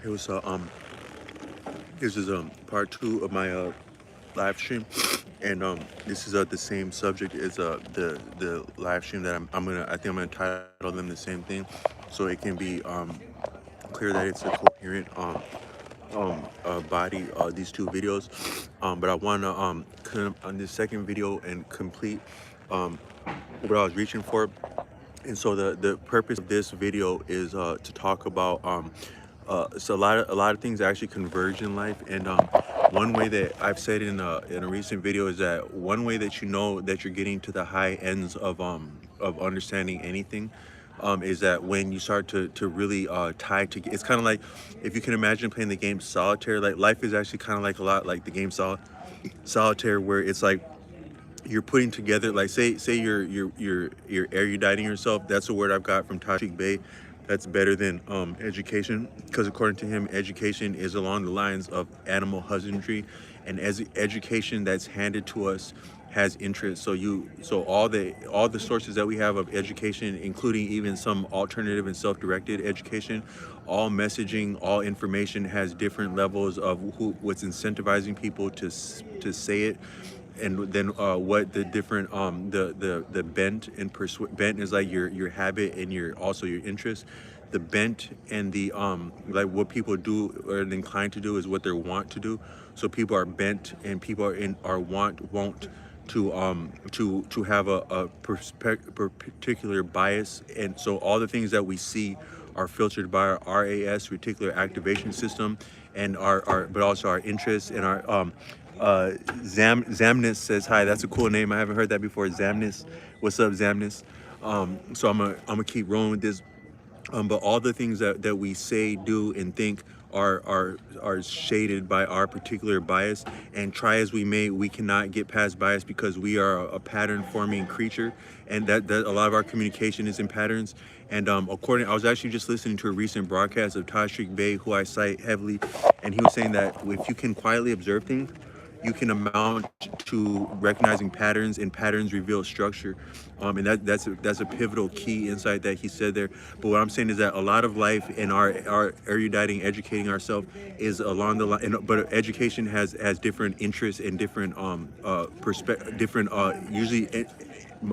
It was this is part two of my live stream, and this is the same subject as the live stream that I think I'm gonna title them the same thing, so it can be clear that it's a coherent body, these two videos. But I want to on this second video and complete um what I was reaching for. And so the purpose of this video is to talk about so a lot of things actually converge in life. And one way that I've said in a recent video is that one way that you know that you're getting to the high ends of understanding anything is that when you start to really tie to, it's kind of like if you can imagine playing the game solitaire. Like life is actually kind of like a lot like the game solitaire, where it's like you're putting together, like say you're eruditing yourself. That's a word I've got from Tashik Bey. That's better than education, because according to him, education is along the lines of animal husbandry, and as education that's handed to us has interest. So all the sources that we have of education, including even some alternative and self-directed education, all messaging, all information has different levels of what's incentivizing people to say it. And then what the different the bent and bent is like your habit and your also your interest. The bent and the like what people do or inclined to do is what they want to do. So people are bent and people are wont to have a particular bias. And so all the things that we see are filtered by our RAS, reticular activation system, and our but also our interests and our Zamnis says hi. That's a cool name. I haven't heard that before. Zamnis. What's up, Zamnis? So I'm gonna keep rolling with this. But all the things that we say, do, and think are shaded by our particular bias. And try as we may, we cannot get past bias because we are a pattern forming creature, and that a lot of our communication is in patterns. And I was actually just listening to a recent broadcast of Tashik Bey, who I cite heavily, and he was saying that if you can quietly observe things, you can amount to recognizing patterns, and patterns reveal structure. And that's a pivotal key insight that he said there. But what I'm saying is that a lot of life in our eruditing, educating ourselves is along the line. But education has different interests and different different usually.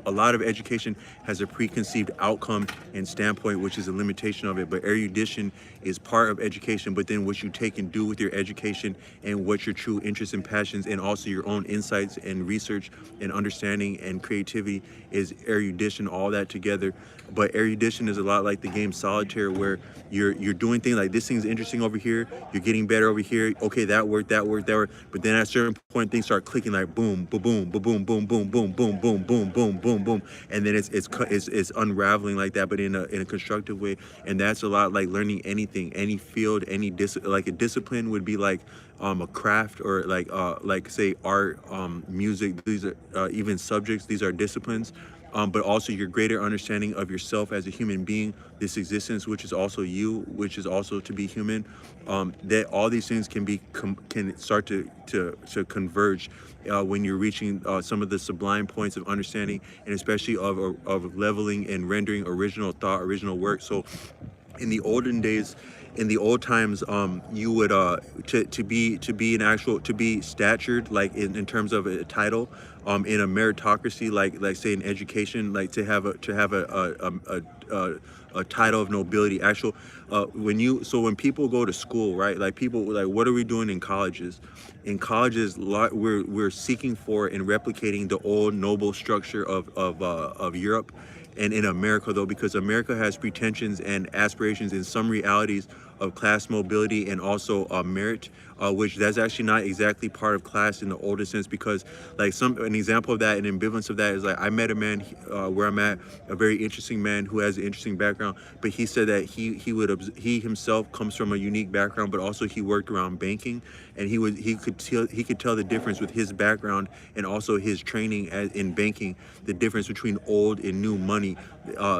A lot of education has a preconceived outcome and standpoint, which is a limitation of it. But erudition is part of education. But then what you take and do with your education and what your true interests and passions and also your own insights and research and understanding and creativity is erudition, all that together. But erudition is a lot like the game solitaire, where you're doing things like this thing's interesting over here, you're getting better over here. Okay, that worked. But then at a certain point, things start clicking like boom, boom, boom, boom, boom, boom, boom, boom, boom, boom, boom, boom, boom, and then it's unraveling like that, but in a constructive way. And that's a lot like learning anything, any field, like a discipline would be like a craft, or like say art, music. These are even subjects. These are disciplines. But also your greater understanding of yourself as a human being, this existence, which is also you, which is also to be human. That all these things can start to converge when you're reaching some of the sublime points of understanding, and especially of leveling and rendering original thought, original work. So in the olden days, in the old times, you would to be statured, like in terms of a title, in a meritocracy, like say in education, like to have a title of nobility. When people go to school, right? Like people like, what are we doing in colleges? In colleges, we're seeking for and replicating the old noble structure of Europe. And in America, though, because America has pretensions and aspirations in some realities of class mobility and also merit, which that's actually not exactly part of class in the oldest sense. Because like an example of that, an ambivalence of that is like I met a man where I'm at, a very interesting man who has an interesting background, but he said that he himself comes from a unique background, but also he worked around banking, and he could tell the difference with his background and also his training in banking, the difference between old and new money,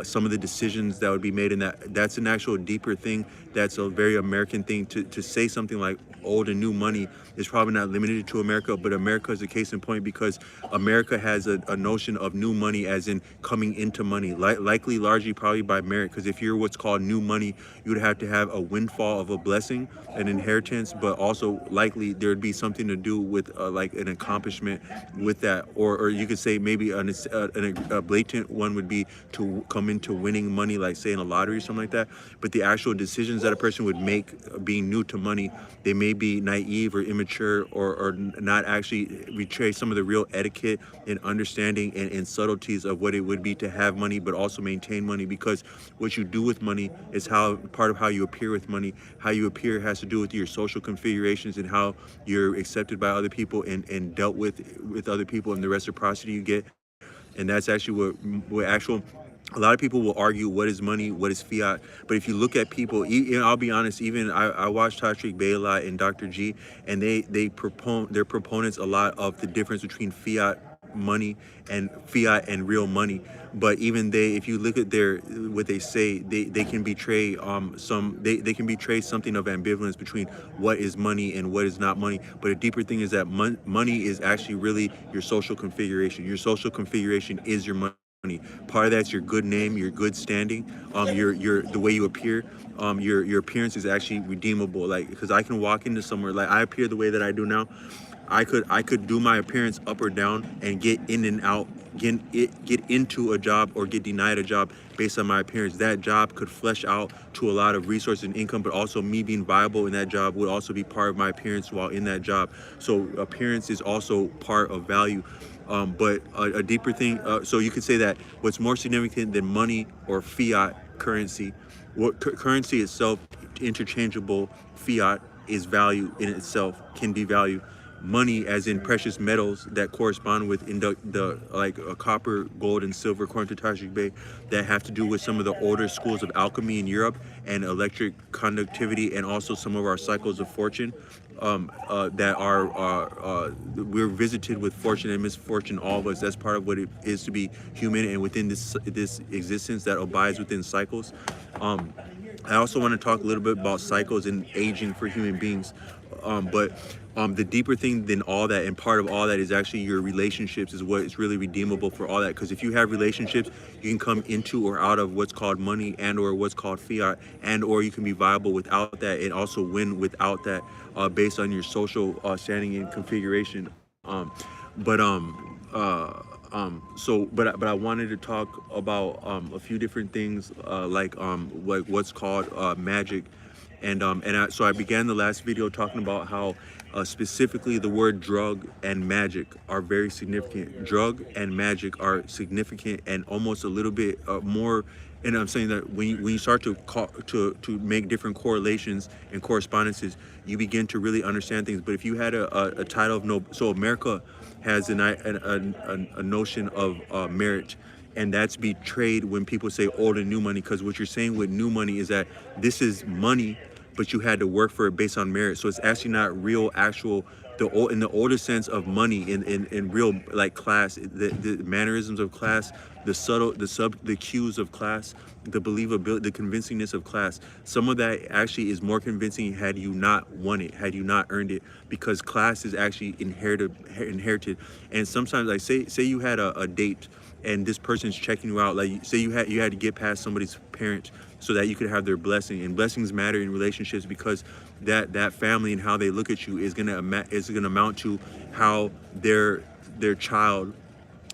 some of the decisions that would be made in that's an actual deeper thing. That's a very American thing to say something like old and new money is probably not limited to America, but America is a case in point because America has a notion of new money as in coming into money, likely largely probably by merit. Because if you're what's called new money, you would have to have a windfall of a blessing, an inheritance, but also likely there'd be something to do with like an accomplishment with that, or you could say maybe a blatant one would be to come into winning money, like say in a lottery or something like that. But the actual decisions that a person would make being new to money, they may be naive or immature or not actually betray some of the real etiquette and understanding and subtleties of what it would be to have money, but also maintain money. Because what you do with money is how part of how you appear with money. How you appear has to do with your social configurations and how you're accepted by other people and dealt with other people and the reciprocity you get. And that's actually what actual a lot of people will argue what is money, what is fiat. But if you look at people, I'll be honest, even I watch Tashreeq Bey a lot and Dr. G, and they're proponents a lot of the difference between fiat money and fiat and real money. But even if you look at what they say, they can betray they can betray something of ambivalence between what is money and what is not money. But a deeper thing is that money is actually really your social configuration. Your social configuration is your money. Part of that's your good name, your good standing, your the way you appear, your appearance is actually redeemable. Like, because I can walk into somewhere, like I appear the way that I do now, I could do my appearance up or down and get in and out, get into a job or get denied a job based on my appearance. That job could flesh out to a lot of resources and income, but also me being viable in that job would also be part of my appearance while in that job. So appearance is also part of value. But a deeper thing, so you could say that what's more significant than money or fiat currency, what currency itself, interchangeable fiat is value in itself, can be value. Money, as in precious metals that correspond with the like copper, gold, and silver, according to Tashreeq Bey, that have to do with some of the older schools of alchemy in Europe and electric conductivity, and also some of our cycles of fortune that we're visited with fortune and misfortune, all of us. That's part of what it is to be human, and within this existence that abides within cycles. I also want to talk a little bit about cycles and aging for human beings. But the deeper thing than all that, and part of all that, is actually your relationships is what is really redeemable for all that. Because if you have relationships, you can come into or out of what's called money and or what's called fiat, and or you can be viable without that and also win without that, based on your social standing and configuration. But I wanted to talk about a few different things, like what's called magic. So I began the last video talking about how specifically the word drug and magic are very significant. Drug and magic are significant and almost a little bit more. And I'm saying that when you start to make different correlations and correspondences, you begin to really understand things. But if you had a title of no, so America has a notion of merit. And that's betrayed when people say old and new money, because what you're saying with new money is that this is money, but you had to work for it based on merit. So it's actually not real, actual, in the older sense of money, in real like class, the mannerisms of class, the cues of class, the believability, the convincingness of class. Some of that actually is more convincing had you not won it, had you not earned it, because class is actually inherited. And sometimes, like say you had a date and this person's checking you out, like say you had to get past somebody's parent so that you could have their blessing. And blessings matter in relationships because that family and how they look at you is gonna amount to how their child,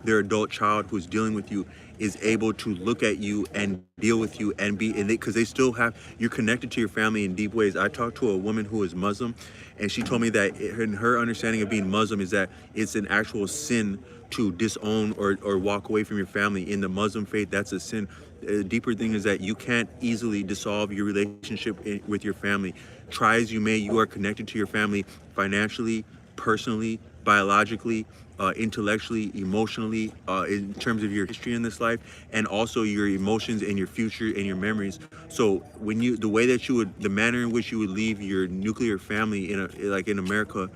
their adult child who's dealing with you, is able to look at you and deal with you and because they still have, you're connected to your family in deep ways. I talked to a woman who is Muslim, and she told me that in her understanding of being Muslim is that it's an actual sin to disown or walk away from your family. In the Muslim faith, that's a sin. The deeper thing is that you can't easily dissolve your relationship with your family. Try as you may, you are connected to your family financially, personally, biologically, intellectually, emotionally, in terms of your history in this life, and also your emotions and your future and your memories. So when you, the way that you would, the manner in which you would leave your nuclear family in a, like in America,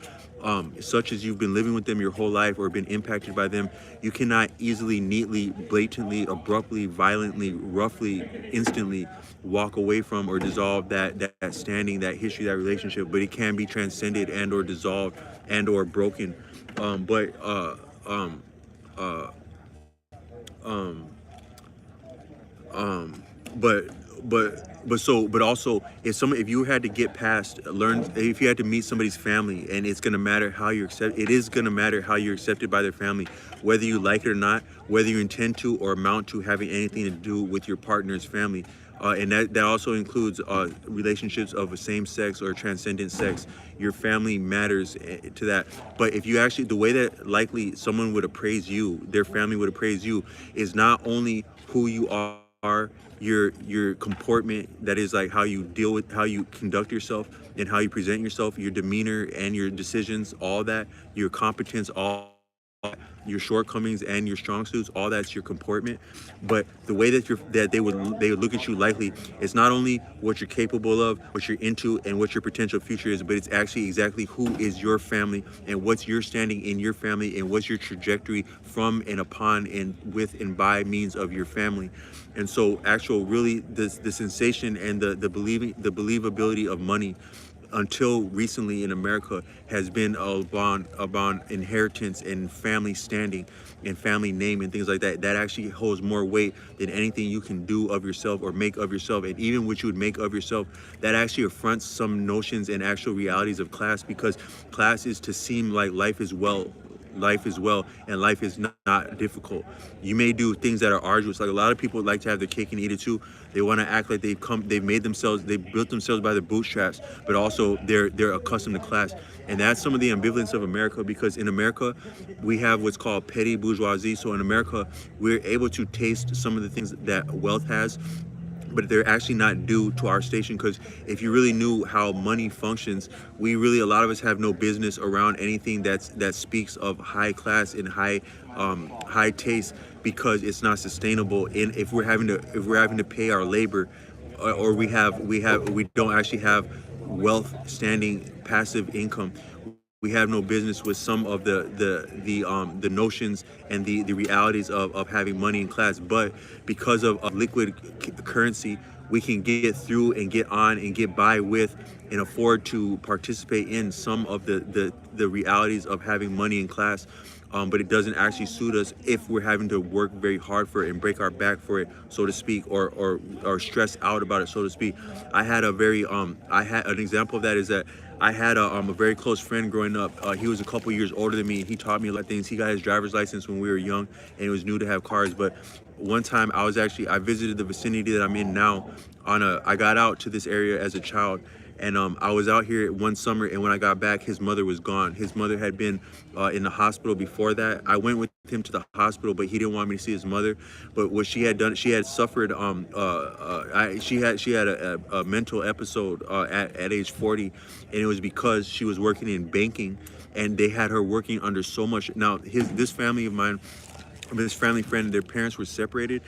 such as you've been living with them your whole life or been impacted by them, you cannot easily, neatly, blatantly, abruptly, violently, roughly, instantly walk away from or dissolve that standing, that history, that relationship. But it can be transcended and or dissolved and or broken. But uh, um, um, but also if you had to get past, learn, if you had to meet somebody's family, and it's gonna matter how you're accepted. It is gonna matter how you're accepted by their family, whether you like it or not, whether you intend to or amount to having anything to do with your partner's family. And that also includes relationships of a same sex or transcendent sex. Your family matters to that. But if you actually, the way that likely someone would appraise you, their family would appraise you, is not only who you are, your comportment, that is like how you deal with, how you conduct yourself and how you present yourself, your demeanor and your decisions, all that, your competence, all your shortcomings and your strong suits, all that's your comportment. But the way that they would look at you likely, it's not only what you're capable of, what you're into, and what your potential future is, but it's actually exactly who is your family and what's your standing in your family and what's your trajectory from and upon and with and by means of your family. And so actual really the sensation and the believability of money until recently in America has been upon inheritance and family standing and family name and things like that. That actually holds more weight than anything you can do of yourself or make of yourself. And even what you would make of yourself, that actually affronts some notions and actual realities of class, because class is to seem like life is well and life is not difficult. You may do things that are arduous, like a lot of people like to have their cake and eat it too. They want to act like they built themselves by their bootstraps, but also they're accustomed to class. And that's some of the ambivalence of America, because in America we have what's called petty bourgeoisie. So in America we're able to taste some of the things that wealth has, but they're actually not due to our station. Because if you really knew how money functions, we really, a lot of us have no business around anything that speaks of high class and high taste, because it's not sustainable. And if we're having to pay our labor, or we don't actually have wealth, standing, passive income, we have no business with some of the notions and the realities of having money in class. But because of liquid currency, we can get through and get on and get by with and afford to participate in some of the realities of having money in class. But it doesn't actually suit us if we're having to work very hard for it and break our back for it, so to speak, or stress out about it, so to speak. I had an example of that, is that I had a very close friend growing up. He was a couple years older than me, and he taught me a lot of things. He got his driver's license when we were young, and it was new to have cars. But one time I visited the vicinity that I'm in now. I got out to this area as a child, and I was out here one summer, and when I got back, his mother was gone. His mother had been in the hospital before that. I went with him to the hospital, but he didn't want me to see his mother. But what she had done, she had suffered. She had a mental episode at age 40, and it was because she was working in banking, and they had her working under so much. Now, this family of mine, this family friend, their parents were separated,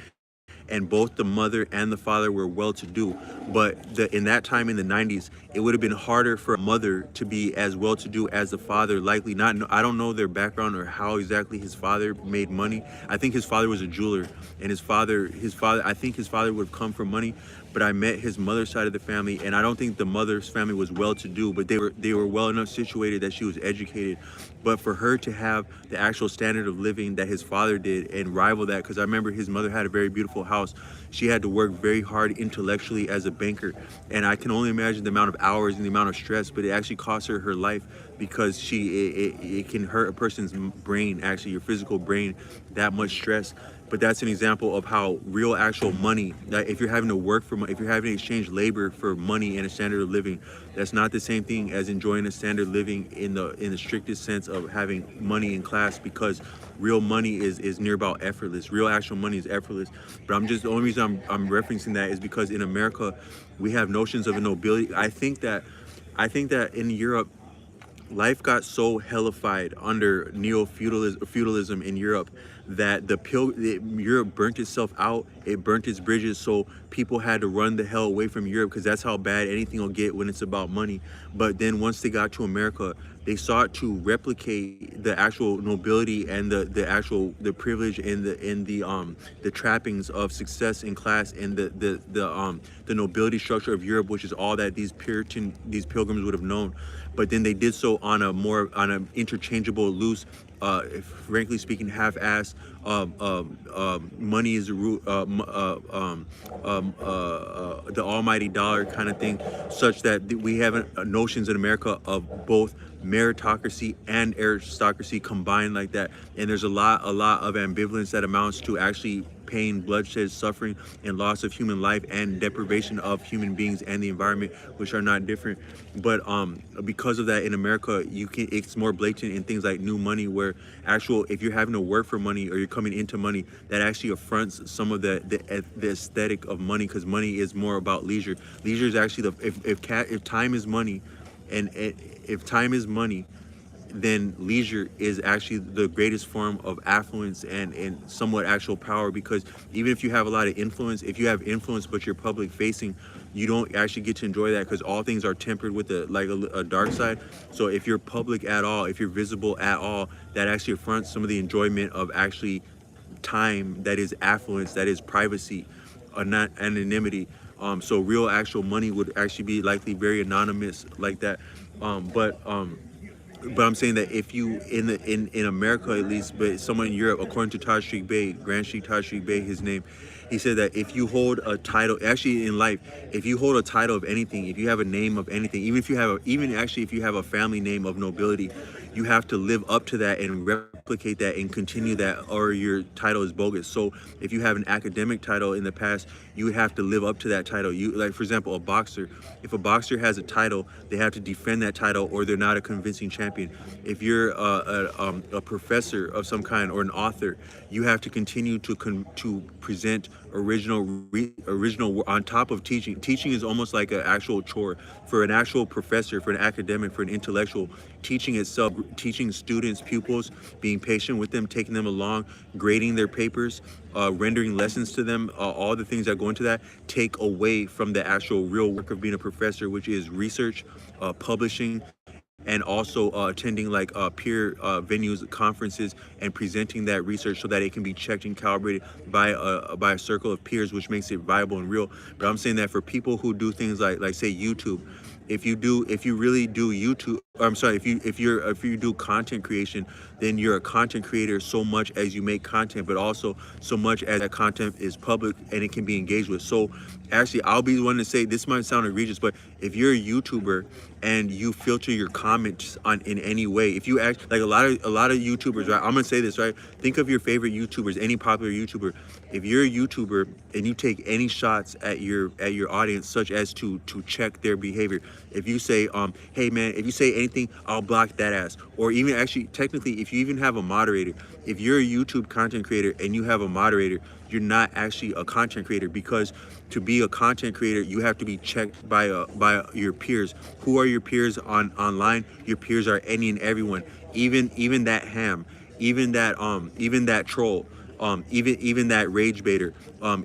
and both the mother and the father were well-to-do. But in that time in the 90s, it would have been harder for a mother to be as well-to-do as the father. Likely not. I don't know their background or how exactly his father made money. I think his father was a jeweler, and I think his father would have come from money. But I met his mother's side of the family, and I don't think the mother's family was well-to-do, but they were well enough situated that she was educated. But for her to have the actual standard of living that his father did and rival that, because I remember his mother had a very beautiful house. She had to work very hard intellectually as a banker, and I can only imagine the amount of hours and the amount of stress. But it actually cost her her life, because it can hurt a person's brain, actually your physical brain, that much stress. But that's an example of how real actual money, that if you're having to work for money, if you're having to exchange labor for money and a standard of living, that's not the same thing as enjoying a standard living in the strictest sense of having money in class. Because real money is near about effortless. Real actual money is effortless. But the only reason I'm referencing that is because in America we have notions of a nobility. I think that in Europe life got so hellified under neo-feudalism in Europe that Europe burnt itself out. It burnt its bridges, so people had to run the hell away from Europe because that's how bad anything will get when it's about money. But then once they got to America, they sought to replicate the actual nobility and the privilege and the trappings of success in class and the nobility structure of Europe, which is all that these pilgrims would have known. But then they did so on an interchangeable, loose, frankly speaking, half-assed. Money is the root, the almighty dollar kind of thing, such that we have notions in America of both meritocracy and aristocracy combined like that. And there's a lot of ambivalence that amounts to actually pain, bloodshed, suffering, and loss of human life and deprivation of human beings and the environment, which are not different. But because of that, in America, it's more blatant in things like new money, where if you're having to work for money or you're coming into money, that actually affronts some of the aesthetic of money, because money is more about leisure. Leisure is actually if time is money, and if time is money, then leisure is actually the greatest form of affluence and somewhat actual power. Because even if you have a lot of influence, if you have influence but you're public facing, you don't actually get to enjoy that, because all things are tempered with a dark side. So if you're public at all, if you're visible at all, that actually affronts some of the enjoyment of actually time, that is affluence, that is privacy, not anonymity. So real actual money would actually be likely very anonymous like that. But I'm saying that if you in America at least, but someone in Europe, according to Taj Sheikh Bey, Grand Sheikh Taj Sheikh Bey, his name, he said that if you hold a title, actually in life, if you hold a title of anything, if you have a name of anything, even if you have a family name of nobility, you have to live up to that and replicate that and continue that, or your title is bogus. So if you have an academic title in the past, you would have to live up to that title. Like, for example, a boxer. If a boxer has a title, they have to defend that title, or they're not a convincing champion. If you're a professor of some kind or an author, you have to continue to present original on top of teaching. Teaching is almost like an actual chore for an actual professor, for an academic, for an intellectual. Teaching itself, teaching students, pupils, being patient with them, taking them along, grading their papers, rendering lessons to them, all the things that go into that take away from the actual real work of being a professor, which is research, publishing, and also attending like peer venues, conferences, and presenting that research so that it can be checked and calibrated by a circle of peers, which makes it viable and real. But I'm saying that for people who do things like say YouTube, if you really do YouTube, I'm sorry, if you do content creation, then you're a content creator so much as you make content, but also so much as that content is public and it can be engaged with. So actually, I'll be the one to say, this might sound egregious, but if you're a YouTuber and you filter your comments in any way, if you act like a lot of YouTubers, right? I'm gonna say this, right? Think of your favorite YouTubers, any popular YouTuber. If you're a YouTuber and you take any shots at your audience, such as to check their behavior, if you say, hey man, if you say anything, I'll block that ass. Or even actually, technically, if you even have a moderator, if you're a YouTube content creator and you have a moderator, you're not actually a content creator, because to be a content creator, you have to be checked by your peers. Who are your peers online? Your peers are any and everyone, even that ham, even that troll, even that rage baiter,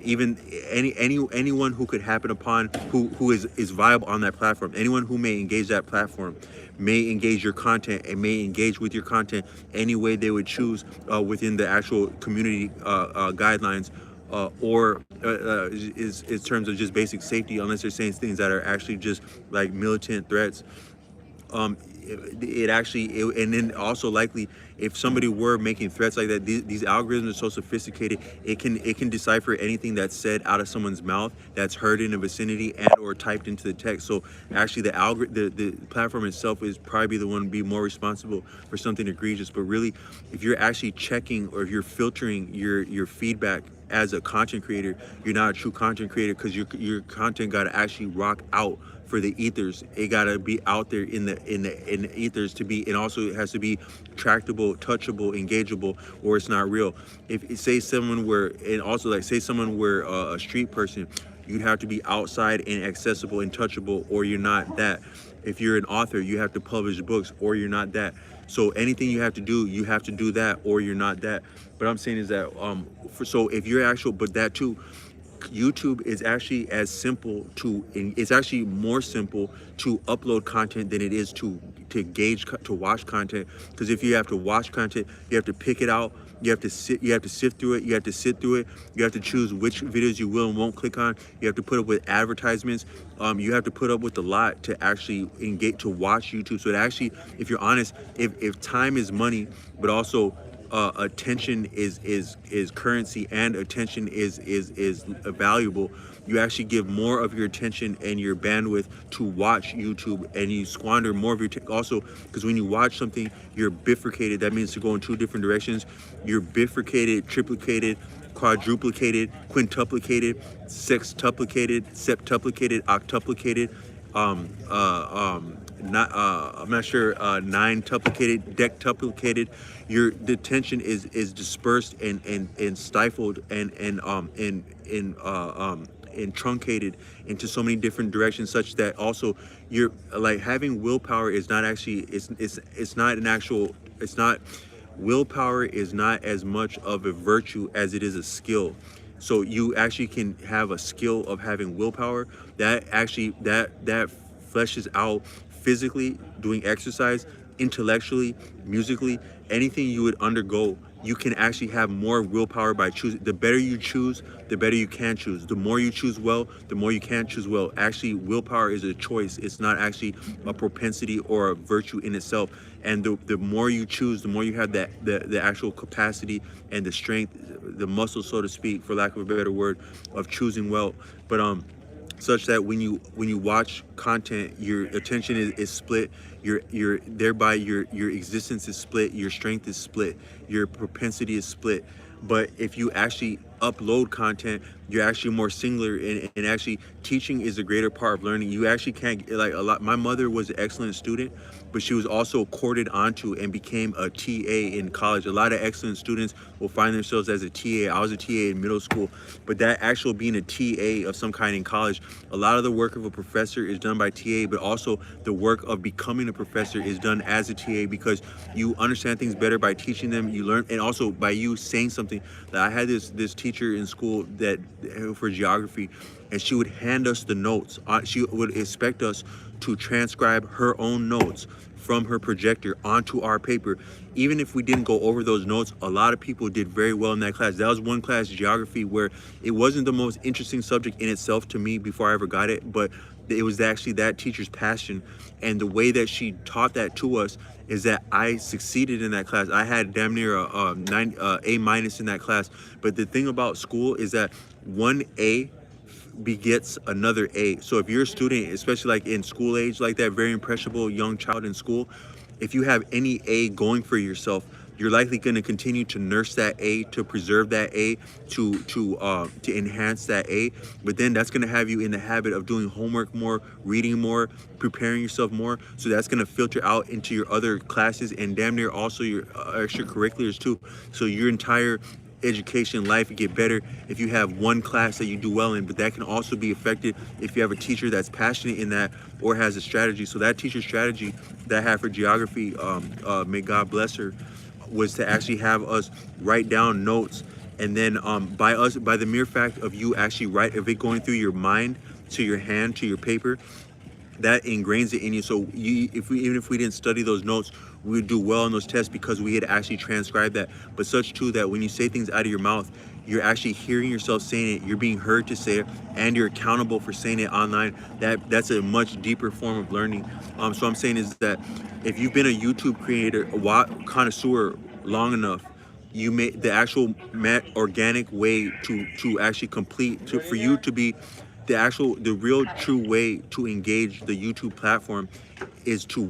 even anyone who could happen upon who is viable on that platform. Anyone who may engage that platform may engage your content and may engage with your content any way they would choose within the actual community guidelines, or is terms of just basic safety, unless they're saying things that are actually just like militant threats. And then also likely, if somebody were making threats like that, these algorithms are so sophisticated, it can decipher anything that's said out of someone's mouth, that's heard in a vicinity, and or typed into the text. So actually the platform itself is probably the one to be more responsible for something egregious. But really, if you're actually checking, or if you're filtering your feedback as a content creator, you're not a true content creator, because your content got to actually rock out for the ethers. It got to be out there in the ethers to be, and also it has to be tractable, touchable, engageable, or it's not real. If say someone were, and also like say someone were a street person, you'd have to be outside and accessible and touchable, or you're not that. If you're an author, you have to publish books, or you're not that. So anything you have to do that, or you're not that. But I'm saying is that so if you're actual, but that too, YouTube is actually as simple to, it's actually more simple to upload content than it is to watch content. Because if you have to watch content, you have to pick it out, you have to sift through it, you have to sit through it, you have to choose which videos you will and won't click on, you have to put up with advertisements, you have to put up with a lot to actually engage to watch YouTube. So it actually, if you're honest, if time is money, but also attention is currency, and attention is valuable, you actually give more of your attention and your bandwidth to watch YouTube, and you squander more of your also, because when you watch something, you're bifurcated. That means to go in two different directions. You're bifurcated, triplicated, quadruplicated, quintuplicated, sextuplicated, septuplicated, octuplicated, not I'm not sure, nine-tuplicated, decuplicated. Your the tension is dispersed and stifled and truncated into so many different directions, such that also you're like, having willpower is not actually, it's not an actual, it's not, willpower is not as much of a virtue as it is a skill. So you actually can have a skill of having willpower that actually that fleshes out physically, doing exercise, intellectually, musically, anything you would undergo. You can actually have more willpower by choosing. The better you choose, the better you can choose. The more you choose well, the more you can choose well. Actually, willpower is a choice. It's not actually a propensity or a virtue in itself. And the more you choose, the more you have the actual capacity and the strength, the muscle, so to speak, for lack of a better word, of choosing well. But such that when you watch content, your attention is split, your thereby your existence is split, your strength is split, your propensity is split. But if you actually upload content, you're actually more singular, and actually teaching is a greater part of learning. You actually can't, like, a lot, my mother was an excellent student, but she was also courted onto and became a TA in college. A lot of excellent students will find themselves as a TA. I was a TA in middle school, but that actual being a TA of some kind in college, a lot of the work of a professor is done by TA, but also the work of becoming a professor is done as a TA, because you understand things better by teaching them. You learn, and also by you saying something. I had this teacher in school that for geography, and she would hand us the notes. She would expect us to transcribe her own notes from her projector onto our paper. Even if we didn't go over those notes, a lot of people did very well in that class. That was one class, geography, where it wasn't the most interesting subject in itself to me before I ever got it, but it was actually that teacher's passion, and the way that she taught that to us is that I succeeded in that class. I had damn near a A minus in that class. But the thing about school is that one A begets another A. So if you're a student, especially like in school age, like that very impressionable young child in school, if you have any A going for yourself, you're likely going to continue to nurse that A, to preserve that A, to enhance that A. But then that's going to have you in the habit of doing homework more, reading more, preparing yourself more. So that's going to filter out into your other classes, and damn near also your extracurriculars too. So your entire education life get better if you have one class that you do well in. But that can also be affected if you have a teacher that's passionate in that or has a strategy. So that teacher's strategy that I had for geography, may God bless her, was to actually have us write down notes, and then by the mere fact of you actually of it going through your mind to your hand to your paper, that ingrains it in you. So even if we didn't study those notes, we would do well in those tests because we had actually transcribed that. But such too that when you say things out of your mouth, you're actually hearing yourself saying it, you're being heard to say it, and you're accountable for saying it online. That's a much deeper form of learning. So I'm saying is that if you've been a YouTube creator, connoisseur long enough, you may the actual organic way to actually for you to be the real true way to engage the YouTube platform is to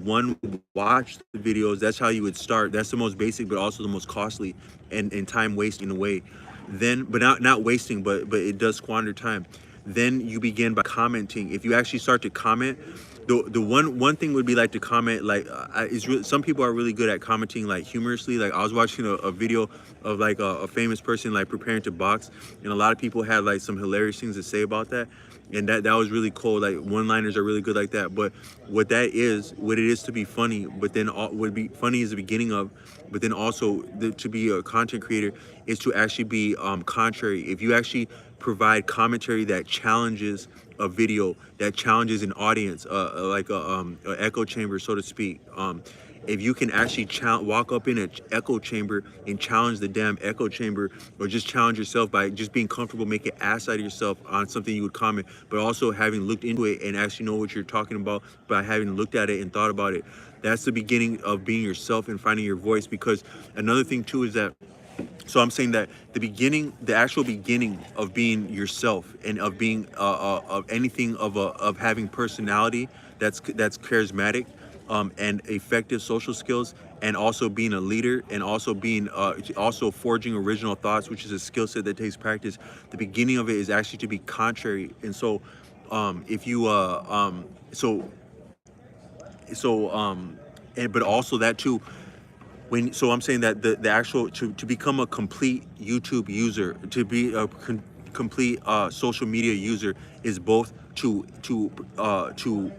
watch the videos. That's how you would start. That's the most basic, but also the most costly and time wasting in a way. Then, but not wasting, but it does squander time. Then you begin by commenting. If you actually start to comment, the one thing would be like to comment like some people are really good at commenting like humorously. Like I was watching a video of like a famous person like preparing to box, and a lot of people had like some hilarious things to say about that, and that was really cool. Like one liners are really good like that. But what it is to be funny, but then would be funny is the beginning of, but then also to be a content creator is to actually be contrary. If you actually provide commentary that challenges a video, that challenges an audience, like a echo chamber, so to speak. If you can actually walk up in an echo chamber and challenge the damn echo chamber, or just challenge yourself by just being comfortable, make an ass out of yourself on something you would comment, but also having looked into it and actually know what you're talking about by having looked at it and thought about it. That's the beginning of being yourself and finding your voice. Because another thing too is that, so I'm saying that the actual beginning of being yourself and of being of anything of having personality that's charismatic, and effective social skills, and also being a leader, and also being also forging original thoughts, which is a skill set that takes practice. The beginning of it is actually to be contrary. And so, if you so so and but also that too, so I'm saying that the actual to become a complete YouTube user, to be a complete social media user, is both to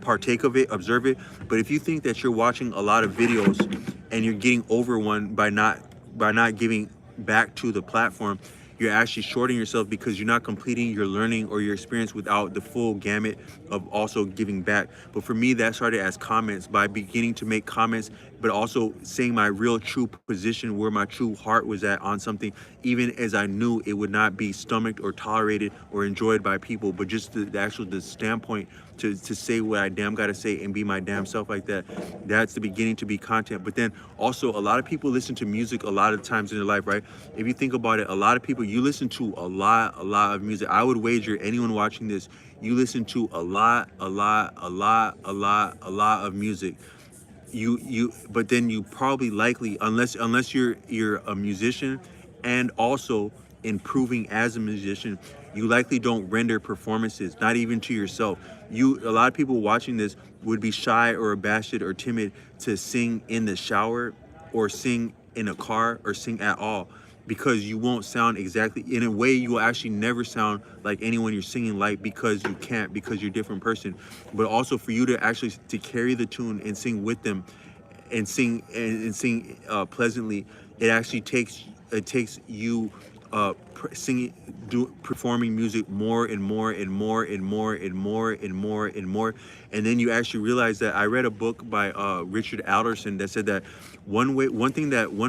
partake of it, observe it. But if you think that you're watching a lot of videos and you're getting over one by not giving back to the platform, you're actually shorting yourself, because you're not completing your learning or your experience without the full gamut of also giving back. But for me, that started as comments, by beginning to make comments, but also saying my real true position, where my true heart was at on something, even as I knew it would not be stomached or tolerated or enjoyed by people, but just the standpoint to say what I damn gotta say and be my damn self like that. That's the beginning to be content. But then also, a lot of people listen to music a lot of times in their life, right? If you think about it, a lot of people, you listen to a lot of music. I would wager anyone watching this, you listen to a lot of music. But then you probably likely, unless you're a musician and also improving as a musician, you likely don't render performances, not even to yourself. A lot of people watching this would be shy or abashed or timid to sing in the shower, or sing in a car, or sing at all, because you won't sound exactly, in a way you will actually never sound like anyone you're singing like, because you can't, because you're a different person. But also for you to actually to carry the tune and sing with them, and sing pleasantly, it takes you singing, performing music more and more and more and more and more and more and more. And then you actually realize that, I read a book by Richard Alderson that said that one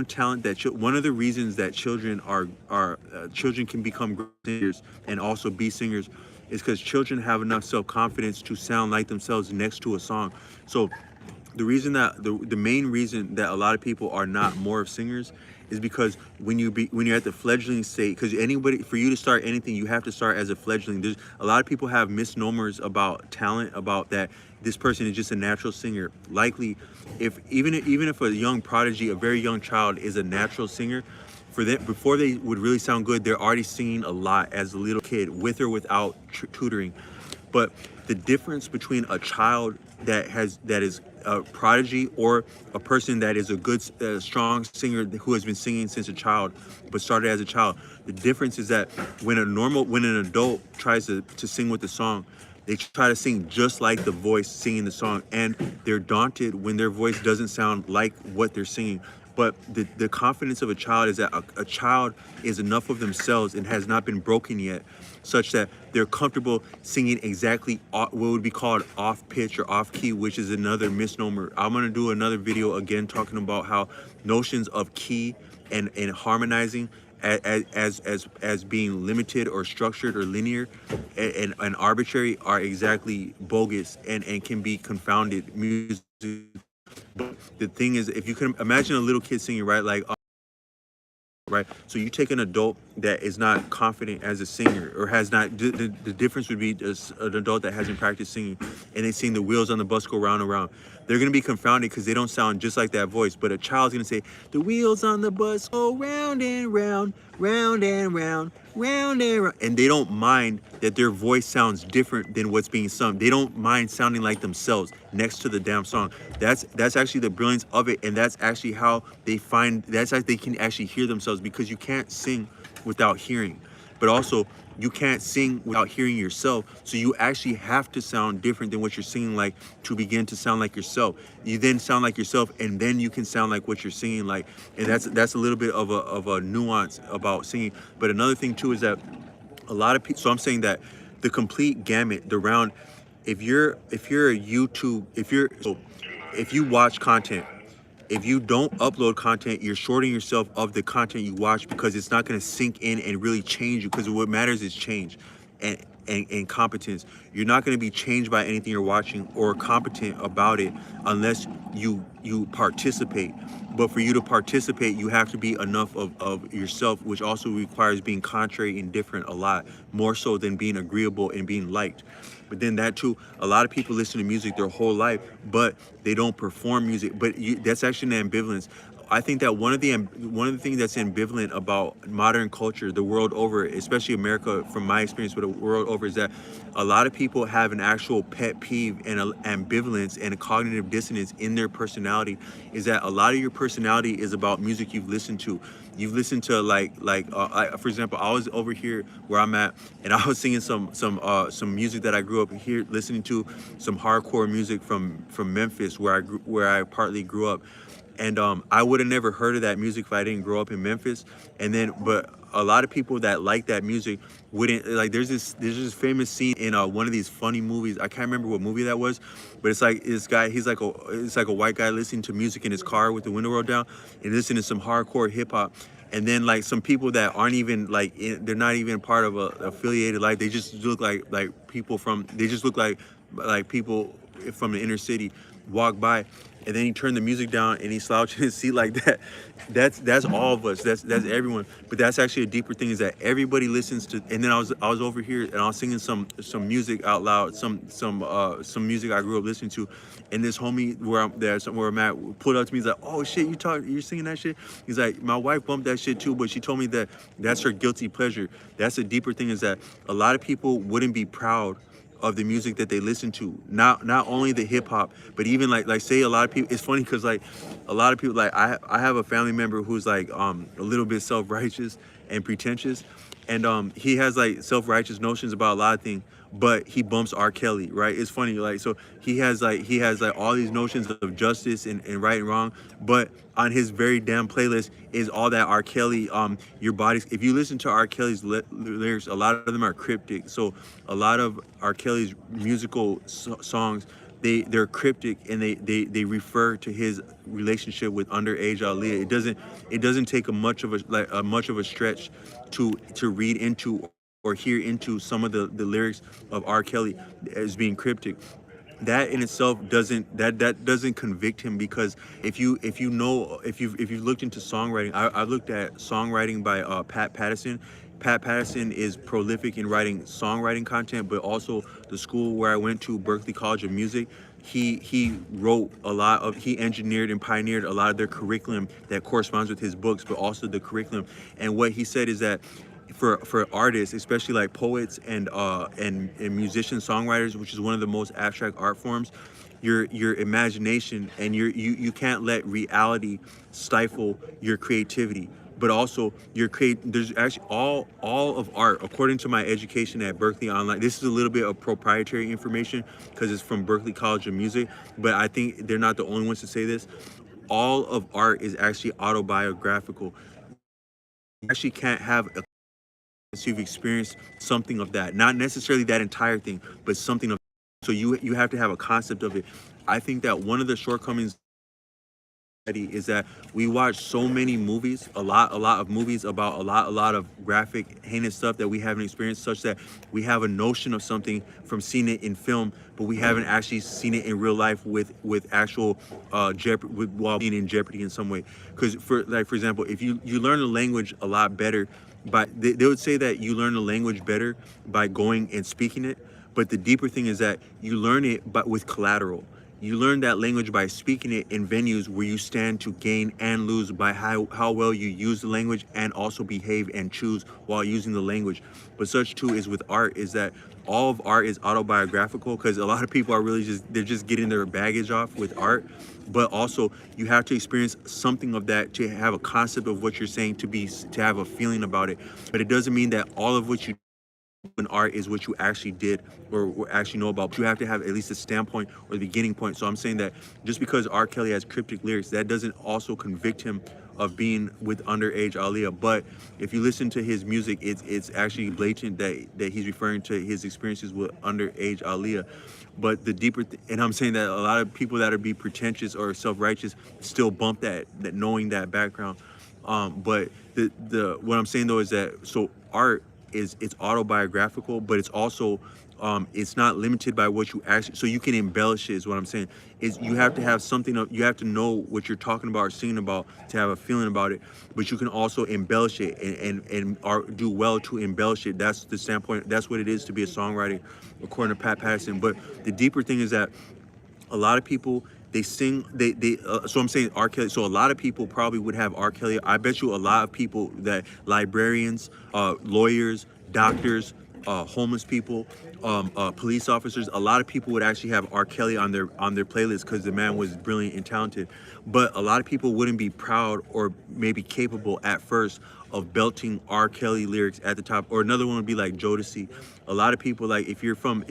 talent that one of the reasons that children can become great singers and also be singers is because children have enough self-confidence to sound like themselves next to a song. So the main reason that a lot of people are not more of singers is because when you're at the fledgling state, because anybody, for you to start anything, you have to start as a fledgling. There's a lot of people have misnomers about talent, about that this person is just a natural singer. Likely, if even if a young prodigy, a very young child, is a natural singer, for them, before they would really sound good, they're already singing a lot as a little kid, with or without tutoring. But the difference between a child that is a prodigy, or a person that is a good, strong singer who has been singing since a child, but started as a child, the difference is that when an adult tries to sing with the song, they try to sing just like the voice singing the song, and they're daunted when their voice doesn't sound like what they're singing. But the confidence of a child is that a child is enough of themselves and has not been broken yet, such that they're comfortable singing exactly what would be called off pitch or off key, which is another misnomer. I'm gonna do another video again talking about how notions of key and harmonizing as being limited or structured or linear and arbitrary are exactly bogus and can be confounded music. But the thing is, if you can imagine a little kid singing, right, like, right, so you take an adult that is not confident as a singer, or has not, the difference would be just an adult that hasn't practiced singing and they sing the wheels on the bus go round and round. They're going to be confounded because they don't sound just like that voice. But a child's going to say, the wheels on the bus go round and round, round and round, round and round. And they don't mind that their voice sounds different than what's being sung. They don't mind sounding like themselves next to the damn song. That's actually the brilliance of it. And that's actually how they find, that's how they can actually hear themselves, because you can't sing without hearing. But also, you can't sing without hearing yourself. So you actually have to sound different than what you're singing like to begin to sound like yourself. You then sound like yourself, and then you can sound like what you're singing like. And that's a little bit of a nuance about singing. But another thing too is that a lot of people, so I'm saying that the complete gamut, the round, if you're a YouTube, if you watch content, if you don't upload content, you're shorting yourself of the content you watch, because it's not going to sink in and really change you, because what matters is change and, and competence. You're not going to be changed by anything you're watching or competent about it unless you participate. But for you to participate, you have to be enough of yourself, which also requires being contrary and different a lot, more so than being agreeable and being liked. But then that too, a lot of people listen to music their whole life, but they don't perform music. But that's actually an ambivalence. I think that one of the things that's ambivalent about modern culture, the world over, especially America, from my experience with the world over, is that a lot of people have an actual pet peeve and an ambivalence and a cognitive dissonance in their personality. Is that a lot of your personality is about music you've listened to. You've listened to for example, I was over here where I'm at, and I was singing some music that I grew up here listening to, some hardcore music from Memphis, where I partly grew up. And I would have never heard of that music if I didn't grow up in Memphis. And then, but a lot of people that like that music wouldn't like. There's this famous scene in one of these funny movies. I can't remember what movie that was, but it's like this guy. It's like a white guy listening to music in his car with the window rolled down and listening to some hardcore hip hop. And then like some people that aren't even like they're not even part of a affiliated life. They just look like people from. They just look like people from the inner city walk by, and then he turned the music down and he slouched in his seat like that. That's all of us. That's everyone. But that's actually a deeper thing, is that everybody listens to. And then I was over here and I was singing some music out loud, some music I grew up listening to, and this homie where I'm at pulled up to me. He's like, "Oh shit, you're singing that shit?" He's like, "My wife bumped that shit too, but she told me that that's her guilty pleasure." That's a deeper thing, is that a lot of people wouldn't be proud of the music that they listen to, not only the hip hop, but even like say a lot of people. It's funny because like a lot of people, like I have a family member who's like a little bit self-righteous and pretentious, and he has like self-righteous notions about a lot of things, but he bumps R. Kelly, right? It's funny, like, so he has like all these notions of justice and right and wrong, but on his very damn playlist is all that R. Kelly. Your body's. If you listen to R. Kelly's lyrics, a lot of them are cryptic. So a lot of R. Kelly's musical songs, they're cryptic, and they refer to his relationship with underage Aaliyah. It doesn't take much of a stretch to read into or hear into some of the lyrics of R. Kelly as being cryptic. That in itself doesn't convict him, because if you've looked into songwriting, I've looked at songwriting by Pat Patterson. Pat Patterson is prolific in writing songwriting content, but also the school where I went to, Berklee College of Music, he engineered and pioneered a lot of their curriculum that corresponds with his books, but also the curriculum. And what he said is that for artists, especially like poets and musicians, songwriters, which is one of the most abstract art forms, your imagination and you can't let reality stifle your creativity. But also there's actually all of art, according to my education at Berklee Online. This is a little bit of proprietary information because it's from Berklee College of Music, but I think they're not the only ones to say this. All of art is actually autobiographical. You actually can't have a you've experienced something of that, not necessarily that entire thing, but something of. So you have to have a concept of it. I think that one of the shortcomings is that we watch so many movies, a lot of movies about a lot of graphic, heinous stuff that we haven't experienced, such that we have a notion of something from seeing it in film, but we haven't actually seen it in real life with actual while being in jeopardy in some way. Because for example, if you learn a language a lot better But they would say that you learn a language better by going and speaking it, but the deeper thing is that you learn it but with collateral. You learn that language by speaking it in venues where you stand to gain and lose by how well you use the language and also behave and choose while using the language. But such too is with art, is that all of art is autobiographical, because a lot of people are really they're just getting their baggage off with art. But also you have to experience something of that to have a concept of what you're saying, to have a feeling about it. But it doesn't mean that all of what you in art is what you actually did or actually know about. But you have to have at least a standpoint or the beginning point. So I'm saying that just because R. Kelly has cryptic lyrics, that doesn't also convict him of being with underage Aaliyah. But if you listen to his music, it's actually blatant that he's referring to his experiences with underage Aaliyah. But the and I'm saying that a lot of people that are be pretentious or self-righteous still bump that knowing that background. But the what I'm saying though is that, so art is, it's autobiographical, but it's also it's not limited by what you actually, so you can embellish it is what I'm saying. Is you have to have something you have to know what you're talking about or singing about to have a feeling about it, but you can also embellish it and do well to embellish it. That's the standpoint. That's what it is to be a songwriter, according to Pat Patterson. But the deeper thing is that a lot of people, they sing, so I'm saying R. Kelly, so a lot of people probably would have R. Kelly. I bet you a lot of people, that librarians, lawyers, doctors, homeless people, police officers, a lot of people would actually have R. Kelly on their playlist because the man was brilliant and talented. But a lot of people wouldn't be proud or maybe capable at first of belting R. Kelly lyrics at the top. Or another one would be like Jodeci. A lot of people, like if you're from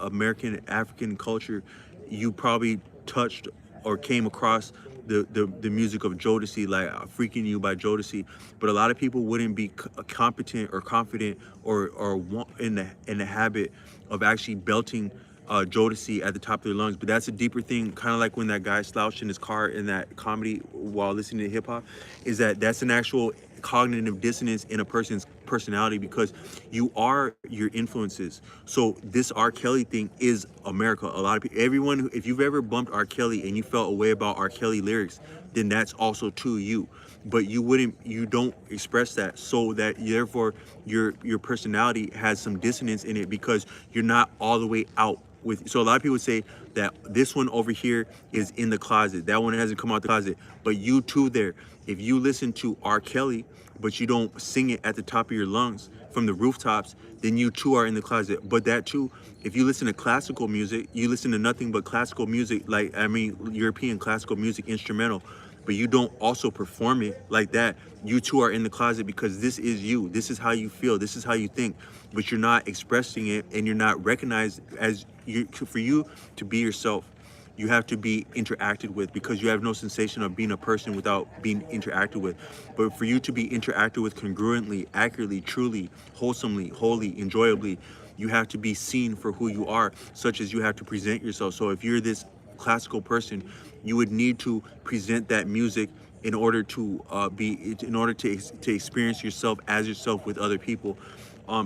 American African culture, you probably touched or came across the music of Jodeci, like Freaking You by Jodeci. But a lot of people wouldn't be competent or confident or in the habit of actually belting Jodeci at the top of their lungs. But that's a deeper thing, kind of like when that guy slouched in his car in that comedy while listening to hip hop, is that that's an actual cognitive dissonance in a person's personality, because you are your influences. So this R. Kelly thing is America. A lot of people, everyone, if you've ever bumped R. Kelly and you felt a way about R. Kelly lyrics, then that's also to you. But you don't express that, so that therefore your personality has some dissonance in it, because you're not all the way out with. So a lot of people say that this one over here is in the closet, that one hasn't come out the closet, but you too there. If you listen to R. Kelly but you don't sing it at the top of your lungs from the rooftops, then you too are in the closet. But that too, if you listen to classical music, you listen to nothing but classical music, like, I mean, European classical music, instrumental, but you don't also perform it like that, you too are in the closet, because this is you. This is how you feel. This is how you think. But you're not expressing it, and you're not recognized as you. For you to be yourself, you have to be interacted with, because you have no sensation of being a person without being interacted with. But for you to be interacted with congruently, accurately, truly, wholesomely, wholly, enjoyably, you have to be seen for who you are, such as you have to present yourself. So if you're this classical person, you would need to present that music in order to to experience yourself as yourself with other people.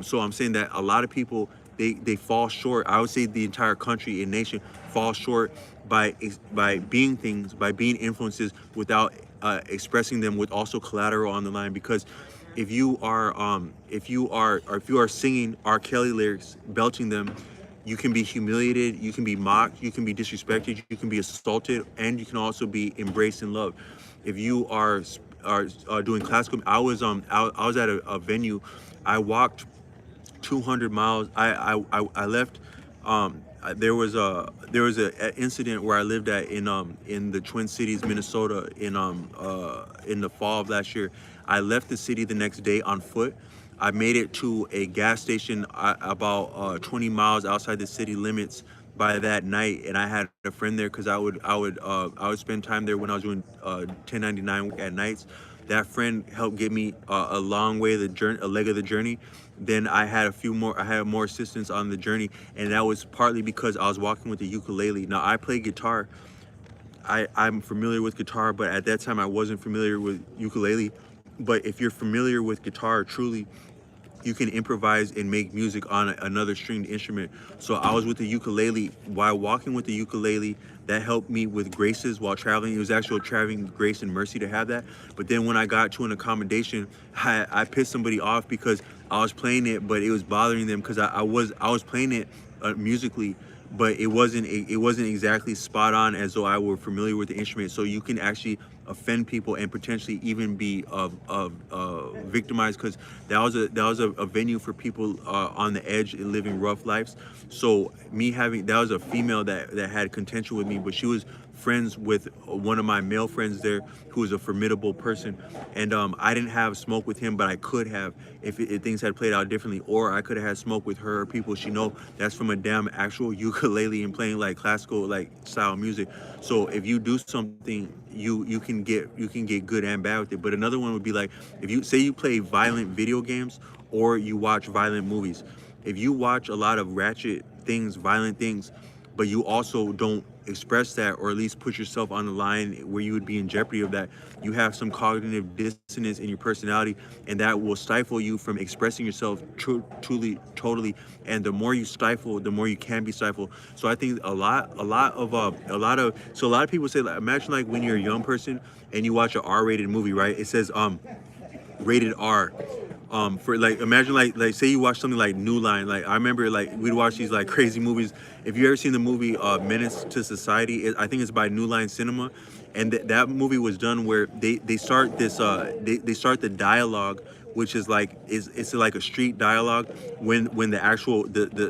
So I'm saying that a lot of people, they fall short. I would say the entire country and nation fall short by being things, by being influences without expressing them with also collateral on the line. Because if you are singing R. Kelly lyrics, belting them, you can be humiliated, you can be mocked, you can be disrespected, you can be assaulted, and you can also be embraced and loved. If you are doing classical, I was at a venue. I walked 200 miles. I left. There was a incident where I lived at in the Twin Cities, Minnesota, in the fall of last year. I left the city the next day on foot. I made it to a gas station about 20 miles outside the city limits by that night, and I had a friend there, because I would spend time there when I was doing 1099 at nights. That friend helped get me a long way of the journey, a leg of the journey. Then I had more assistance on the journey, and that was partly because I was walking with a ukulele. Now I play guitar. I'm familiar with guitar, but at that time I wasn't familiar with ukulele. But if you're familiar with guitar truly, you can improvise and make music on another stringed instrument. So I was with the ukulele. While walking with the ukulele, that helped me with graces while traveling. It was actually a traveling grace and mercy to have that. But then when I got to an accommodation, I pissed somebody off because I was playing it, but it was bothering them because I was playing it musically, but it wasn't exactly spot on as though I were familiar with the instrument. So you can actually offend people and potentially even be victimized, because that was a venue for people on the edge and living rough lives. So me having that was a female that had contention with me, but she was friends with one of my male friends there, who was a formidable person, and I didn't have smoke with him, but I could have if things had played out differently, or I could have had smoke with her or people she know that's from a damn actual ukulele and playing like classical like style music. So if you do something, you can get good and bad with it. But another one would be like, if you say you play violent video games or you watch violent movies. If you watch a lot of ratchet things, violent things, but you also don't express that, or at least put yourself on the line where you would be in jeopardy of that, you have some cognitive dissonance in your personality, and that will stifle you from expressing yourself truly, totally. And the more you stifle, the more you can be stifled. So I think so a lot of people say, like, imagine like when you're a young person and you watch an R-rated movie, right? It says rated R. For like, imagine like say you watch something like New Line. Like I remember like we'd watch these like crazy movies. If you ever seen the movie Menace to Society, I think it's by New Line Cinema, and that movie was done where they start this they start the dialogue, which is like it's like a street dialogue, when the actual the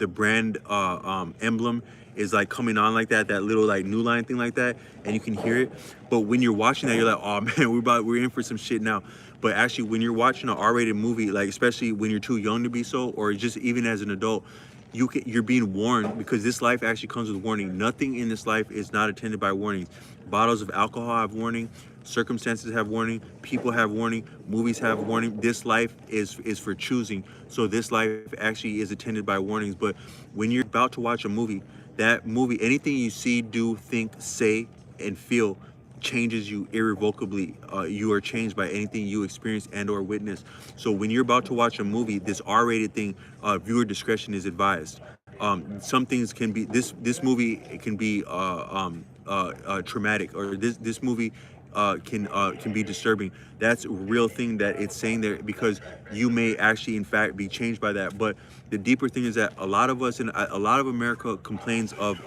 brand emblem is like coming on like that little like New Line thing like that, and you can hear it. But when you're watching that, you're like, oh man, we're in for some shit now. But actually, when you're watching an R-rated movie, like especially when you're too young to be so, or just even as an adult, you're being warned, because this life actually comes with warning. Nothing in this life is not attended by warnings. Bottles of alcohol have warning, circumstances have warning, people have warning, movies have warning. This life is for choosing. So this life actually is attended by warnings. But when you're about to watch a movie, that movie, anything you see, do, think, say, and feel changes you irrevocably. You are changed by anything you experience and or witness. So when you're about to watch a movie, this R-rated thing, viewer discretion is advised. Some things can be this movie can be traumatic, or this movie can be disturbing. That's a real thing that it's saying there, because you may actually in fact be changed by that. But the deeper thing is that a lot of us, and a lot of America complains of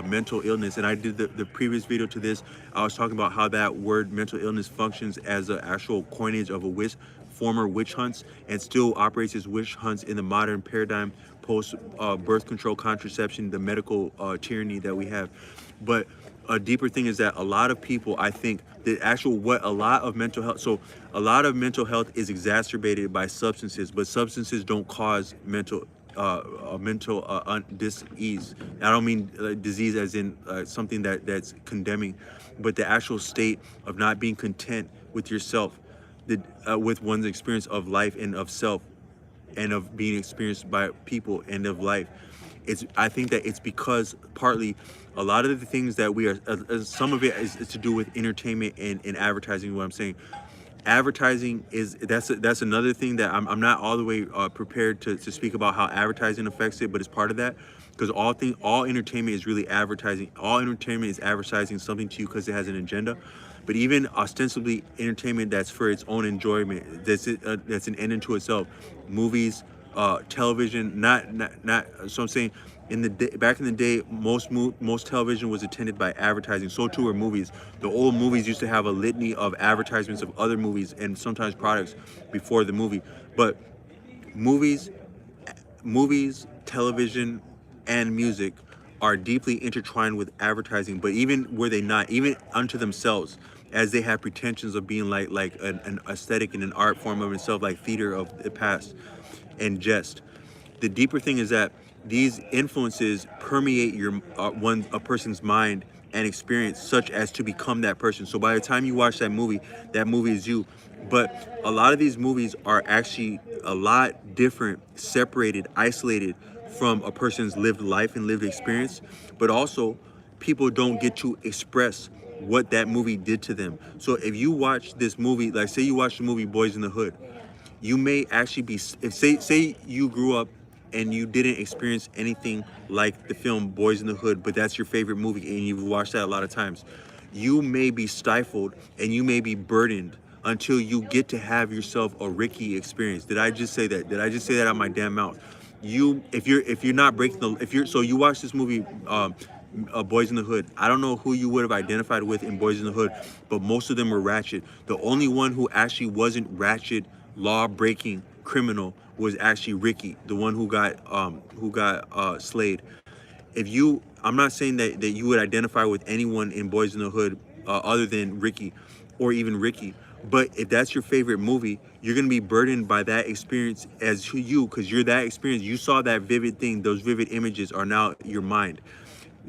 mental illness. And I did the previous video to this. I was talking about how that word mental illness functions as an actual coinage of a former witch hunts, and still operates as witch hunts in the modern paradigm, post birth control, contraception, the medical tyranny that we have. But a deeper thing is that a lot of people, I think, the actual what a lot of mental health. So a lot of mental health is exacerbated by substances, but substances don't cause mental dis-ease. I don't mean disease as in something that's condemning, but the actual state of not being content with yourself, with one's experience of life and of self, and of being experienced by people and of life. I think that it's because partly a lot of the things that we are, some of it is to do with entertainment and advertising. What I'm saying, advertising that's another thing that I'm not all the way prepared to speak about how advertising affects it, but it's part of that, because all entertainment is really advertising. All entertainment is advertising something to you because it has an agenda. But even ostensibly entertainment that's for its own enjoyment, that's an end into itself. Movies, television, not. So I'm saying, back in the day, most television was attended by advertising. So too are movies. The old movies used to have a litany of advertisements of other movies and sometimes products before the movie. But movies, television, and music are deeply intertwined with advertising. But even were they not, even unto themselves, as they have pretensions of being like an aesthetic and an art form of itself, like theater of the past and jest. The deeper thing is that these influences permeate a person's mind and experience, such as to become that person. So by the time you watch that movie is you. But a lot of these movies are actually a lot different, separated, isolated from a person's lived life and lived experience. But also, people don't get to express what that movie did to them. So if you watch this movie, like say you watch the movie Boys in the Hood, you may actually be, if say you grew up and you didn't experience anything like the film Boys in the Hood, but that's your favorite movie and you've watched that a lot of times, you may be stifled and you may be burdened until you get to have yourself a Ricky experience. Did I just say that? Did I just say that out of my damn mouth? You, if you're not breaking the, if you're, so you watch this movie, Boys in the Hood. I don't know who you would have identified with in Boys in the Hood, but most of them were ratchet. The only one who actually wasn't ratchet, law-breaking criminal was actually Ricky, the one who got slayed. If you, I'm not saying that you would identify with anyone in Boys in the Hood other than Ricky, or even Ricky. But if that's your favorite movie, you're gonna be burdened by that experience as who you, because you're that experience. You saw that vivid thing. Those vivid images are now your mind.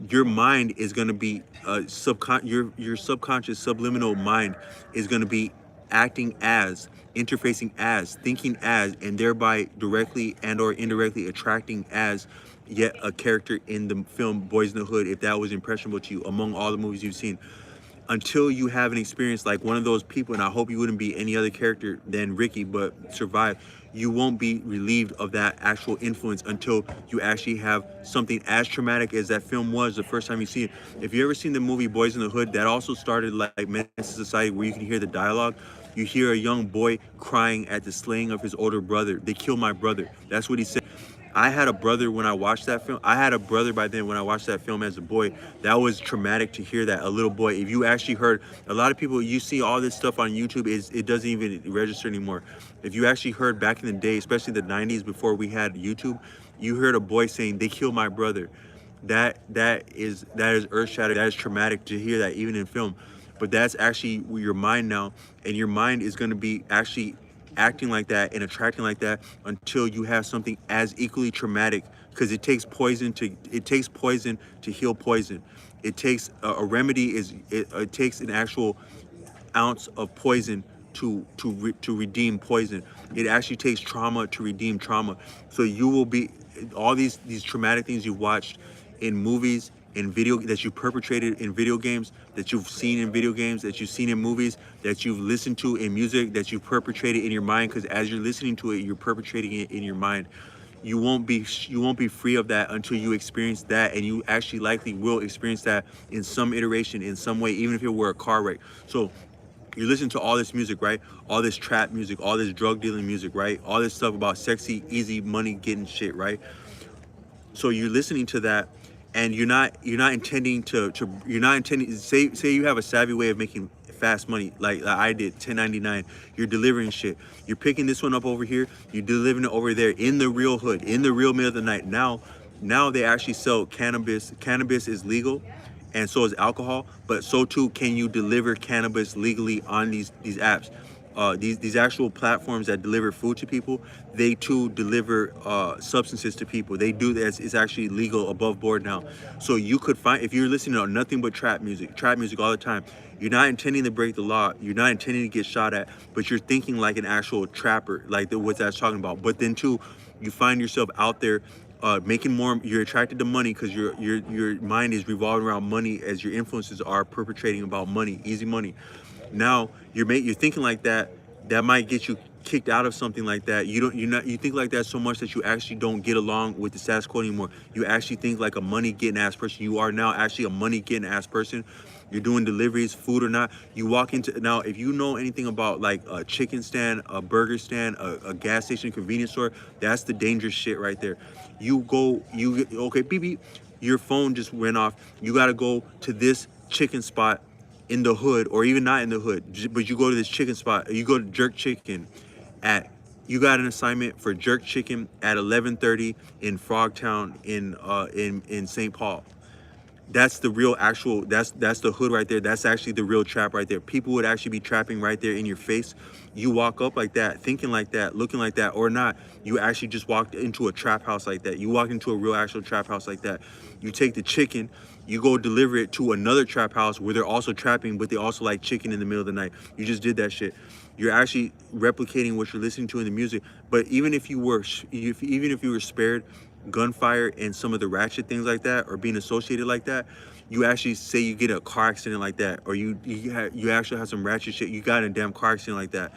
Your mind is going to be your subconscious subliminal mind is going to be acting as, interfacing as, thinking as, and thereby directly and or indirectly attracting as yet a character in the film Boys in the Hood, if that was impressionable to you among all the movies you've seen. Until you have an experience like one of those people, and I hope you wouldn't be any other character than Ricky, but survive, you won't be relieved of that actual influence until you actually have something as traumatic as that film was the first time you see it. If you ever seen the movie Boys in the Hood, that also started like Menace to Society, where you can hear the dialogue. You hear a young boy crying at the slaying of his older brother. They killed my brother. That's what he said. I had a brother when I watched that film. I had a brother by then when I watched that film as a boy. That was traumatic to hear that, a little boy. If you actually heard, a lot of people, you see all this stuff on YouTube, it doesn't even register anymore. If you actually heard back in the day, especially the 90s before we had YouTube, you heard a boy saying, they killed my brother. That is earth shattering. That is traumatic to hear that even in film. But that's actually your mind now, and your mind is going to be actually acting like that and attracting like that until you have something as equally traumatic, because it takes poison to heal poison. It takes a remedy is it takes an actual ounce of poison to redeem poison. It actually takes trauma to redeem trauma. So you will be, all these traumatic things you watched in movies, in video, that you perpetrated in video games, that you've seen in video games, that you've seen in movies, that you've listened to in music, that you've perpetrated in your mind, because as you're listening to it, you're perpetrating it in your mind. You won't be free of that until you experience that, and you actually likely will experience that in some iteration, in some way, even if it were a car wreck. So you listen to all this music, right? All this trap music, all this drug dealing music, right? All this stuff about sexy, easy money getting shit, right? So you're listening to that, and you're not intending to you're not intending, say you have a savvy way of making fast money, like I did, 1099. You're delivering shit. You're picking this one up over here, you're delivering it over there in the real hood, in the real middle of the night. Now they actually sell cannabis. Cannabis is legal, and so is alcohol, but so too can you deliver cannabis legally on these apps. These actual platforms that deliver food to people, they too deliver substances to people. They do this. It's actually legal above board now. So you could find, if you're listening to nothing but trap music all the time, you're not intending to break the law. You're not intending to get shot at, but you're thinking like an actual trapper, like what that's talking about. But then too, you find yourself out there making more. You're attracted to money because your mind is revolving around money, as your influences are perpetrating about money, easy money. Now you're thinking like that. That might get you kicked out of something like that. You think like that so much that you actually don't get along with the status quo anymore. You actually think like a money getting ass person. You are now actually a money getting ass person. You're doing deliveries, food or not. You walk into, now if you know anything about like a chicken stand, a burger stand, a gas station, convenience store, that's the dangerous shit right there. Okay, beep beep, your phone just went off. You got to go to this chicken spot in the hood, or even not in the hood, but you go to this chicken spot, you go to jerk chicken at, you got an assignment for jerk chicken at 11:30 in Frogtown in St. Paul. That's the real actual, that's the hood right there. That's actually the real trap right there. People would actually be trapping right there in your face. You walk up like that, thinking like that, looking like that, or not. You actually just walked into a trap house like that. You walk into a real actual trap house like that. You take the chicken, you go deliver it to another trap house where they're also trapping, but they also like chicken in the middle of the night. You just did that shit. You're actually replicating what you're listening to in the music. But even if you were spared, gunfire and some of the ratchet things like that, or being associated like that, you actually say you get a car accident like that, or you actually have some ratchet shit, you got in a damn car accident like that,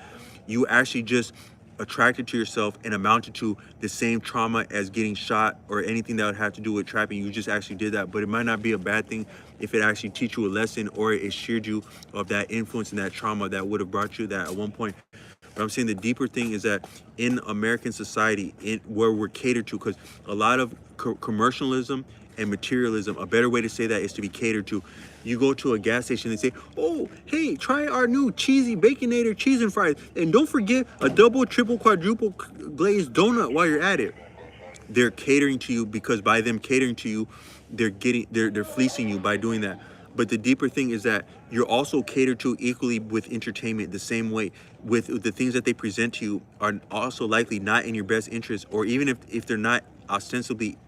you actually just attracted to yourself and amounted to the same trauma as getting shot or anything that would have to do with trapping. You just actually did that, but it might not be a bad thing if it actually teach you a lesson, or it sheared you of that influence and that trauma that would have brought you that at one point. But I'm saying the deeper thing is that in American society, where we're catered to, because a lot of commercialism and materialism, a better way to say that is to be catered to. You go to a gas station and say, oh, hey, try our new cheesy Baconator cheese and fries. And don't forget a double, triple, quadruple glazed donut while you're at it. They're catering to you, because by them catering to you, they're fleecing you by doing that. But the deeper thing is that you're also catered to equally with entertainment, the same way. With the things that they present to you are also likely not in your best interest, or even if they're not ostensibly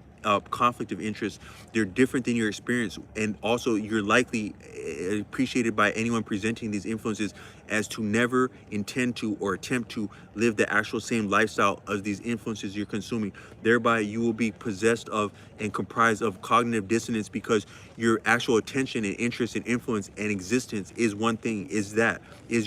conflict of interest, they're different than your experience, and also you're likely appreciated by anyone presenting these influences as to never intend to or attempt to live the actual same lifestyle of these influences you're consuming. Thereby you will be possessed of and comprised of cognitive dissonance, because your actual attention and interest and influence and existence is one thing, is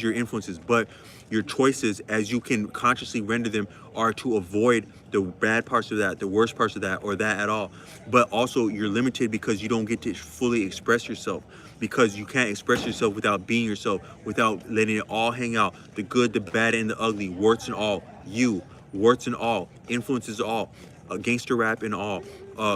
your influences, but your choices, as you can consciously render them, are to avoid the bad parts of that, the worst parts of that, or that at all. But also you're limited because you don't get to fully express yourself, because you can't express yourself without being yourself, without letting it all hang out, the good, the bad, and the ugly, warts and all, warts and all, influences all, gangster rap and all,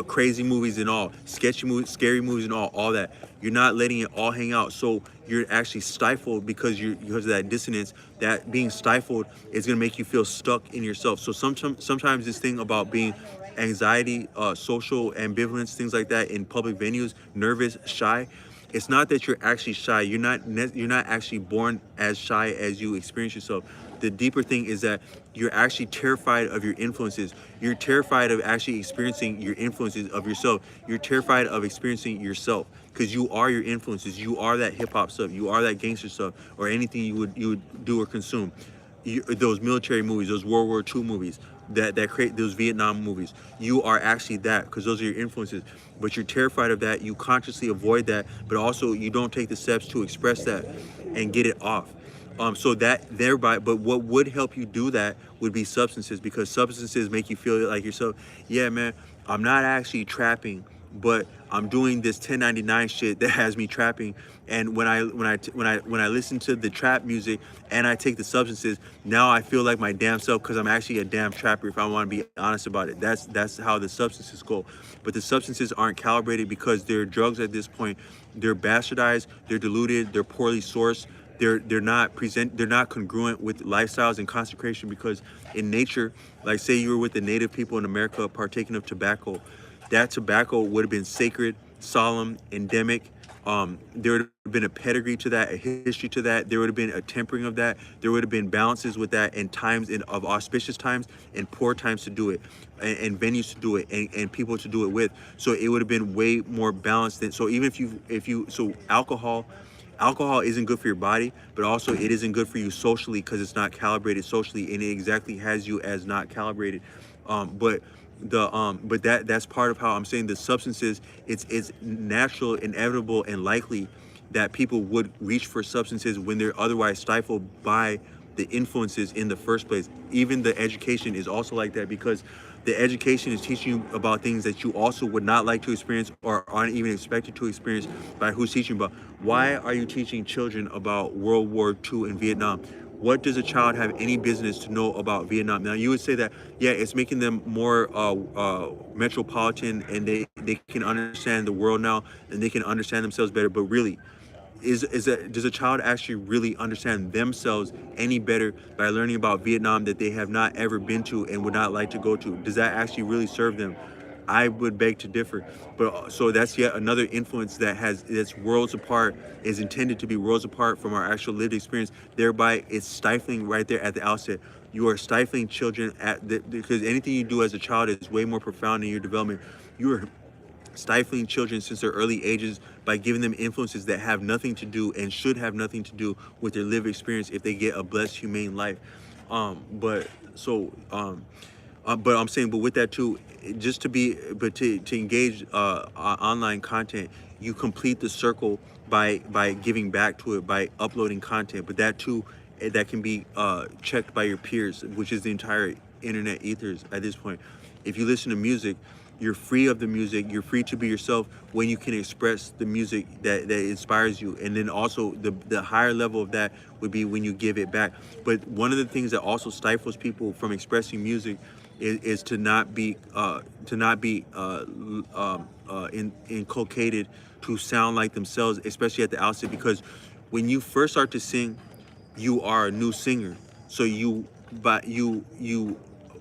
crazy movies and all, sketchy movies, scary movies and all that. You're not letting it all hang out, so you're actually stifled because of that dissonance. That being stifled is gonna make you feel stuck in yourself. So sometimes this thing about being anxiety, social ambivalence, things like that in public venues, nervous, shy. It's not that you're actually shy. You're not actually born as shy as you experience yourself. The deeper thing is that you're actually terrified of your influences. You're terrified of actually experiencing your influences of yourself. You're terrified of experiencing yourself, because you are your influences. You are that hip hop stuff. You are that gangster stuff, or anything you would do or consume. Those military movies, those World War II movies, that create those Vietnam movies. You are actually that, because those are your influences. But you're terrified of that. You consciously avoid that, but also you don't take the steps to express that and get it off. So that thereby, but what would help you do that would be substances, because substances make you feel like yourself. Yeah, man, I'm not actually trapping, but I'm doing this 1099 shit that has me trapping. And when I listen to the trap music and I take the substances, now I feel like my damn self, because I'm actually a damn trapper, if I want to be honest about it. That's how the substances go. But the substances aren't calibrated, because they're drugs at this point. They're bastardized, they're diluted, they're poorly sourced. They're not congruent with lifestyles and consecration, because in nature, like say you were with the native people in America partaking of tobacco, that tobacco would have been sacred, solemn, endemic. There would have been a pedigree to that, a history to that. There would have been a tempering of that. There would have been balances with that, and times of auspicious times and poor times to do it, and venues to do it, and people to do it with. So it would have been way more balanced than. So even so alcohol isn't good for your body, but also it isn't good for you socially, because it's not calibrated socially, and it exactly has you as not calibrated. But that's part of how I'm saying the substances. It's natural, inevitable, and likely that people would reach for substances when they're otherwise stifled by the influences in the first place. Even the education is also like that, because the education is teaching you about things that you also would not like to experience, or aren't even expected to experience by who's teaching about. Why are you teaching children about World War II and Vietnam? What does a child have any business to know about Vietnam? Now you would say that, yeah, it's making them more metropolitan, and they can understand the world now, and they can understand themselves better. But really, does a child actually really understand themselves any better by learning about Vietnam that they have not ever been to and would not like to go to? Does that actually really serve them? I would beg to differ. But so that's yet another influence that's worlds apart, is intended to be worlds apart from our actual lived experience. Thereby, it's stifling right there at the outset. You are stifling children because anything you do as a child is way more profound in your development. You are stifling children since their early ages by giving them influences that have nothing to do and should have nothing to do with their lived experience if they get a blessed, humane life. But so But I'm saying, but with that too, just to be, but to engage online content, you complete the circle by giving back to it by uploading content. But that too, that can be checked by your peers, which is the entire internet ethers at this point. If you listen to music, you're free of the music. You're free to be yourself when you can express the music that inspires you. And then also the higher level of that would be when you give it back. But one of the things that also stifles people from expressing music is to not be inculcated to sound like themselves, especially at the outset, because when you first start to sing, you are a new singer. So you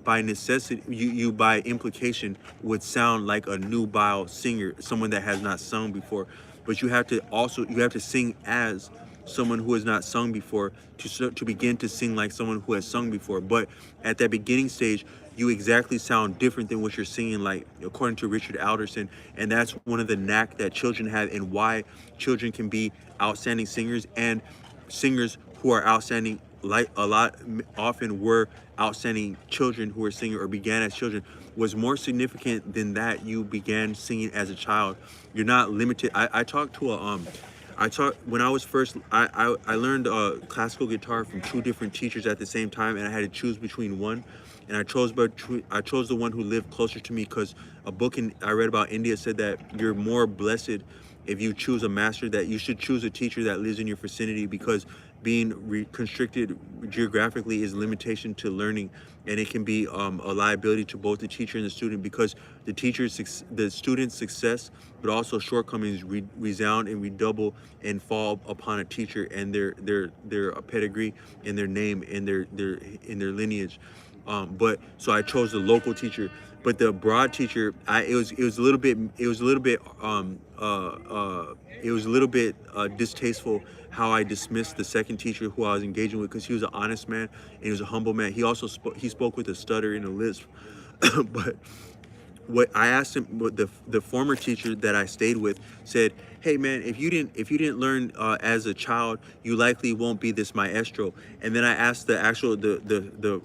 by necessity, you by implication would sound like a nubile singer, someone that has not sung before. But you have to sing as someone who has not sung before to begin to sing like someone who has sung before. But at that beginning stage, you exactly sound different than what you're singing like, according to Richard Alderson. And that's one of the knack that children have, and why children can be outstanding singers, and singers who are outstanding, like a lot often were outstanding children who were singing or began as children, was more significant than that you began singing as a child. You're not limited. I talked to I taught when I was first. I learned classical guitar from two different teachers at the same time, and I had to choose between one. And I chose the one who lived closer to me, because a book I read about India said that you're more blessed if you choose a master, that you should choose a teacher that lives in your vicinity, because being constricted geographically is limitation to learning, and it can be a liability to both the teacher and the student, because the student's success but also shortcomings resound and redouble and fall upon a teacher and their pedigree and their name and their lineage. But so I chose the local teacher, but the broad teacher, it was a little bit distasteful how I dismissed the second teacher who I was engaging with, because he was an honest man and he was a humble man. He also spoke with a stutter and a lisp, but what I asked him, what the former teacher that I stayed with said, "Hey man, if you didn't learn as a child, you likely won't be this maestro." And then I asked the actual the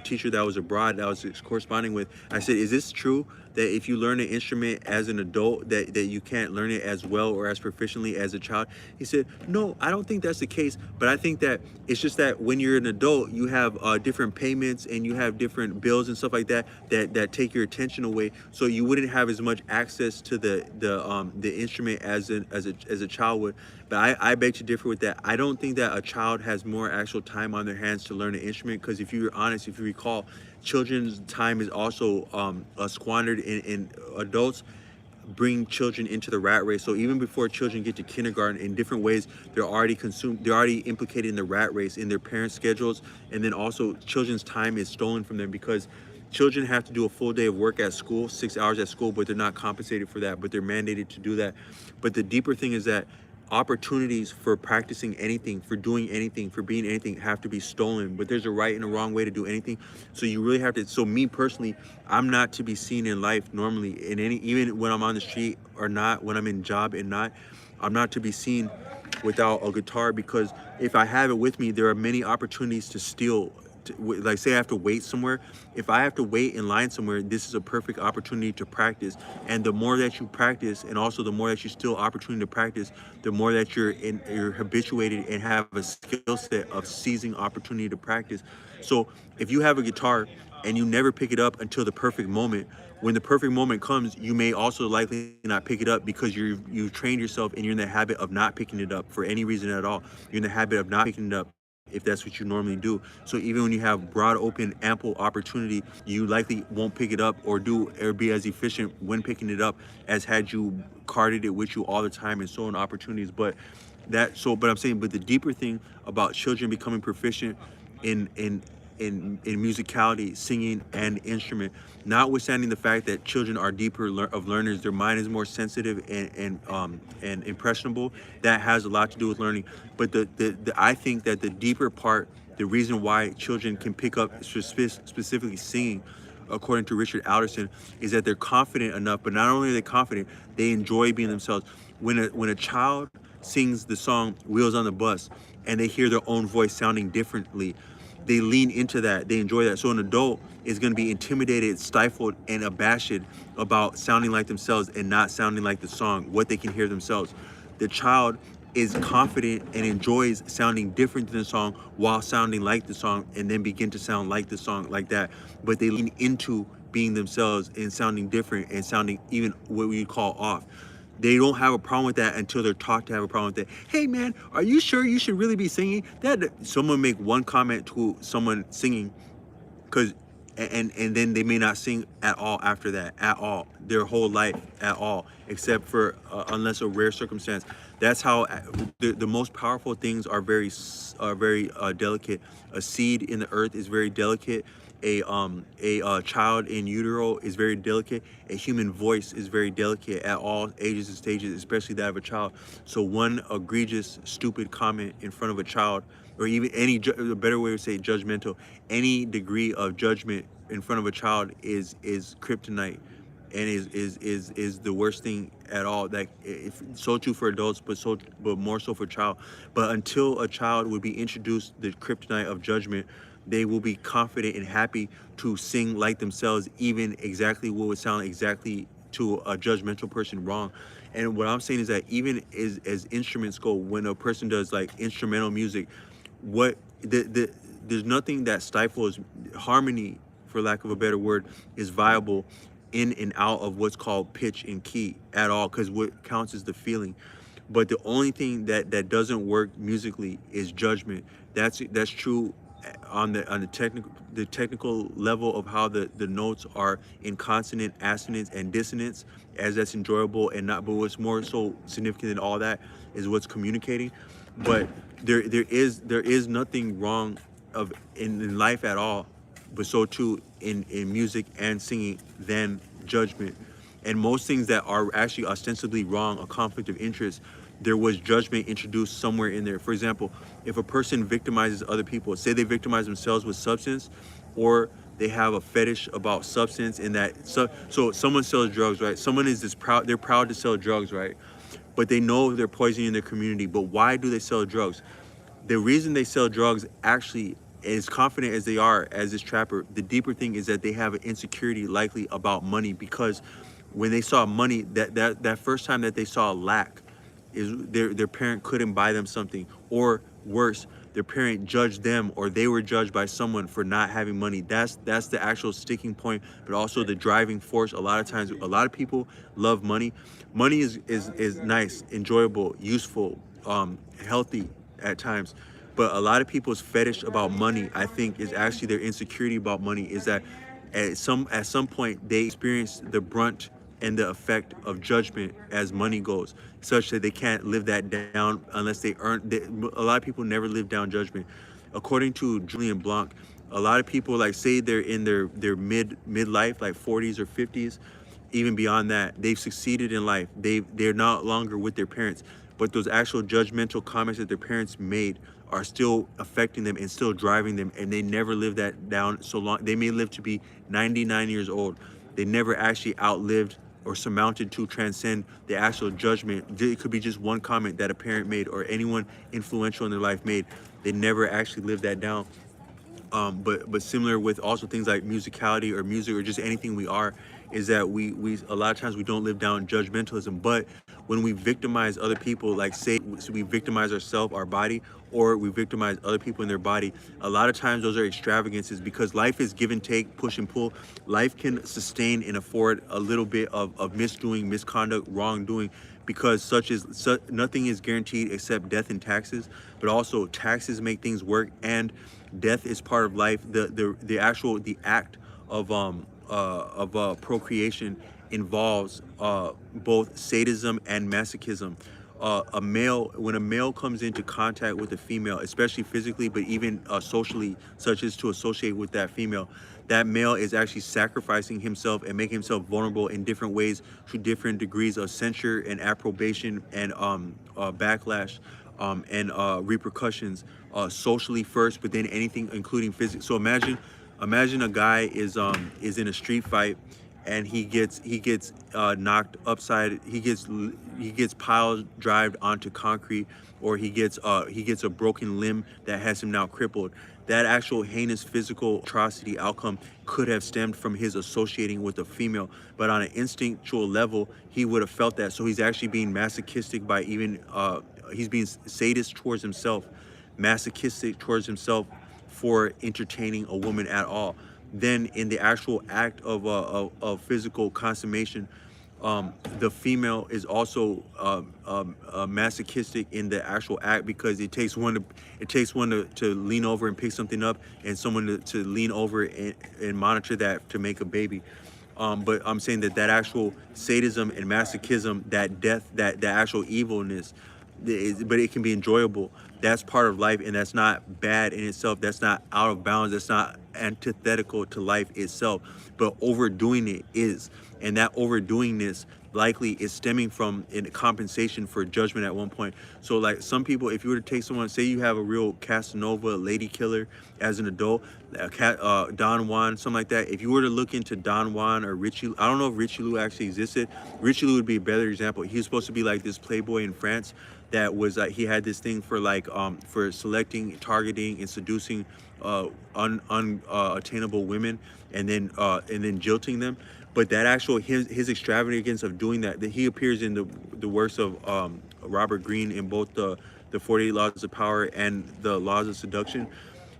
teacher that was abroad that I was corresponding with. I said, "Is this true that if you learn an instrument as an adult, that you can't learn it as well or as proficiently as a child?" He said, "No, I don't think that's the case, but I think that it's just that when you're an adult, you have different payments and you have different bills and stuff like that that take your attention away. So you wouldn't have as much access to the instrument as a child would." But I beg to differ with that. I don't think that a child has more actual time on their hands to learn an instrument, because if you're honest, if you recall, children's time is also squandered in adults bring children into the rat race. So even before children get to kindergarten, in different ways, they're already implicated in the rat race, in their parents' schedules. And then also children's time is stolen from them, because children have to do a full day of work at school, 6 hours at school, but they're not compensated for that, but they're mandated to do that. But the deeper thing is that opportunities for practicing anything, for doing anything, for being anything have to be stolen. But there's a right and a wrong way to do anything. So you really have to. So me personally, I'm not to be seen in life normally in any, even when I'm on the street or not, when I'm in job and not, I'm not to be seen without a guitar, because if I have it with me, there are many opportunities to steal. Like say I have to wait somewhere. If I have to wait in line somewhere, this is a perfect opportunity to practice. And the more that you practice, and also the more that you still opportunity to practice, the more that you're habituated and have a skill set of seizing opportunity to practice. So if you have a guitar and you never pick it up until the perfect moment, when the perfect moment comes, you may also likely not pick it up, because you've trained yourself and you're in the habit of not picking it up for any reason at all. You're in the habit of not picking it up if that's what you normally do. So even when you have broad open ample opportunity, you likely won't pick it up or be as efficient when picking it up as had you carted it with you all the time and so on opportunities. But I'm saying, but the deeper thing about children becoming proficient in in in musicality, singing, and instrument, notwithstanding the fact that children are deeper of learners, their mind is more sensitive and impressionable. That has a lot to do with learning. But I think that the deeper part, the reason why children can pick up specifically singing, according to Richard Alderson, is that they're confident enough. But not only are they confident, they enjoy being themselves. When a child sings the song "Wheels on the Bus" and they hear their own voice sounding differently, they lean into that, they enjoy that. So an adult is going to be intimidated, stifled, and abashed about sounding like themselves and not sounding like the song, what they can hear themselves. The child is confident and enjoys sounding different than the song while sounding like the song, and then begin to sound like the song like that. But they lean into being themselves and sounding different and sounding even what we call off. They don't have a problem with that until they're taught to have a problem with that. Hey man, are you sure you should really be singing? That someone make one comment to someone singing, because and then they may not sing at all after that, at all, their whole life, at all, except for unless a rare circumstance. That's how the most powerful things are very delicate. A seed in the earth is very delicate. A child in utero is very delicate. A human voice is very delicate at all ages and stages, especially that of a child. So one egregious, stupid comment in front of a child, or even a better way to say judgmental, any degree of judgment in front of a child is kryptonite, and is the worst thing at all. That if so true for adults, but more so for child. But until a child would be introduced the kryptonite of judgment, they will be confident and happy to sing like themselves, even exactly what would sound exactly to a judgmental person wrong. And what I'm saying is that even as instruments go, when a person does like instrumental music, what there's nothing that stifles harmony, for lack of a better word, is viable in and out of what's called pitch and key at all, because what counts is the feeling. But the only thing that doesn't work musically is judgment. That's true on the technical level of how the notes are in consonant, assonance, and dissonance, as that's enjoyable and not. But what's more so significant than all that is what's communicating. But there is nothing wrong of in life at all, but so too in music and singing, than judgment. And most things that are actually ostensibly wrong, a conflict of interest, there was judgment introduced somewhere in there. For example, if a person victimizes other people, say they victimize themselves with substance, or they have a fetish about substance, in that so someone sells drugs, right? Someone is they're proud to sell drugs, right? But they know they're poisoning their community. But why do they sell drugs? The reason they sell drugs, actually, as confident as they are as this trapper, the deeper thing is that they have an insecurity likely about money, because when they saw money, that first time that they saw lack, is their parent couldn't buy them something, or worse, their parent judged them, or they were judged by someone for not having money. That's the actual sticking point, but also the driving force. A lot of times, a lot of people love money. Money is nice, enjoyable, useful, healthy at times. But a lot of people's fetish about money, I think, is actually their insecurity about money, is that at some point they experience the brunt and the effect of judgment as money goes, such that they can't live that down unless they earn. A lot of people never live down judgment. According to Julian Blanc, a lot of people, like, say they're in their midlife, like 40s or 50s, even beyond that, they've succeeded in life. They're no longer with their parents, but those actual judgmental comments that their parents made are still affecting them and still driving them, and they never live that down so long. They may live to be 99 years old. They never actually outlived or surmounted to transcend the actual judgment. It could be just one comment that a parent made, or anyone influential in their life made. They never actually lived that down. But similar with also things like musicality or music or just anything we are, is that we a lot of times we don't live down judgmentalism. But when we victimize other people, like say we victimize ourselves, our body, or we victimize other people in their body, a lot of times those are extravagances, because life is give and take, push and pull. Life can sustain and afford a little bit of misdoing, misconduct, wrongdoing, because nothing is guaranteed except death and taxes. But also taxes make things work, and death is part of life. The act of procreation involves both sadism and masochism. When a male comes into contact with a female, especially physically, but even socially, such as to associate with that female, that male is actually sacrificing himself and making himself vulnerable in different ways to different degrees of censure and approbation and backlash, and repercussions, socially first, but then anything including physics. So imagine a guy is in a street fight, and he gets knocked upside. He gets pile drived onto concrete, or he gets a broken limb that has him now crippled. that actual heinous physical atrocity outcome could have stemmed from his associating with a female, but on an instinctual level he would have felt that. So he's actually being masochistic by even he's being sadist towards himself, masochistic towards himself for entertaining a woman at all. Then in the actual act of physical consummation, the female is also masochistic in the actual act, because it takes one to lean over and pick something up, and someone to lean over and monitor that to make a baby. But I'm saying that that actual sadism and masochism, that death, that actual evilness, but it can be enjoyable. That's part of life, and that's not bad in itself. That's not out of bounds. That's not antithetical to life itself. But overdoing it is, and that overdoingness likely is stemming from in compensation for judgment at one point. So like some people, if you were to take someone, say you have a real Casanova lady killer as an adult, Don Juan, something like that. If you were to look into Don Juan or Richie, I don't know if Richie Lou actually existed. Richie Lou would be a better example. He was supposed to be like this playboy in France that was like, he had this thing for like for selecting, targeting, and seducing unattainable women, and then jilting them. But that actual his extravagance of doing that he appears in the works of Robert Greene in both the 48 Laws of Power and the Laws of Seduction.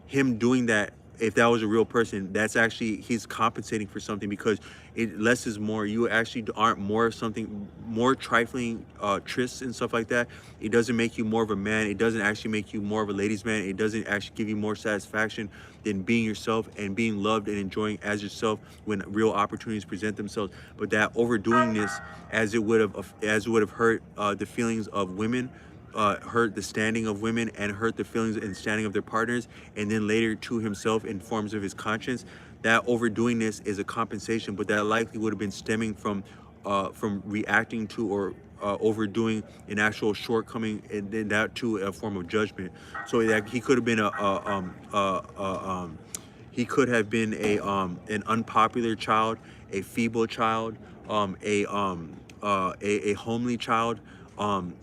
Him doing that, if that was a real person, that's actually, he's compensating for something, because it less is more. You actually aren't more of something, more trifling trysts and stuff like that. It doesn't make you more of a man. It doesn't actually make you more of a ladies' man. It doesn't actually give you more satisfaction than being yourself and being loved and enjoying as yourself when real opportunities present themselves. But that overdoingness, as it would have hurt the feelings of women, hurt the standing of women, and hurt the feelings and standing of their partners, and then later to himself in forms of his conscience. That overdoingness is a compensation, but that likely would have been stemming from reacting to or overdoing an actual shortcoming, and then that to a form of judgment. So that he could have been he could have been an unpopular child, a feeble child, a homely child.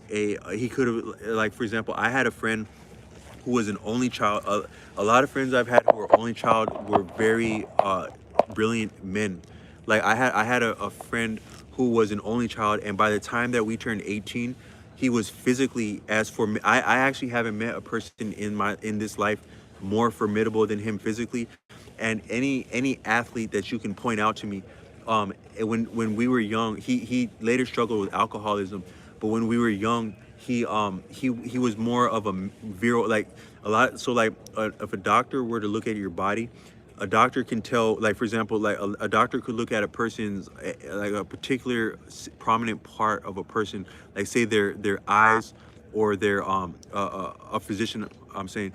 He could have, like for example, I had a friend who was an only child. A lot of friends I've had who were only child were very brilliant men. Like I had a friend who was an only child, and by the time that we turned 18, he was physically, as for me, I actually haven't met a person in this life more formidable than him physically. And any athlete that you can point out to me, when we were young, he later struggled with alcoholism, but when we were young, he was more of a virile, like a lot. So like if a doctor were to look at your body, a doctor can tell, like for example, like a doctor could look at a person's like a particular prominent part of a person, like say their eyes, or their a physician, I'm saying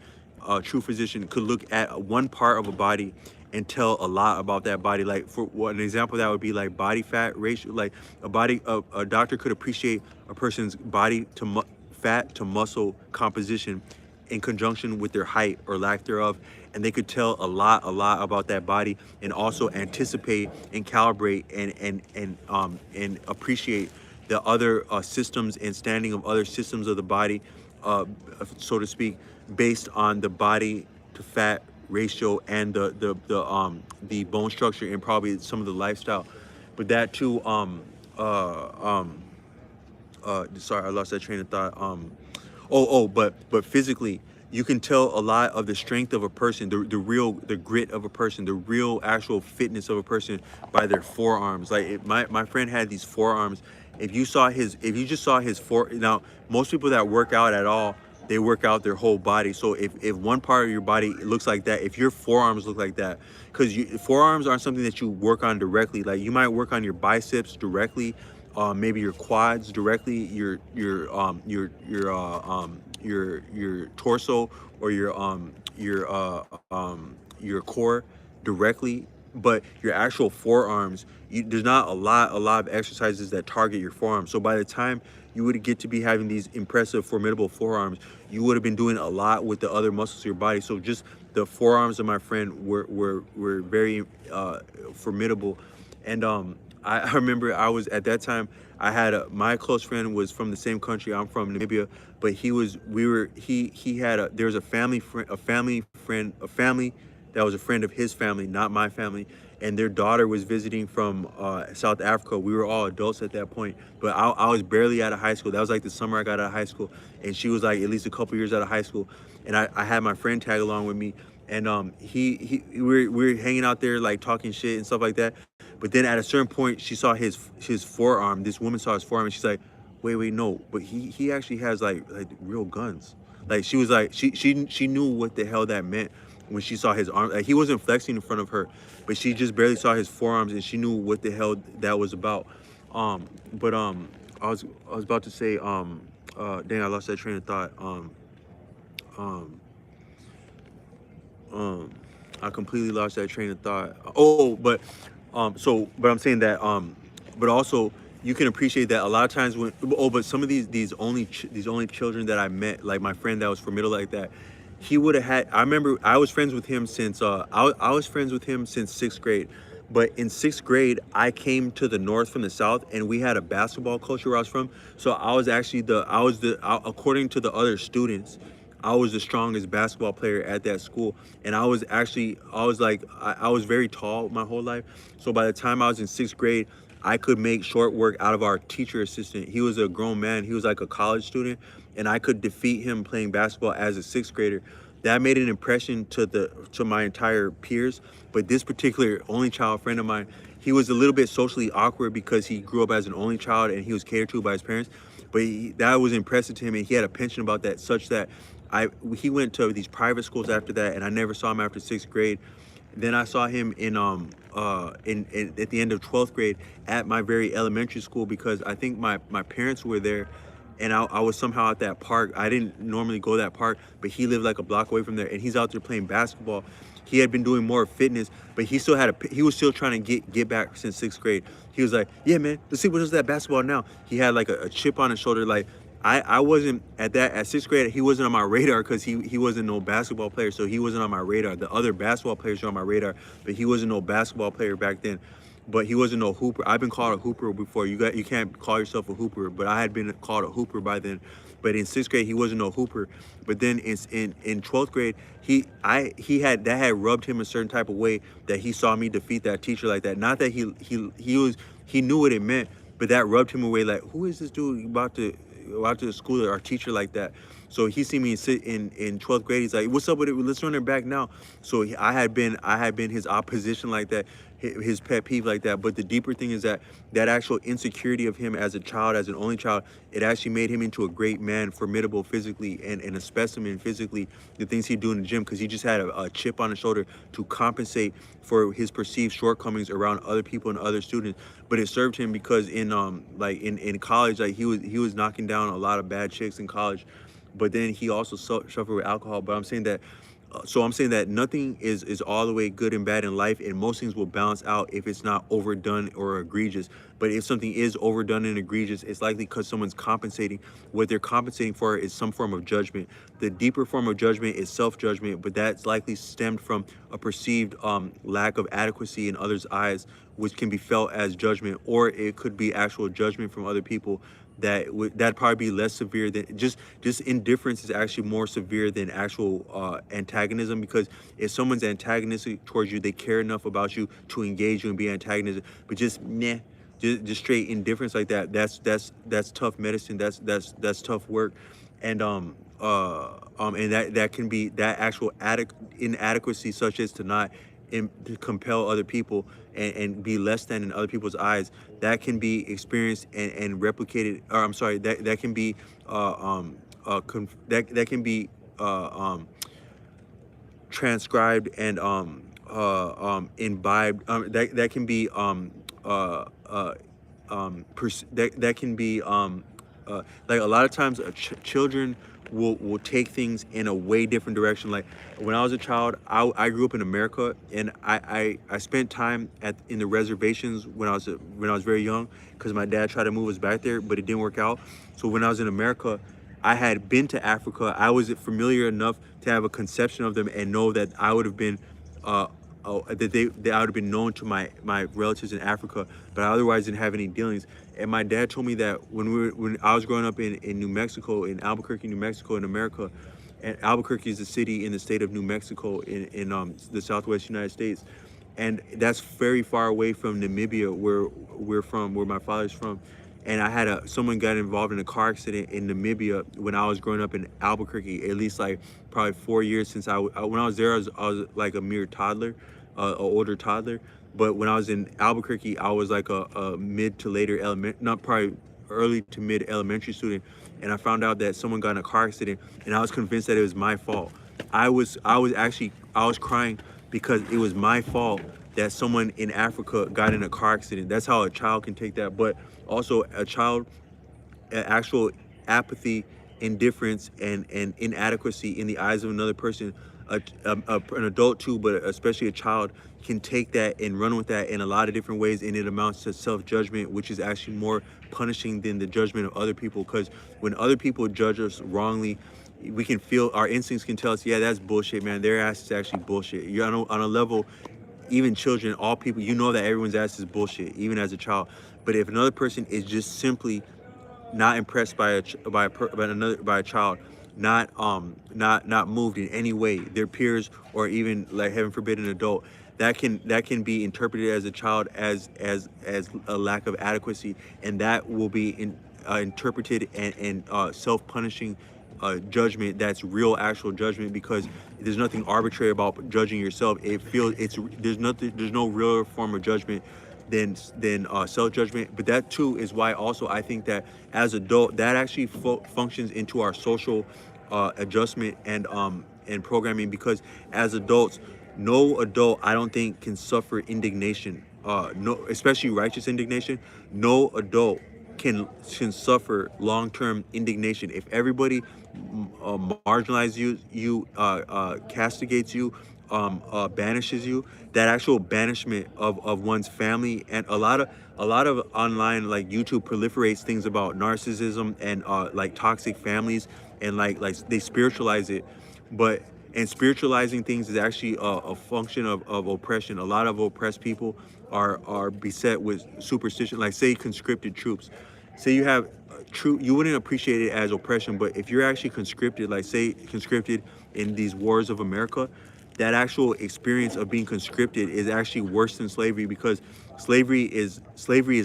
a true physician could look at one part of a body and tell a lot about that body. Like for an example, that would be like body fat ratio. Like a doctor could appreciate a person's body to fat to muscle composition in conjunction with their height or lack thereof, and they could tell a lot about that body, and also anticipate and calibrate and appreciate the other systems and standing of other systems of the body, so to speak, based on the body to fat ratio and the bone structure and probably some of the lifestyle. But that too, sorry, I lost that train of thought. But physically, you can tell a lot of the strength of a person, the grit of a person, the real actual fitness of a person by their forearms. Like my friend had these forearms. If you just saw his now most people that work out at all, they work out their whole body. So if one part of your body looks like that, if your forearms look like that, because forearms aren't something that you work on directly. Like you might work on your biceps directly, maybe your quads directly, your torso, or your core directly. But your actual forearms, there's not a lot of exercises that target your forearms. So by the time you would get to be having these impressive, formidable forearms, you would have been doing a lot with the other muscles of your body. So just the forearms of my friend were very formidable. And I remember I was at that time. I had my close friend was from the same country. I'm from Namibia, but he was we were he had a there was a family friend a family that was a friend of his family, not my family, and their daughter was visiting from South Africa. We were all adults at that point, but I was barely out of high school. That was like the summer I got out of high school, and she was like at least a couple years out of high school, and I had my friend tag along with me, and we were hanging out there like talking shit and stuff like that. But then at a certain point, she saw his forearm. This woman saw his forearm, and she's like, wait, no, but he actually has like real guns. Like she was like she knew what the hell that meant when she saw his arm. Like he wasn't flexing in front of her, but she just barely saw his forearms, and she knew what the hell that was about. But I was about to say dang, I lost that train of thought. Um um I completely lost that train of thought. But I'm saying that but also you can appreciate that a lot of times when but some of these only children that I met, like my friend that was from middle like that, he would have had. I remember I was friends with him since I was friends with him since 6th grade. But in 6th grade, I came to the north from the south, and we had a basketball culture where I was from. So I was actually according to the other students, I was the strongest basketball player at that school. And I was very tall my whole life. So by the time I was in 6th grade, I could make short work out of our teacher assistant. He was a grown man. He was like a college student, and I could defeat him playing basketball as a 6th grader. That made an impression to my entire peers. But this particular only child friend of mine, he was a little bit socially awkward because he grew up as an only child and he was catered to by his parents. But that was impressive to him, and he had a penchant about that, such that he went to these private schools after that, and I never saw him after 6th grade. Then I saw him in at the end of 12th grade at my very elementary school, because I think my parents were there, and I was somehow at that park. I didn't normally go to that park, but he lived like a block away from there, and he's out there playing basketball. He had been doing more fitness, but he was still trying to get back since 6th grade. He was like, yeah, man, let's see what is that basketball now. He had like a chip on his shoulder. Like I wasn't at 6th grade. He wasn't on my radar because he wasn't no basketball player, so he wasn't on my radar. The other basketball players were on my radar, but he wasn't no basketball player back then. But he wasn't no hooper. I've been called a hooper before. You can't call yourself a hooper, but I had been called a hooper by then. But in 6th grade, he wasn't no hooper. But then in 12th grade, that had rubbed him a certain type of way, that he saw me defeat that teacher like that. Not that he knew what it meant, but that rubbed him away. Like, who is this dude about to school our teacher like that? So he see me sit in 12th grade. He's like, "What's up with it? Let's run it back now." So I had been his opposition like that, his pet peeve like that. But the deeper thing is that actual insecurity of him as a child, as an only child, it actually made him into a great man, formidable physically, and a specimen physically. The things he'd do in the gym, because he just had a chip on his shoulder to compensate for his perceived shortcomings around other people and other students. But it served him, because in college, like he was knocking down a lot of bad chicks in college. But then he also suffered with alcohol. But I'm saying that nothing is all the way good and bad in life, and most things will balance out if it's not overdone or egregious. But if something is overdone and egregious, it's likely because someone's compensating. What they're compensating for is some form of judgment. The deeper form of judgment is self-judgment, but that's likely stemmed from a perceived lack of adequacy in others' eyes, which can be felt as judgment, or it could be actual judgment from other people that'd probably be less severe than just indifference is actually more severe than actual antagonism. Because if someone's antagonistic towards you, they care enough about you to engage you and be antagonistic. But just meh, just straight indifference like that, that's tough medicine. That's tough work. And that can be that actual inadequacy, such as to not to compel other people and be less than in other people's eyes, that can be experienced and replicated, or I'm sorry, that can be that can be transcribed and imbibed, that can be that can be like a lot of times children will take things in a way different direction. Like when I was a child, I grew up in America, and I spent time in the reservations when I was very young, because my dad tried to move us back there, but it didn't work out. So when I was in America, I had been to Africa. I was familiar enough to have a conception of them and know that I would have been that I would have been known to my relatives in Africa, but I otherwise didn't have any dealings. And my dad told me that when I was growing up in New Mexico, in Albuquerque, New Mexico, in America, and Albuquerque is a city in the state of New Mexico in the Southwest United States, and that's very far away from Namibia, where we're from, where my father's from. And I had someone got involved in a car accident in Namibia when I was growing up in Albuquerque. At least like probably 4 years since when I was there, I was like a mere toddler, an older toddler. But when I was in Albuquerque, I was like a mid to later element, not probably early to mid elementary student. And I found out that someone got in a car accident, and I was convinced that it was my fault. I was crying because it was my fault that someone in Africa got in a car accident. That's how a child can take that. But also a child, actual apathy, indifference, and inadequacy in the eyes of another person, an adult too, but especially a child, can take that and run with that in a lot of different ways, and it amounts to self-judgment, which is actually more punishing than the judgment of other people. Because when other people judge us wrongly, we can feel, our instincts can tell us, yeah, that's bullshit, man. Their ass is actually bullshit. You're on a level, even children, all people, you know that everyone's ass is bullshit, even as a child. But if another person is just simply not impressed by a child, not moved in any way, their peers, or even, like, heaven forbid, an adult, that can be interpreted as a child as a lack of adequacy, and that will be interpreted and self-punishing judgment. That's real, actual judgment, because there's nothing arbitrary about judging yourself. It feels there's no real form of judgment than self-judgment. But that too is why also I think that as adult, that actually functions into our social adjustment and programming, because as adults, no adult, I don't think, can suffer indignation, no, especially righteous indignation. No adult can suffer long-term indignation. If everybody marginalizes you, castigates you, banishes you, that actual banishment of one's family. And a lot of online, like, YouTube proliferates things about narcissism and like toxic families, and like they spiritualize it. But and spiritualizing things is actually a function of oppression. A lot of oppressed people are beset with superstition. Like, say, conscripted troops. Say you have true, you wouldn't appreciate it as oppression, but if you're actually conscripted, like, say, conscripted in these wars of America, that actual experience of being conscripted is actually worse than slavery, because slavery is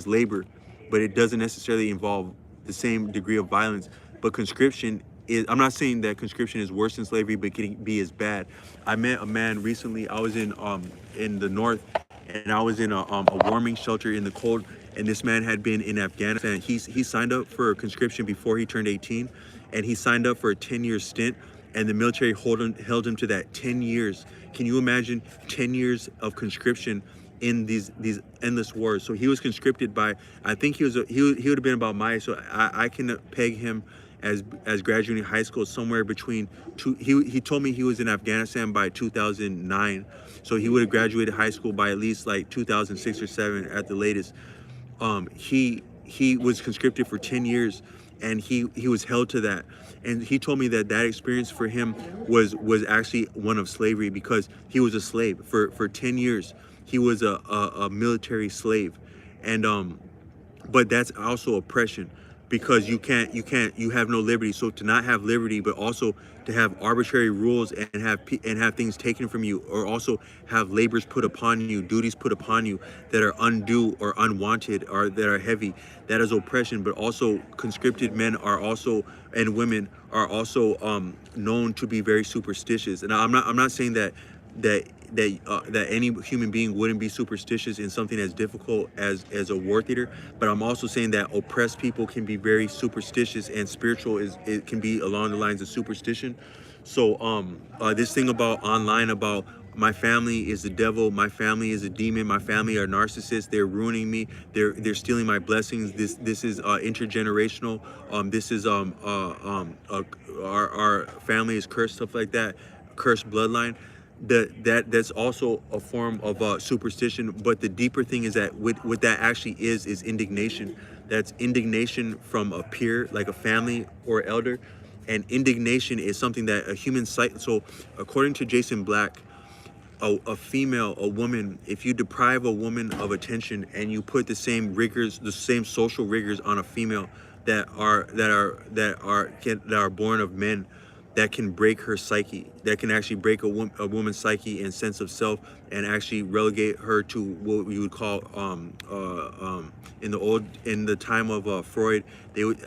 labor, but it doesn't necessarily involve the same degree of violence. But conscription is, I'm not saying that conscription is worse than slavery, but can be as bad. I met a man recently. I was in the north, and I was in a warming shelter in the cold. And this man had been in Afghanistan. He signed up for conscription before he turned 18, and he signed up for a 10-year stint. And the military held him to that 10 years. Can you imagine 10 years of conscription in these endless wars? So he was conscripted by, I think he would have been about my age. So I can peg him as graduating high school somewhere between two. He told me he was in Afghanistan by 2009, so he would have graduated high school by at least like 2006 or 7 at the latest. He was conscripted for 10 years, and he was held to that. And he told me that experience for him was actually one of slavery, because he was a slave for 10 years. He was a military slave. And but that's also oppression, because you have no liberty. So to not have liberty, but also to have arbitrary rules and have things taken from you, or also have labors put upon you, duties put upon you that are undue or unwanted, or that are heavy, that is oppression. But also, conscripted men are also, and women are also, known to be very superstitious. And I'm not saying that any human being wouldn't be superstitious in something as difficult as a war theater, but I'm also saying that oppressed people can be very superstitious, and spiritual it can be along the lines of superstition. So this thing about online, about my family is the devil, my family is a demon, my family are narcissists, they're ruining me, they're stealing my blessings, this is intergenerational, this is our family is cursed, stuff like that, cursed bloodline. That's also a form of superstition. But the deeper thing is that what that actually is indignation. That's indignation from a peer, like a family or elder. And indignation is something that a human sight. So according to Jason Black, a female, a woman, if you deprive a woman of attention and you put the same rigors, the same social rigors on a female that are born of men, that can break her psyche, that can actually break a woman's psyche and sense of self, and actually relegate her to what we would call in the time of Freud.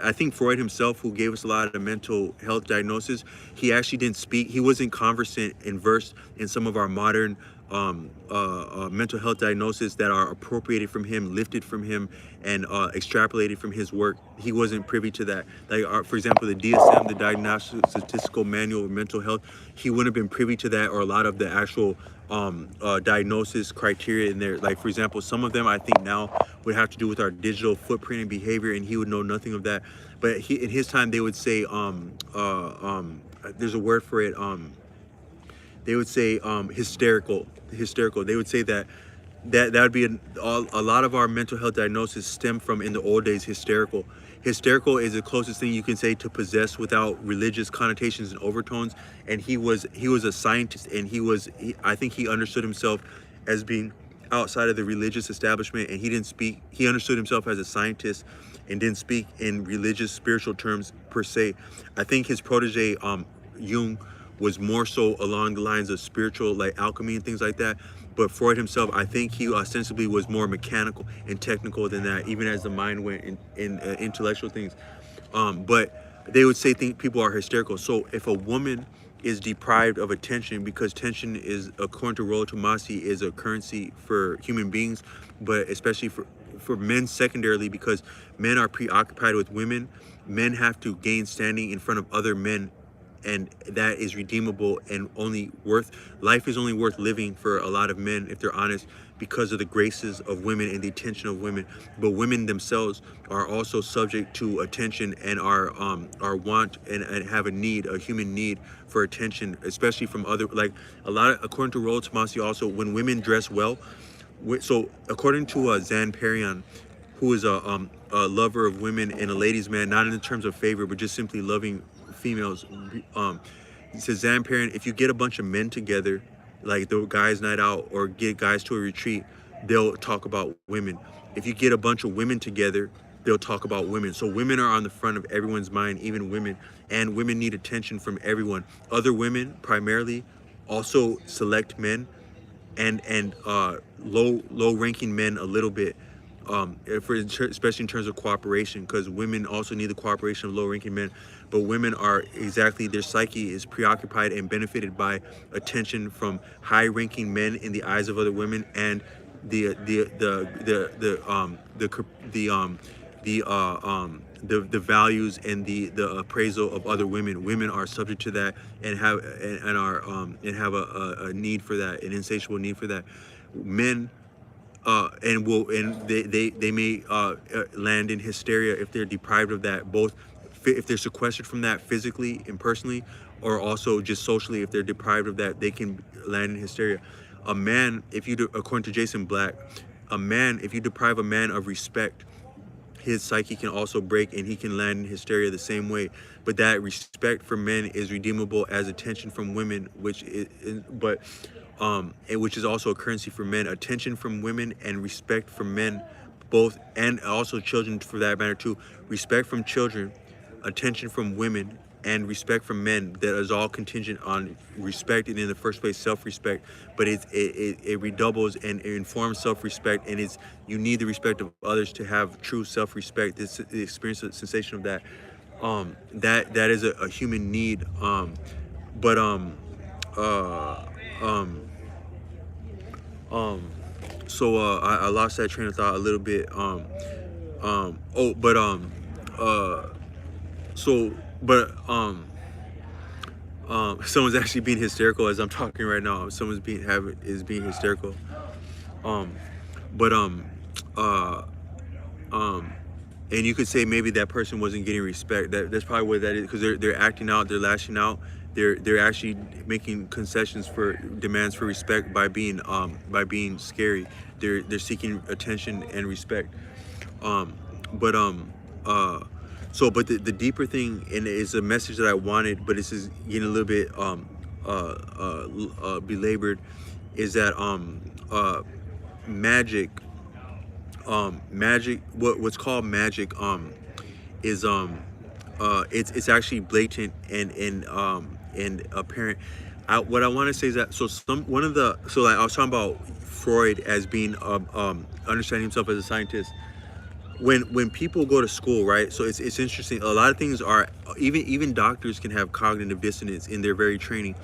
I think Freud himself, who gave us a lot of mental health diagnosis, he actually didn't speak. He wasn't conversant and versed in some of our modern mental health diagnoses that are appropriated from him, lifted from him, and extrapolated from his work. He wasn't privy to that. Like, for example, the DSM, the Diagnostic Statistical Manual of Mental Health, he wouldn't have been privy to that, or a lot of the actual diagnosis criteria in there. Like, for example, some of them I think now would have to do with our digital footprint and behavior, and he would know nothing of that. But in his time, they would say, there's a word for it, they would say hysterical. They would say that would be a lot of our mental health diagnosis stem from, in the old days, hysterical. Hysterical is the closest thing you can say to possess without religious connotations and overtones. And he was a scientist, and I think he understood himself as being outside of the religious establishment, and he understood himself as a scientist and didn't speak in religious spiritual terms per se. I think his protege Jung was more so along the lines of spiritual, like alchemy and things like that. But Freud himself, I think he ostensibly was more mechanical and technical than that, even as the mind went in intellectual things. But they would say people are hysterical. So if a woman is deprived of attention, because tension is, according to Rollo Tomassi, is a currency for human beings, but especially for men secondarily, because men are preoccupied with women. Men have to gain standing in front of other men, and that is redeemable, and life is only worth living for a lot of men, if they're honest, because of the graces of women and the attention of women. But women themselves are also subject to attention, and are want and have a human need for attention, especially from other, like according to Rollo Tomassi also, when women dress well. So according to Zan Perion, who is a lover of women and a ladies' man, not in terms of favor, but just simply loving females. He says, Zan Perion, if you get a bunch of men together, like the guys' night out, or get guys to a retreat, they'll talk about women. If you get a bunch of women together, they'll talk about women. So women are on the front of everyone's mind, even women, and women need attention from everyone. Other women, primarily, also select men, and low ranking men a little bit, especially in terms of cooperation, because women also need the cooperation of low ranking men. But women are their psyche is preoccupied and benefited by attention from high ranking men in the eyes of other women, and the values and the appraisal of other women. Women are subject to that, and have a need for that, an insatiable need for that. Men they may land in hysteria if they're deprived of that, both if they're sequestered from that physically and personally, or also just socially. If they're deprived of that, they can land in hysteria. A man, according to Jason Black, if you deprive a man of respect, his psyche can also break, and he can land in hysteria the same way. But that respect for men is redeemable as attention from women, which is also a currency for men. Attention from women and respect from men, both, and also children for that matter too. Respect from children, attention from women, and respect from men. That is all contingent on respect, and in the first place, self-respect. But it redoubles and it informs self-respect, and you need the respect of others to have true self-respect. This the experience, the sensation of that. That is a human need. So I lost that train of thought a little bit. Someone's actually being hysterical as I'm talking right now. Someone's being hysterical. And you could say maybe that person wasn't getting respect. That's probably what that is, because they're acting out, they're lashing out. They're actually making concessions for demands for respect by being scary. They're seeking attention and respect. But the deeper thing, and it's a message that I wanted, but this is getting a little bit belabored, is that magic, what's called magic is it's actually blatant and apparent. What I want to say is that, so like I was talking about Freud as being understanding himself as a scientist. When people go to school, right? So it's interesting. A lot of things are, even doctors can have cognitive dissonance in their very training.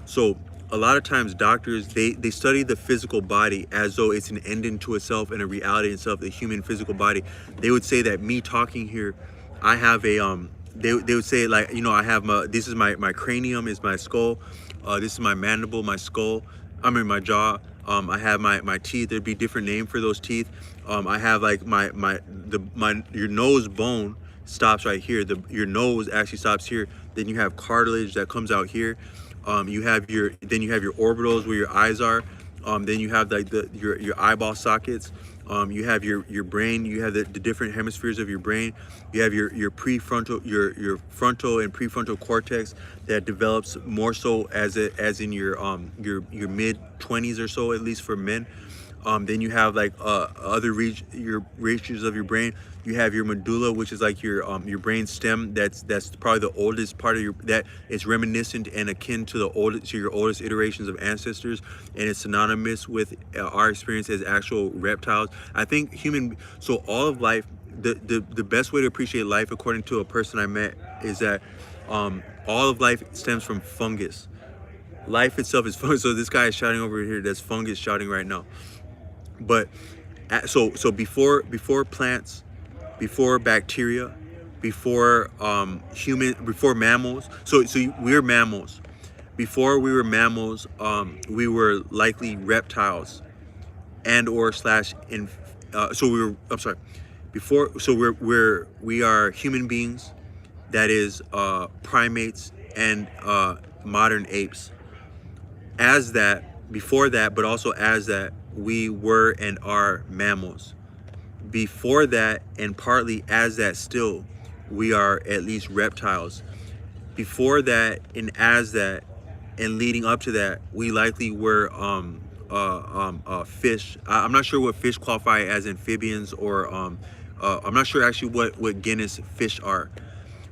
So a lot of times doctors, they study the physical body as though it's an end into itself and a reality in itself, the human physical body. They would say that me talking here, I have a they would say, like, I have this is my cranium, is my skull, this is my mandible, my skull, I mean my jaw. I have my teeth. There'd be different name for those teeth. I have like your nose bone stops right here. Your nose actually stops here. Then you have cartilage that comes out here. You have your orbitals where your eyes are. Then you have like your eyeball sockets. You have your brain. You have the different hemispheres of your brain. You have your prefrontal, your frontal and prefrontal cortex that develops more so as in your mid 20s or so, at least for men. Then you have like other regions of your brain. You have your medulla, which is like your brain stem. That's probably the oldest part of that is reminiscent and akin to your oldest iterations of ancestors, and it's synonymous with our experience as actual reptiles. I think so all of life, the best way to appreciate life, according to a person I met, is that all of life stems from fungus. Life itself is fungus. So this guy is shouting over here. That's fungus shouting right now. But so before plants, before bacteria, before before mammals. So we're mammals. Before we were mammals, we were likely reptiles, and or slash in. So we were. I'm sorry. Before, so we are human beings. That is primates and modern apes. As that, before that, but also as that, we were and are mammals. Before that, and partly as that still, we are at least reptiles. Before that, and as that, and leading up to that, we likely were fish. I'm not sure what fish qualify as amphibians, or I'm not sure actually what genus fish are.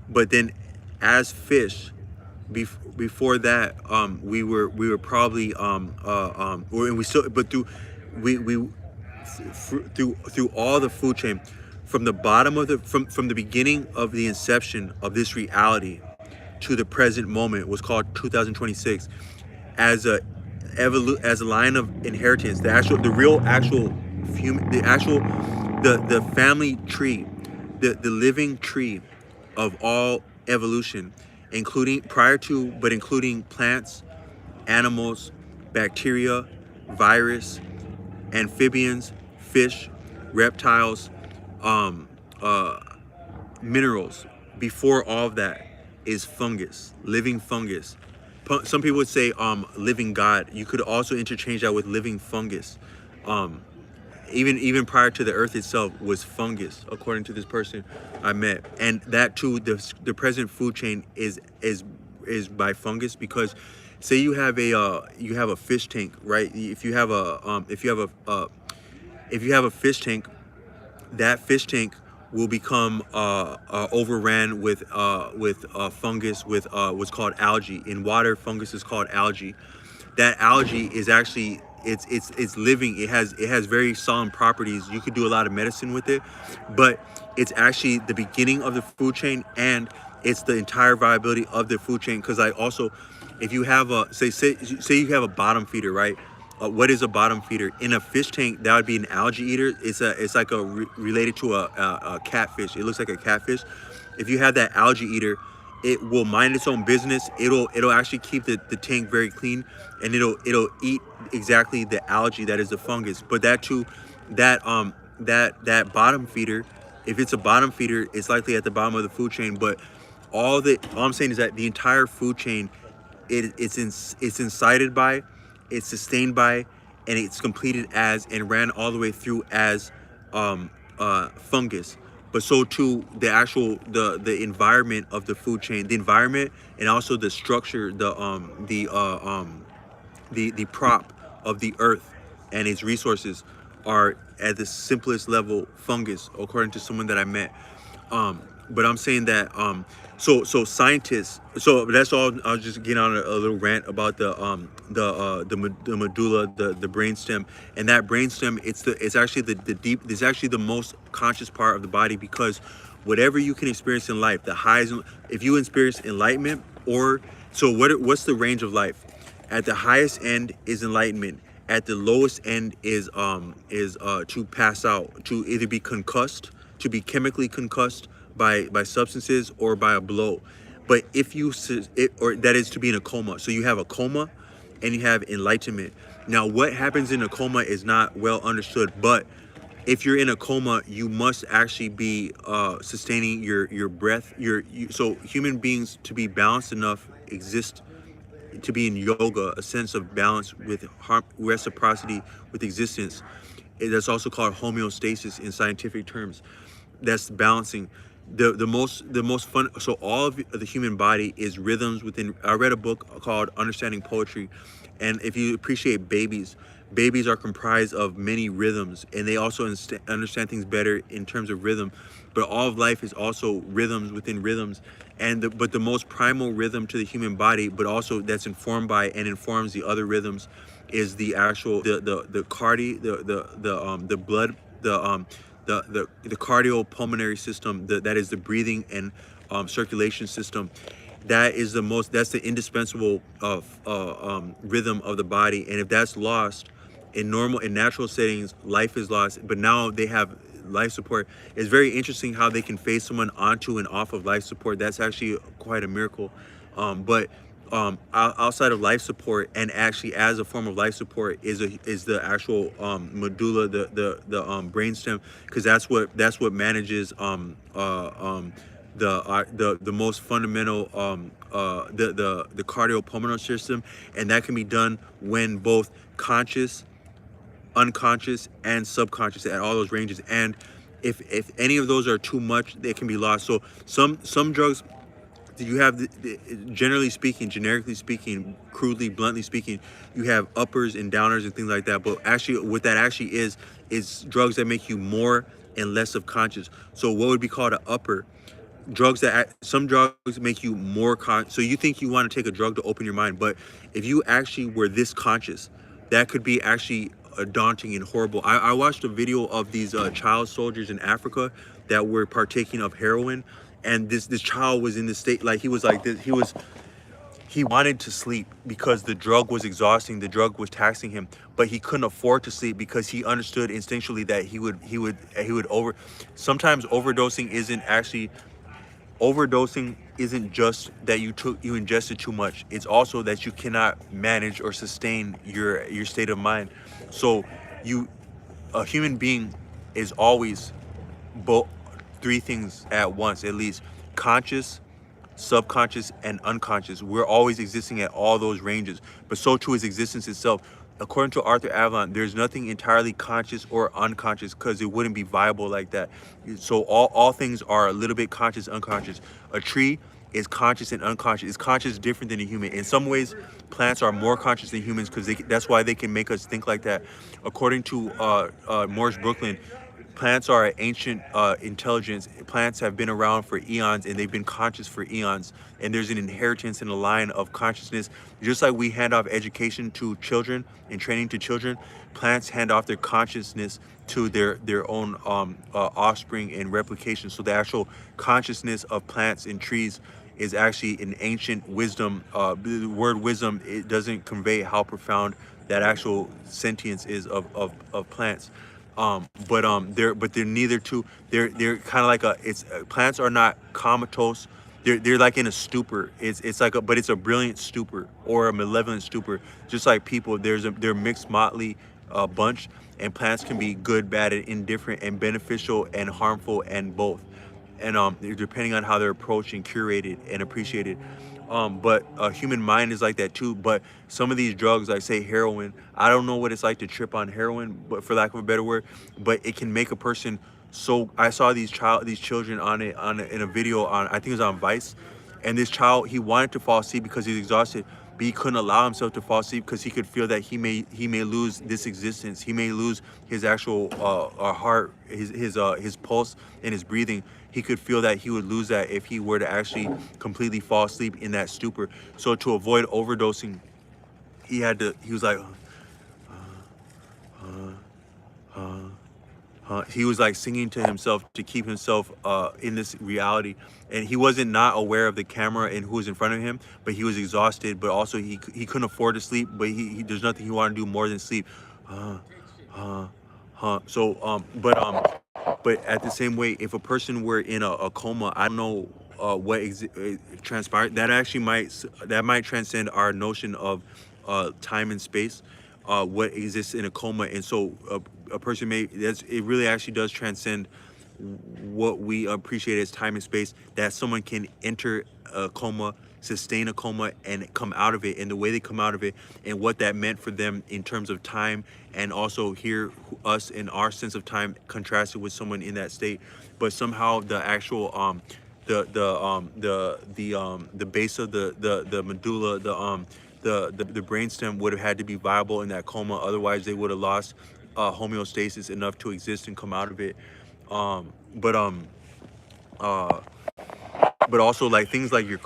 But then, as fish, before that, we were probably and we still, but through all the food chain, from the bottom of from the beginning of the inception of this reality to the present moment, was called 2026, as a line of inheritance, the family tree, the living tree of all evolution, including plants, animals, bacteria, virus, amphibians, fish, reptiles, minerals. Before all of that is fungus, living fungus. Some people would say living God. You could also interchange that with living fungus. Even prior to the earth itself was fungus, according to this person I met. And that too, the present food chain is by fungus, because say you have a fish tank, right? If you have a fish tank, that fish tank will become overran with fungus, with what's called algae. In water, fungus is called algae. That algae is actually, it's living. It has very solemn properties. You could do a lot of medicine with it, but it's actually the beginning of the food chain, and it's the entire viability of the food chain. Because also, if you have say you have a bottom feeder, right? What is a bottom feeder? In a fish tank, that would be an algae eater. It's like related to a catfish. It looks like a catfish. If you have that algae eater, it will mind its own business. It'll actually keep the tank very clean, and it'll eat exactly the algae that is the fungus. But that too, that bottom feeder, if it's a bottom feeder, it's likely at the bottom of the food chain. But all I'm saying is that the entire food chain, it's incited by, it's sustained by, and it's completed as, and ran all the way through as fungus. But so too the environment of the food chain, the environment, and also the structure, the prop of the earth and its resources are at the simplest level fungus, according to someone that I met. But I'm saying that so scientists, so that's all. I'll just get on a little rant about the medulla, the brainstem. And that brainstem, it's actually the deep, it's actually the most conscious part of the body, because whatever you can experience in life, the highs, if you experience enlightenment, or so what's the range of life? At the highest end is enlightenment. At the lowest end is to pass out, to either be concussed, to be chemically concussed by substances, or by a blow. But if you or that is to be in a coma. So you have a coma and you have enlightenment. Now, what happens in a coma is not well understood, but if you're in a coma, you must actually be sustaining your breath. So human beings, to be balanced enough, exist to be in yoga, a sense of balance with reciprocity with existence. That's also called homeostasis in scientific terms. That's balancing. The most fun. So all of the human body is rhythms within. I read a book called Understanding Poetry, and if you appreciate babies, babies are comprised of many rhythms, and they also understand things better in terms of rhythm. But all of life is also rhythms within rhythms, and but the most primal rhythm to the human body, but also that's informed by and informs the other rhythms, is the actual the cardi the blood the cardiopulmonary system. That is the breathing and circulation system. That is that's the indispensable of rhythm of the body. And if that's lost in natural settings, life is lost. But now they have life support. It's very interesting how they can phase someone onto and off of life support. That's actually quite a miracle. But outside of life support, and actually as a form of life support, is the actual medulla, the brainstem, because that's what manages the most fundamental the cardiopulmonary system. And that can be done when both conscious, unconscious, and subconscious, at all those ranges. And if any of those are too much, they can be lost. So some drugs, you have generally speaking, generically speaking, crudely, bluntly speaking, you have uppers and downers and things like that. But actually, what that actually is drugs that make you more and less of conscious. So what would be called an upper? Some drugs make you more so you think you want to take a drug to open your mind, but if you actually were this conscious, that could be actually daunting and horrible. I watched a video of these child soldiers in Africa that were partaking of heroin, and this child was in this state, like he was like this. He wanted to sleep because the drug was exhausting, the drug was taxing him, but he couldn't afford to sleep because he understood instinctually that he would sometimes overdosing isn't just that you ingested too much. It's also that you cannot manage or sustain your state of mind. So a human being is always both three things at once, at least: conscious, subconscious, and unconscious. We're always existing at all those ranges, but so too is existence itself. According to Arthur Avalon, there's nothing entirely conscious or unconscious, because it wouldn't be viable like that. So all things are a little bit conscious, unconscious. A tree is conscious and unconscious. It's conscious different than a human. In some ways, plants are more conscious than humans, because that's why they can make us think like that. According to Morris Brooklyn, plants are an ancient intelligence. Plants have been around for eons, and they've been conscious for eons. And there's an inheritance in the line of consciousness. Just like we hand off education to children and training to children, plants hand off their consciousness to their own offspring and replication. So the actual consciousness of plants and trees is actually an ancient wisdom. The word wisdom, it doesn't convey how profound that actual sentience is of plants. They're neither two. They're kind of like plants are not comatose. They're like in a stupor. It's like but it's a brilliant stupor or a malevolent stupor. Just like people, they're mixed motley bunch, and plants can be good, bad, and indifferent, and beneficial and harmful, and both. And depending on how they're approached and curated and appreciated. But a human mind is like that too. But some of these drugs, like say heroin, I don't know what it's like to trip on heroin, but for lack of a better word, but it can make a person. So I saw these children in a video on, I think it was on Vice, and this child, he wanted to fall asleep because he's exhausted, but he couldn't allow himself to fall asleep because he could feel that he may lose this existence. He may lose his actual heart, his pulse and his breathing. He could feel that he would lose that if he were to actually completely fall asleep in that stupor. So to avoid overdosing, he was like, he was like singing to himself to keep himself in this reality, and he wasn't not aware of the camera and who was in front of him, but he was exhausted, but also he couldn't afford to sleep, but there's nothing he wanted to do more than sleep. uh, uh, so but at the same way, if a person were in a coma, I don't know what transpired. That actually might transcend our notion of time and space, what exists in a coma. And so a person it really actually does transcend what we appreciate as time and space, that someone can enter a coma, sustain a coma, and come out of it, and the way they come out of it, and what that meant for them in terms of time, and also hear us in our sense of time contrasted with someone in that state. But somehow the actual the base of the medulla, the brainstem would have had to be viable in that coma, otherwise they would have lost homeostasis enough to exist and come out of it. But uh but also like things like your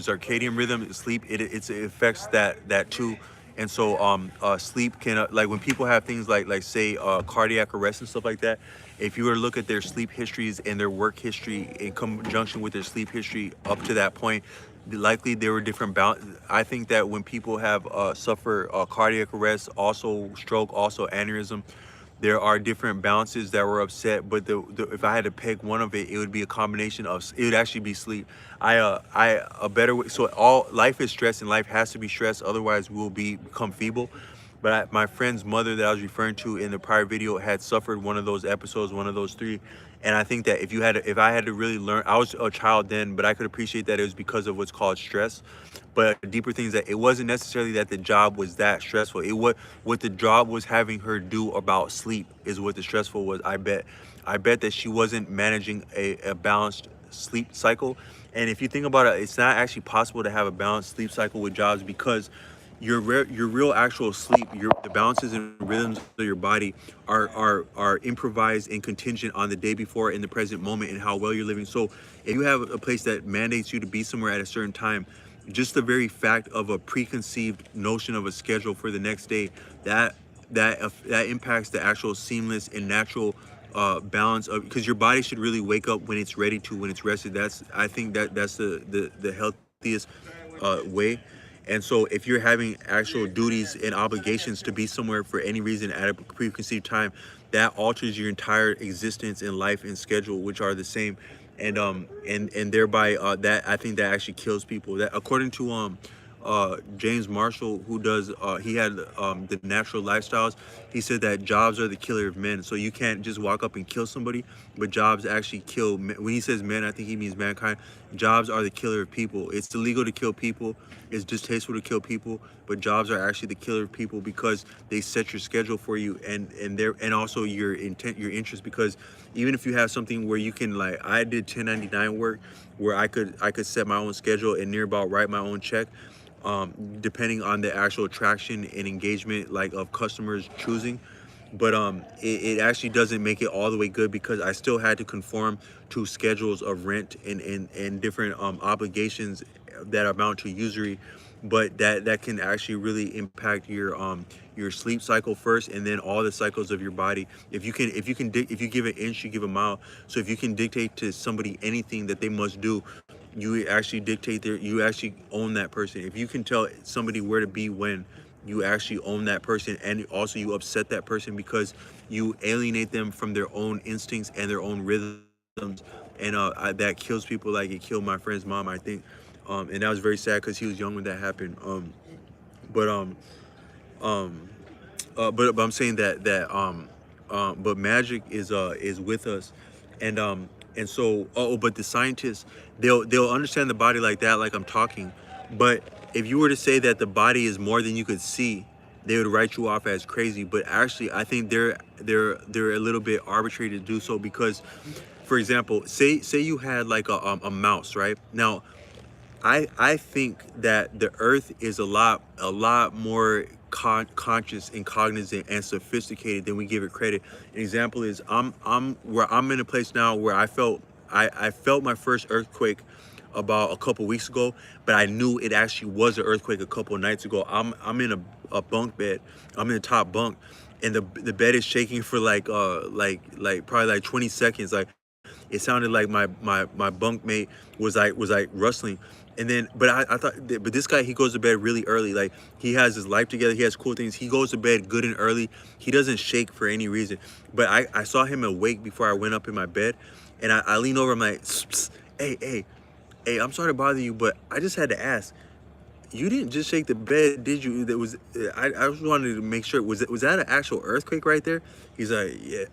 circadian rhythm, sleep, it affects that too. And so sleep can like when people have things like say cardiac arrest and stuff like that, if you were to look at their sleep histories and their work history in conjunction with their sleep history up to that point, likely there were different balance. I think that when people have suffer cardiac arrest, also stroke, also aneurysm, there are different balances that were upset. But if I had to pick one of it, it would be a combination of, it would actually be sleep. A better way, so all life is stress and life has to be stressed, otherwise we'll become feeble. But my friend's mother that I was referring to in the prior video had suffered one of those episodes, one of those three. And I think that if I had to really learn, I was a child then, but I could appreciate that it was because of what's called stress. But a deeper thing is that it wasn't necessarily that the job was that stressful. What the job was having her do about sleep is what the stressful was. I bet that she wasn't managing a balanced sleep cycle. And if you think about it, it's not actually possible to have a balanced sleep cycle with jobs, because your real actual sleep, the balances and rhythms of your body are improvised and contingent on the day before, in the present moment, and how well you're living. So if you have a place that mandates you to be somewhere at a certain time, just the very fact of a preconceived notion of a schedule for the next day, that impacts the actual seamless and natural balance of, because your body should really wake up when it's ready to, when it's rested. I think that's the healthiest way. And so if you're having actual duties and obligations to be somewhere for any reason at a preconceived time, that alters your entire existence and life and schedule, which are the same. And thereby that, I think that actually kills people. That, according to James Marshall, who does he had the natural lifestyles, he said that jobs are the killer of men. So you can't just walk up and kill somebody, but jobs actually kill men. When he says men, I think he means mankind. Jobs are the killer of people. It's illegal to kill people, it's distasteful to kill people, but jobs are actually the killer of people, because they set your schedule for you, and also your intent, your interest. Because even if you have something where you can, like I did 1099 work, where I could set my own schedule and near about write my own check, depending on the actual attraction and engagement, like of customers choosing. But it actually doesn't make it all the way good, because I still had to conform to schedules of rent and different obligations that amount to usury. But that can actually really impact your sleep cycle first, and then all the cycles of your body. If you give an inch, you give a mile. So if you can dictate to somebody anything that they must do, you actually you actually own that person. If you can tell somebody where to be when, you actually own that person. And also you upset that person, because you alienate them from their own instincts and their own rhythms. And that kills people. Like it killed my friend's mom, I think. And that was very sad, because he was young when that happened. But um but I'm saying but magic is with us. And so but the scientists, they'll understand the body like that, like I'm talking. But if you were to say that the body is more than you could see, they would write you off as crazy. But actually, I think they're a little bit arbitrary to do so, because, for example, say you had like a mouse, right? Now I think that the Earth is a lot more conscious and cognizant and sophisticated than we give it credit. An example is I'm in a place now where I felt my first earthquake about a couple weeks ago, but I knew it actually was an earthquake a couple of nights ago. I'm in a bunk bed. I'm in the top bunk, and the bed is shaking for like probably like 20 seconds. Like it sounded like my bunkmate was like rustling. And then, but I thought, but this guy, he goes to bed really early. Like he has his life together. He has cool things. He goes to bed good and early. He doesn't shake for any reason. But I saw him awake before I went up in my bed, and I lean over. I'm like, "Psst, psst, hey, I'm sorry to bother you, but I just had to ask. You didn't just shake the bed, did you? That was I just wanted to make sure. Was that an actual earthquake right there?" He's like, "Yeah."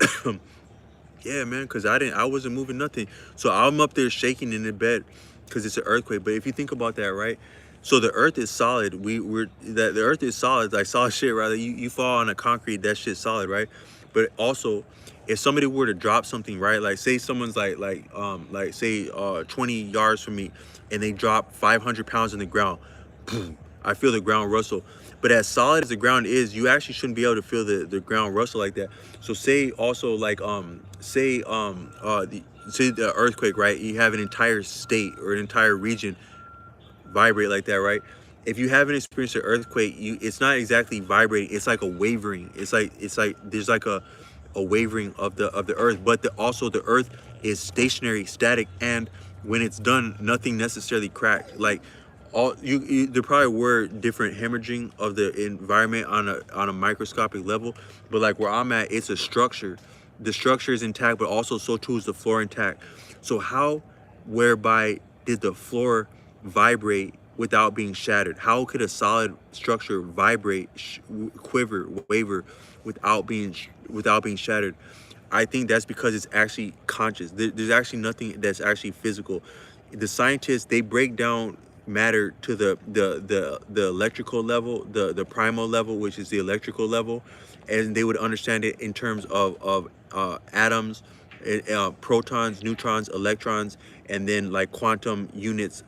Yeah, man, because I wasn't moving nothing. So I'm up there shaking in the bed because it's an earthquake. But if you think about that, right? So the earth is solid. The earth is solid, like solid shit, rather. You fall on a concrete, that shit's solid, right? But also, if somebody were to drop something, right? Like say someone's like say 20 yards from me and they drop 500 pounds in the ground, boom, I feel the ground rustle. But as solid as the ground is, you actually shouldn't be able to feel the ground rustle like that. So say also like say the earthquake, right? You have an entire state or an entire region vibrate like that, right? If you haven't experienced an earthquake, it's not exactly vibrating. It's like a wavering. It's like there's like a wavering of the earth, but also the earth is stationary, static, and when it's done, nothing necessarily cracked. Like all there probably were different hemorrhaging of the environment on a microscopic level, but like where I'm at, it's a structure. The structure is intact, but also so too is the floor intact. So how, whereby did the floor vibrate without being shattered? How could a solid structure vibrate, quiver, waver without being shattered? I think that's because it's actually conscious. There's actually nothing that's actually physical. The scientists, they break down matter to the electrical level, the primal level, which is the electrical level, and they would understand it in terms of atoms, protons, neutrons, electrons, and then like quantum units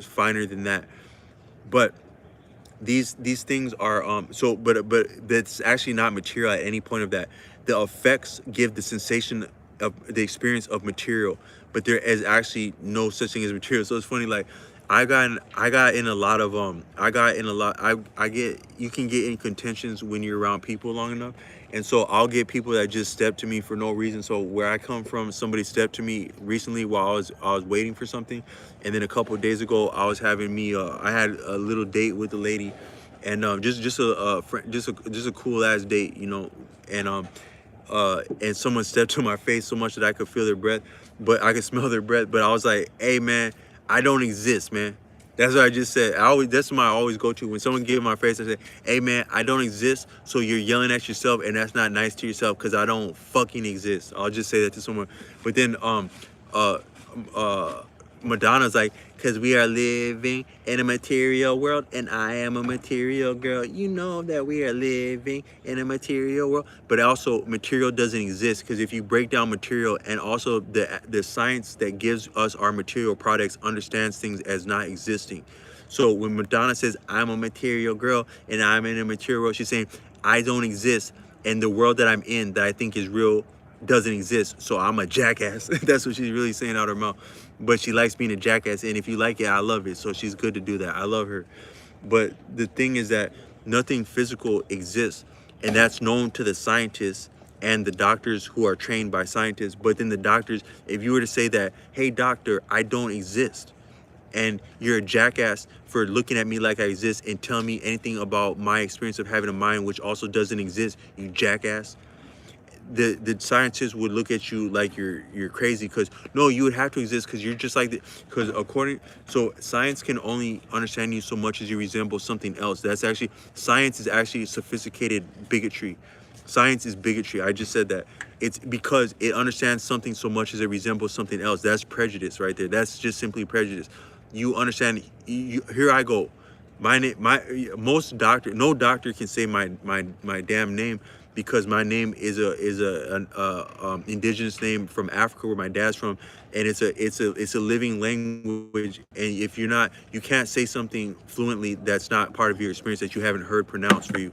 finer than that. But these things are but that's actually not material at any point of that. The effects give the sensation of the experience of material, but there is actually no such thing as material. So it's funny, like I got in a lot of I get, you can get in contentions when you're around people long enough. And so I'll get people that just step to me for no reason. So where I come from, somebody stepped to me recently while I was waiting for something, and then a couple of days ago I was having me I had a little date with a lady, and just a cool ass date, you know, and someone stepped to my face so much that I could feel their breath, but I could smell their breath. But I was like, hey man, I don't exist, man. That's what I just said. That's what I always go to when someone gives my face. I say, hey man, I don't exist. So you're yelling at yourself, and that's not nice to yourself, because I don't fucking exist. I'll just say that to someone. But then uh Madonna's like, because we are living in a material world, and I am a material girl. You know that we are living in a material world. But also, material doesn't exist, because if you break down material, and also the science that gives us our material products understands things as not existing. So when Madonna says, I'm a material girl, and I'm in a material world, she's saying, I don't exist, and the world that I'm in that I think is real doesn't exist, so I'm a jackass. That's what she's really saying out her mouth. But she likes being a jackass, and if you like it, I love it. So she's good to do that. I love her. But the thing is that nothing physical exists, and that's known to the scientists and the doctors who are trained by scientists. But then the doctors, if you were to say that, hey doctor, I don't exist, and you're a jackass for looking at me like I exist and telling me anything about my experience of having a mind which also doesn't exist, you jackass, the scientists would look at you like you're crazy, because no, you would have to exist, because you're just like because so science can only understand you so much as you resemble something else. That's actually, science is actually sophisticated bigotry. Science is bigotry. I just said that. It's because it understands something so much as it resembles something else. That's prejudice right there. That's just simply prejudice. You understand, here I go. My most doctor, no doctor can say my damn name, because my name is an indigenous name from Africa, where my dad's from, and it's a living language. And if you're not, you can't say something fluently that's not part of your experience, that you haven't heard pronounced for you.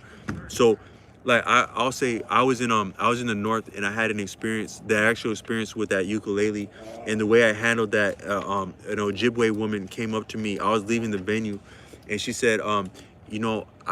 So, like I'll say, I was in the north, and I had the actual experience with that ukulele, and the way I handled that. An Ojibwe woman came up to me. I was leaving the venue, and she said, I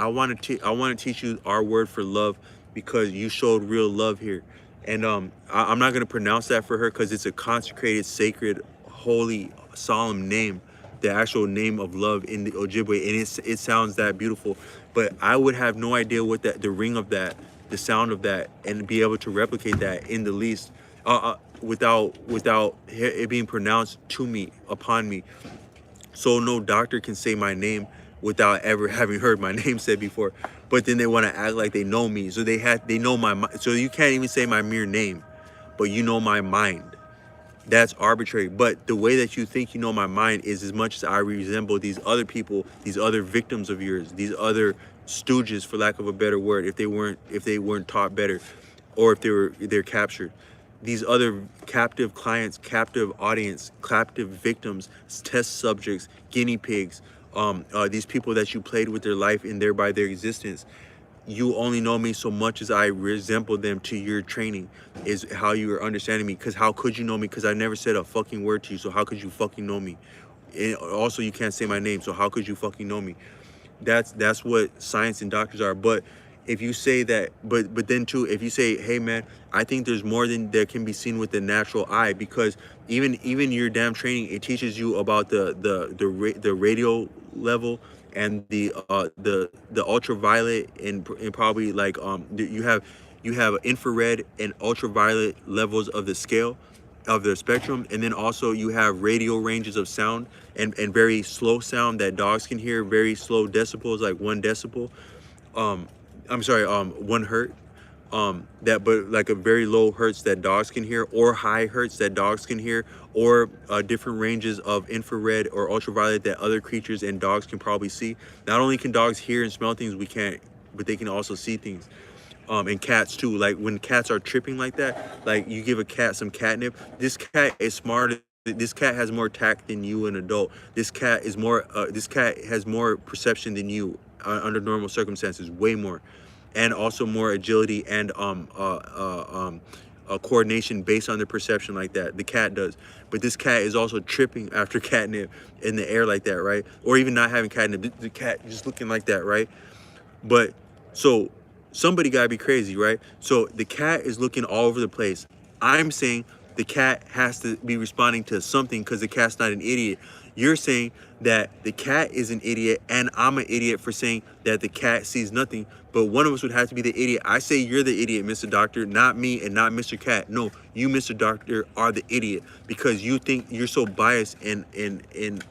want to teach you our word for love, because you showed real love here. And I'm not going to pronounce that for her, because it's a consecrated, sacred, holy, solemn name, the actual name of love in the Ojibwe, and it sounds that beautiful. But I would have no idea what the ring of that, the sound of that, and be able to replicate that in the least, without it being pronounced to me, upon me. So no doctor can say my name without ever having heard my name said before. But then they want to act like they know me, so they know so you can't even say my mere name, but you know my mind. That's arbitrary. But the way that you think you know my mind is as much as I resemble these other people, these other victims of yours, these other stooges, for lack of a better word, if they weren't taught better, or if they're captured. These other captive clients, captive audience, captive victims, test subjects, guinea pigs, these people that you played with their life and thereby their existence. You only know me so much as I resemble them to your training, is how you are understanding me. Because how could you know me? Because I never said a fucking word to you, so how could you fucking know me? And also, you can't say my name, so how could you fucking know me? That's what science and doctors are. But if you say that, but then too, if you say, hey man, I think there's more than that can be seen with the natural eye, because even your damn training, it teaches you about the radio level, and the ultraviolet, and probably like you have infrared and ultraviolet levels of the scale of the spectrum, and then also you have radio ranges of sound, and very slow sound that dogs can hear, very slow decibels, like 1 decibel. I'm sorry, 1 hertz. That, but like a very low hertz that dogs can hear, or high hertz that dogs can hear, or different ranges of infrared or ultraviolet that other creatures and dogs can probably see. Not only can dogs hear and smell things we can't, but they can also see things. And cats too. Like when cats are tripping like that, like you give a cat some catnip. This cat is smarter. This cat has more tact than you, an adult. This cat is more. This cat has more perception than you under normal circumstances, way more, and also more agility and coordination based on the perception like that. The cat does, but this cat is also tripping after catnip in the air like that, right? Or even not having catnip. The cat just looking like that, right? But so somebody gotta be crazy, right? So the cat is looking all over the place. I'm saying the cat has to be responding to something, because the cat's not an idiot. You're saying that the cat is an idiot, and I'm an idiot for saying that the cat sees nothing. But one of us would have to be the idiot. I say you're the idiot, Mr. Doctor, not me and not Mr. Cat. No, you, Mr. Doctor, are the idiot, because you think you're so biased and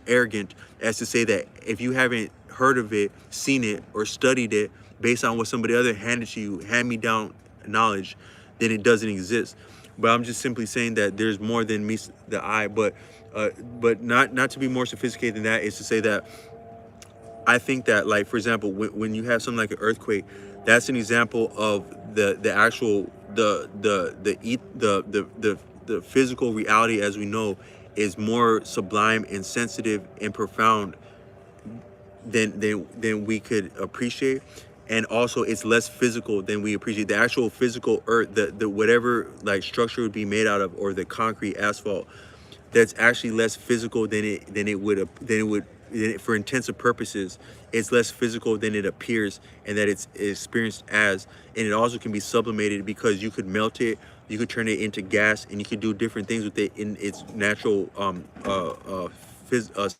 arrogant as to say that if you haven't heard of it, seen it, or studied it based on what somebody other handed to you, hand-me-down knowledge, then it doesn't exist. But I'm just simply saying that there's more than meets the eye. But not to be more sophisticated than that, is to say that I think that, like, for example, when you have something like an earthquake, that's an example of the actual the physical reality as we know is more sublime and sensitive and profound than we could appreciate. And also it's less physical than we appreciate. The actual physical earth, the whatever like structure would be made out of, or the concrete, asphalt, that's actually less physical than it would for intensive purposes. It's less physical than it appears, and that it's experienced as. And it also can be sublimated, because you could melt it, you could turn it into gas, and you could do different things with it in its natural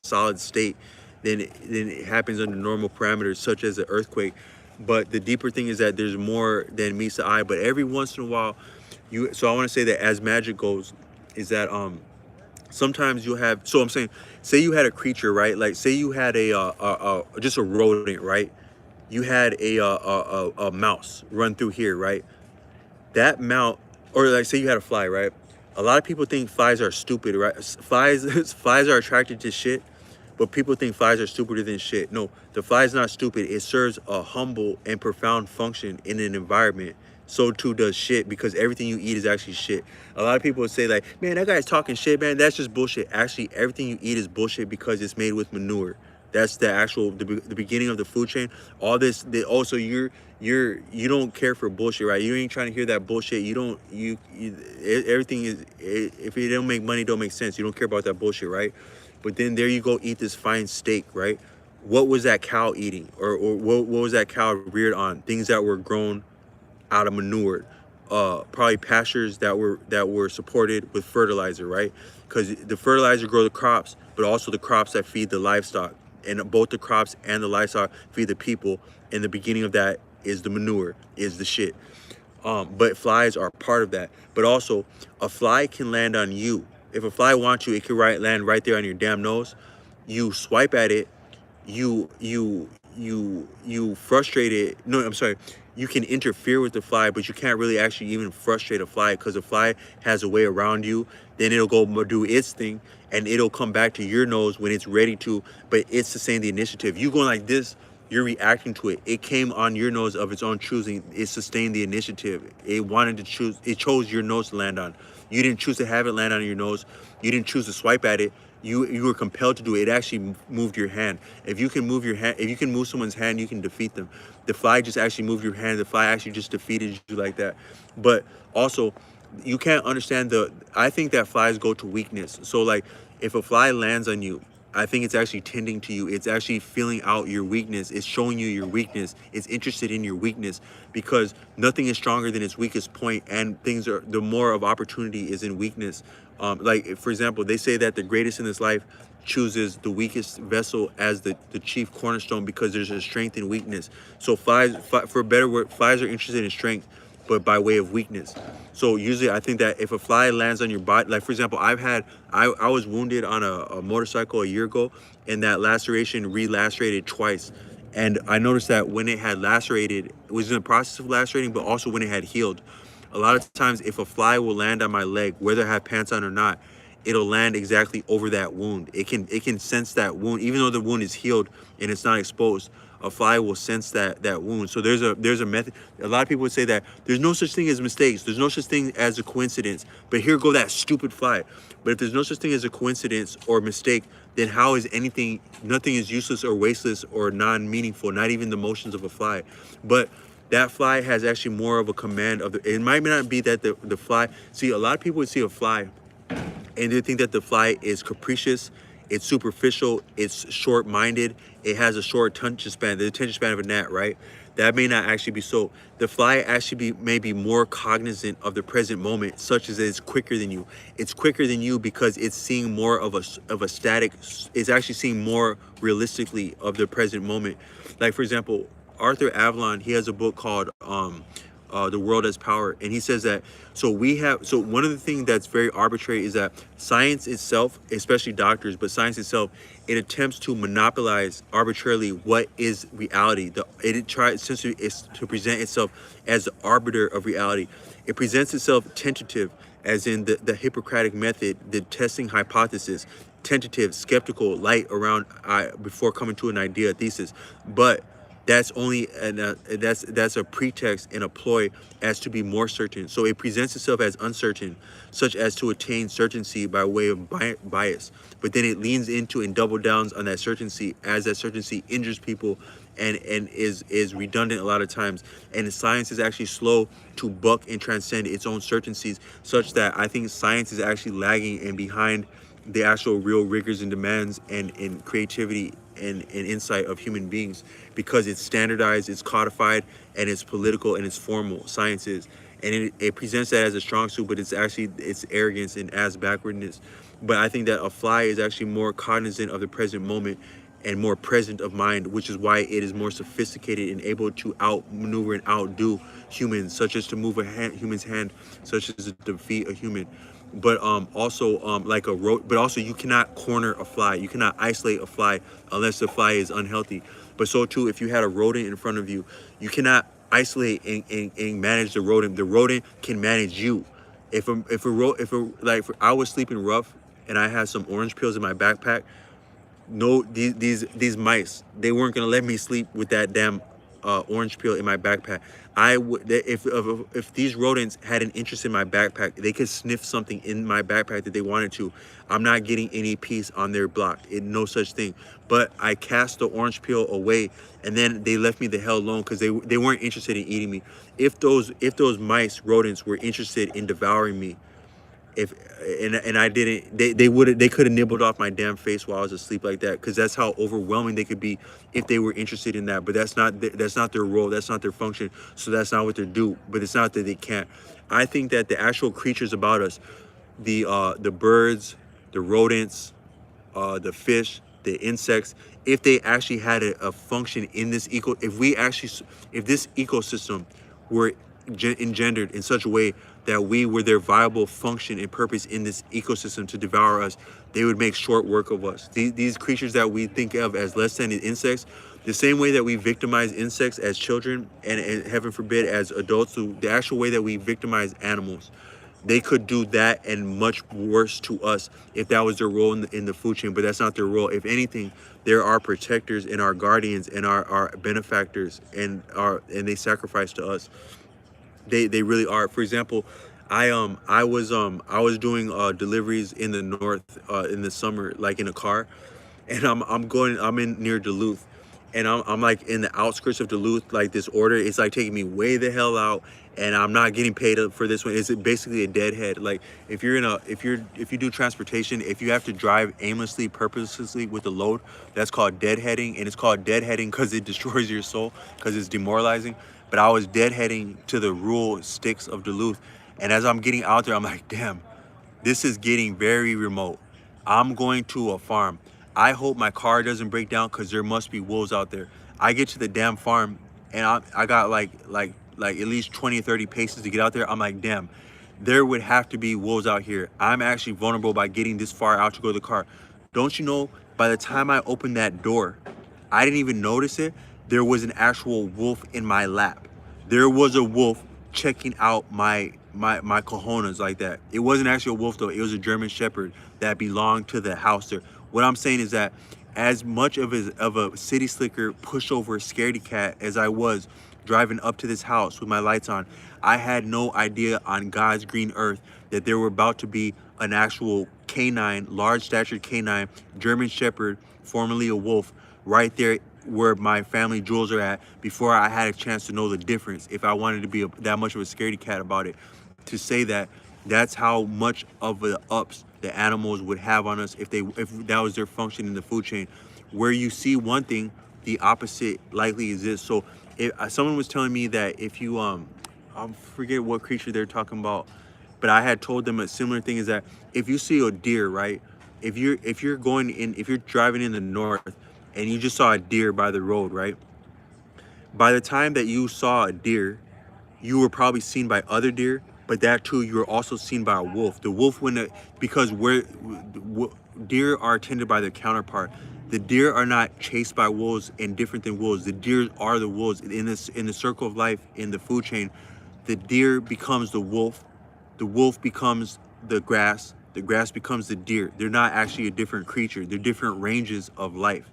solid state than it happens under normal parameters, such as an earthquake. But the deeper thing is that there's more than meets the eye. But every once in a while, so I want to say that as magic goes, is that sometimes you'll have, so I'm saying, say you had a creature, right? Like say you had just a rodent, right? You had a mouse run through here, right? That mouse, or like say you had a fly, right? A lot of people think flies are stupid, right? Flies are attracted to shit, but people think flies are stupider than shit. No, the fly is not stupid. It serves a humble and profound function in an environment so too does shit, because everything you eat is actually shit. A lot of people would say like, man, that guy's talking shit, man. That's just bullshit. Actually, everything you eat is bullshit because it's made with manure. That's the actual the beginning of the food chain. All this, also you don't care for bullshit, right? You ain't trying to hear that bullshit. You don't everything is, if it don't make money, don't make sense. You don't care about that bullshit, right? But then there you go, eat this fine steak, right? What was that cow eating, or what was that cow reared on? Things that were grown out of manure, probably pastures that were supported with fertilizer, right? Because the fertilizer grow the crops, but also the crops that feed the livestock, and both the crops and the livestock feed the people. And the beginning of that is the manure, is the shit. But flies are part of that. But also, a fly can land on you. If a fly wants you, it can land right there on your damn nose. You swipe at it, you frustrate it. No, I'm sorry. You can interfere with the fly, but you can't really actually even frustrate a fly, because the fly has a way around you. Then it'll go do its thing, and it'll come back to your nose when it's ready to. But it's sustained the initiative. You going like this, you're reacting to it. It came on your nose of its own choosing. It sustained the initiative. It wanted to choose. It chose your nose to land on. You didn't choose to have it land on your nose. You didn't choose to swipe at it. You were compelled to do it. It actually moved your hand. If you can move your hand, if you can move someone's hand, you can defeat them. The fly just actually moved your hand. The fly actually just defeated you like that. But also, you can't understand I think that flies go to weakness. So like, if a fly lands on you, I think it's actually tending to you. It's actually feeling out your weakness. It's showing you your weakness. It's interested in your weakness, because nothing is stronger than its weakest point, and the more of opportunity is in weakness. Like, for example, they say that the greatest in this life chooses the weakest vessel as the chief cornerstone, because there's a strength in weakness. So for a better word, flies are interested in strength, but by way of weakness. So usually I think that if a fly lands on your body, like for example, I was wounded on a motorcycle a year ago, and that laceration relacerated twice. And I noticed that when it had lacerated, it was in the process of lacerating, but also when it had healed. A lot of times, if a fly will land on my leg, whether I have pants on or not, it'll land exactly over that wound. It can sense that wound, even though the wound is healed and it's not exposed. A fly will sense that wound. So there's a method. A lot of people would say that there's no such thing as mistakes. There's no such thing as a coincidence. But here go that stupid fly. But if there's no such thing as a coincidence or mistake, then how is nothing is useless or wasteless or non-meaningful, not even the motions of a fly. But that fly has actually more of a command of it might not be that the fly, see, a lot of people would see a fly and they think that the fly is capricious, it's superficial, it's short-minded, it has a short attention span, the attention span of a gnat, right? That may not actually be so. The fly actually may be more cognizant of the present moment, such as it's quicker than you. It's quicker than you because it's seeing more of a static, it's actually seeing more realistically of the present moment. Like, for example, Arthur Avalon, he has a book called The World as Power, and he says that so one of the things that's very arbitrary is that science itself, especially doctors, but science itself, it attempts to monopolize arbitrarily what is reality. It tries essentially is to present itself as the arbiter of reality. It presents itself tentative, as in the Hippocratic method, the testing hypothesis, tentative, skeptical, light around before coming to an idea, a thesis, but that's only that's a pretext and a ploy as to be more certain. So it presents itself as uncertain, such as to attain certainty by way of bias. But then it leans into and double downs on that certainty, as that certainty injures people and is redundant a lot of times. And science is actually slow to buck and transcend its own certainties, such that I think science is actually lagging and behind the actual real rigors and demands and creativity and insight of human beings, because it's standardized, it's codified, and it's political and it's formal. Science is, and it presents that as a strong suit, but it's actually it's arrogance and ass backwardness. But I think that a fly is actually more cognizant of the present moment and more present of mind, which is why it is more sophisticated and able to outmaneuver and outdo humans, such as to move a human's hand, such as to defeat a human. But also like but also you cannot corner a fly. You cannot isolate a fly unless the fly is unhealthy. But so too, if you had a rodent in front of you, you cannot isolate and manage the rodent. The rodent can manage you. If I was sleeping rough and I had some orange peels in my backpack, no, these mice, they weren't gonna let me sleep with that damn orange peel in my backpack. If these rodents had an interest in my backpack, they could sniff something in my backpack that they wanted to. I'm not getting any peace on their block. No such thing. But I cast the orange peel away, and then they left me the hell alone because they weren't interested in eating me. If those mice rodents were interested in devouring me, if and I didn't, they could have nibbled off my damn face while I was asleep like that, because that's how overwhelming they could be if they were interested in that. But that's not their role, that's not their function, so that's not what they do. But it's not that they can't. I think that the actual creatures about us, the birds, the rodents, the fish, the insects, if they actually had a function in this if this ecosystem were engendered in such a way that we were their viable function and purpose in this ecosystem to devour us, they would make short work of us. These creatures that we think of as less than insects, the same way that we victimize insects as children, and heaven forbid as adults, the actual way that we victimize animals, they could do that and much worse to us if that was their role in the food chain. But that's not their role. If anything, they're our protectors and our guardians and our benefactors, and they sacrifice to us. They really are. For example, I was doing deliveries in the north in the summer, like in a car, and I'm in near Duluth, and I'm like in the outskirts of Duluth. Like, this order, it's like taking me way the hell out, and I'm not getting paid for this one. It's basically a deadhead. Like, if you do transportation, if you have to drive aimlessly, purposelessly with a load, that's called deadheading. And it's called deadheading because it destroys your soul, because it's demoralizing. But I was deadheading to the rural sticks of Duluth, and as I'm getting out there, I'm like, damn, this is getting very remote. I'm going to a farm. I hope my car doesn't break down, because there must be wolves out there. I get to the damn farm, and I got like at least 20, 30 paces to get out there. I'm like, damn, there would have to be wolves out here. I'm actually vulnerable by getting this far out to go to the car. Don't you know, by the time I opened that door, I didn't even notice it. There was an actual wolf in my lap. There was a wolf checking out my cojones like that. It wasn't actually a wolf though. It was a German Shepherd that belonged to the house there. What I'm saying is that as much of a city slicker, pushover, scaredy cat as I was driving up to this house with my lights on, I had no idea on God's green earth that there were about to be an actual canine, large statured canine, German Shepherd, formerly a wolf, right there where my family jewels are at, before I had a chance to know the difference, if I wanted to be that much of a scaredy cat about it. To say that that's how much of the ups the animals would have on us if that was their function in the food chain. Where you see one thing, the opposite likely exists. So if someone was telling me that if you I forget what creature they're talking about, but I had told them a similar thing, is that if you see a deer, right? If you're driving in the north and you just saw a deer by the road, right? By the time that you saw a deer, you were probably seen by other deer, but that too, you were also seen by a wolf. The wolf, because deer are tended by their counterpart. The deer are not chased by wolves and different than wolves. The deer are the wolves in the circle of life, in the food chain. The deer becomes the wolf becomes the grass becomes the deer. They're not actually a different creature. They're different ranges of life.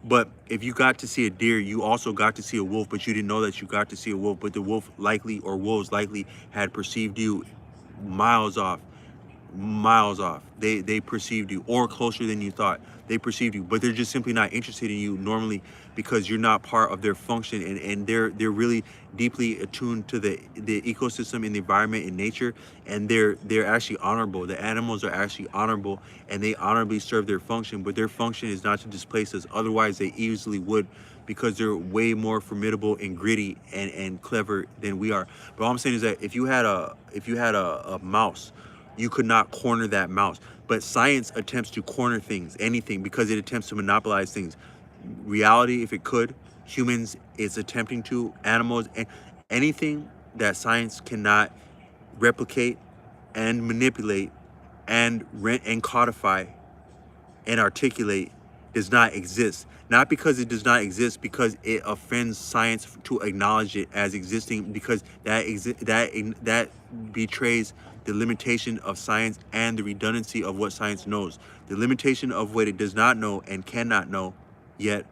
But if you got to see a deer, you also got to see a wolf, but you didn't know that you got to see a wolf. But the wolf likely, or wolves likely, had perceived you miles off. They perceived you, or closer than you thought. They perceived you, but they're just simply not interested in you normally, because you're not part of their function, and they're really deeply attuned to the ecosystem and the environment and nature, and they're actually honorable. The animals are actually honorable, and they honorably serve their function, but their function is not to displace us. Otherwise they easily would, because they're way more formidable and gritty and clever than we are. But all I'm saying is that if you had a mouse, you could not corner that mouse. But science attempts to corner things, anything, because it attempts to monopolize things. Reality, if it could, humans, is attempting to, animals, and anything that science cannot replicate and manipulate and codify and articulate does not exist. Not because it does not exist, because it offends science to acknowledge it as existing, because that betrays the limitation of science and the redundancy of what science knows. The limitation of what it does not know and cannot know yet,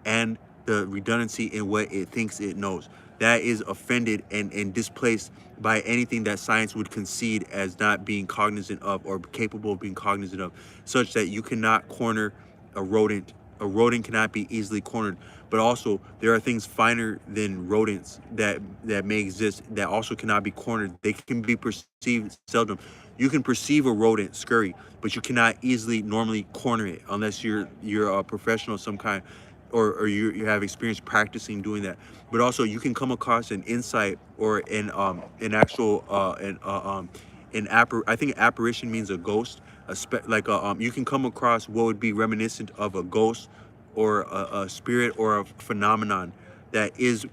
and the redundancy in what it thinks it knows. That is offended and displaced by anything that science would concede as not being cognizant of or capable of being cognizant of, such that you cannot corner a rodent. A rodent cannot be easily cornered. But also, there are things finer than rodents that may exist that also cannot be cornered. They can be perceived seldom. You can perceive a rodent scurry, but you cannot easily normally corner it unless you're a professional of some kind, or you have experience practicing doing that. But also, you can come across an insight or an actual I think apparition means a ghost, you can come across what would be reminiscent of a ghost or a spirit or a phenomenon that is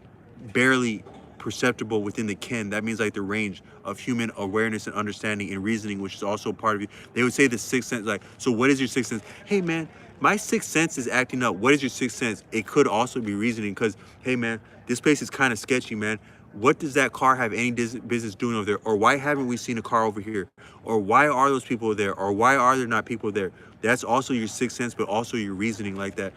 barely perceptible within the ken. That means like the range of human awareness and understanding and reasoning, which is also part of you. They would say the sixth sense, like, so what is your sixth sense? Hey man, my sixth sense is acting up. What is your sixth sense? It could also be reasoning, because, hey man, this place is kind of sketchy, man. What does that car have any business doing over there? Or why haven't we seen a car over here? Or why are those people there? Or why are there not people there? That's also your sixth sense, but also your reasoning like that.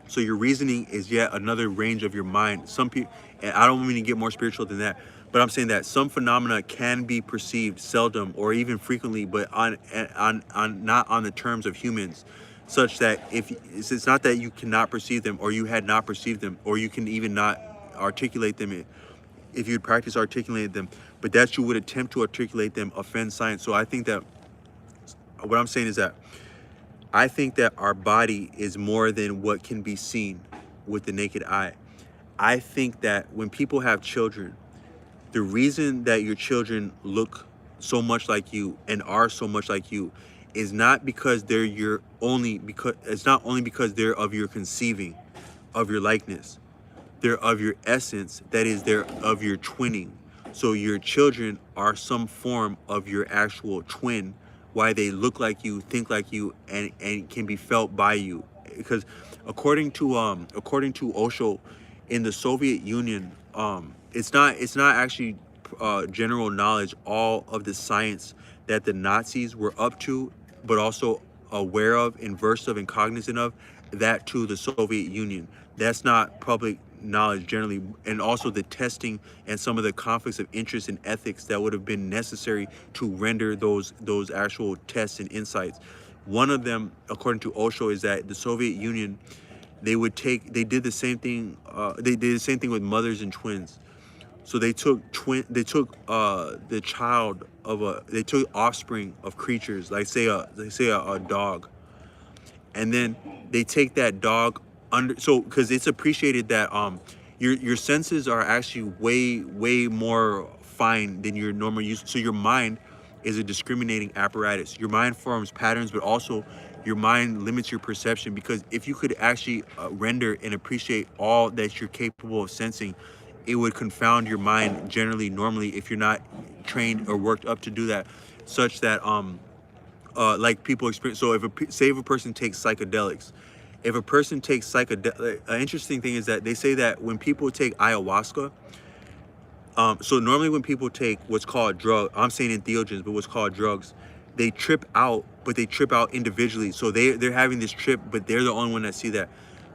So your reasoning is yet another range of your mind. Some people, and I don't mean to get more spiritual than that, but I'm saying that some phenomena can be perceived seldom or even frequently, but on not on the terms of humans, such that if it's not that you cannot perceive them or you had not perceived them or you can even not articulate them if you'd practice articulating them, but that you would attempt to articulate them offends science. So I think that what I'm saying is that I think that our body is more than what can be seen with the naked eye. I think that when people have children, the reason that your children look so much like you and are so much like you is not because they're your only, because it's not only because they're of your conceiving of your likeness. They're of your essence, that is, they're of your twinning. So your children are some form of your actual twin, why they look like you, think like you, and can be felt by you. Because according to Osho, in the Soviet Union, it's not actually general knowledge all of the science that the Nazis were up to, but also aware of and versed of and cognizant of that to the Soviet Union. That's not public knowledge generally, and also the testing and some of the conflicts of interest and ethics that would have been necessary to render those actual tests and insights. One of them, according to Osho, is that the Soviet Union, they did the same thing. They did the same thing with mothers and twins. So they took the child of they took offspring of creatures, like say a dog, and then they take that dog under, so because it's appreciated that your senses are actually way more fine than your normal use. So your mind is a discriminating apparatus. Your mind forms patterns, but also your mind limits your perception, because if you could actually render and appreciate all that you're capable of sensing, it would confound your mind generally normally if you're not trained or worked up to do that, such that like people experience. So if a person takes psychedelics, if a person takes psychedelic, an interesting thing is that they say that when people take ayahuasca, so normally when people take what's called drug, I'm saying entheogens, but what's called drugs, they trip out, but they trip out individually. So they're having this trip, but they're the only one that see that.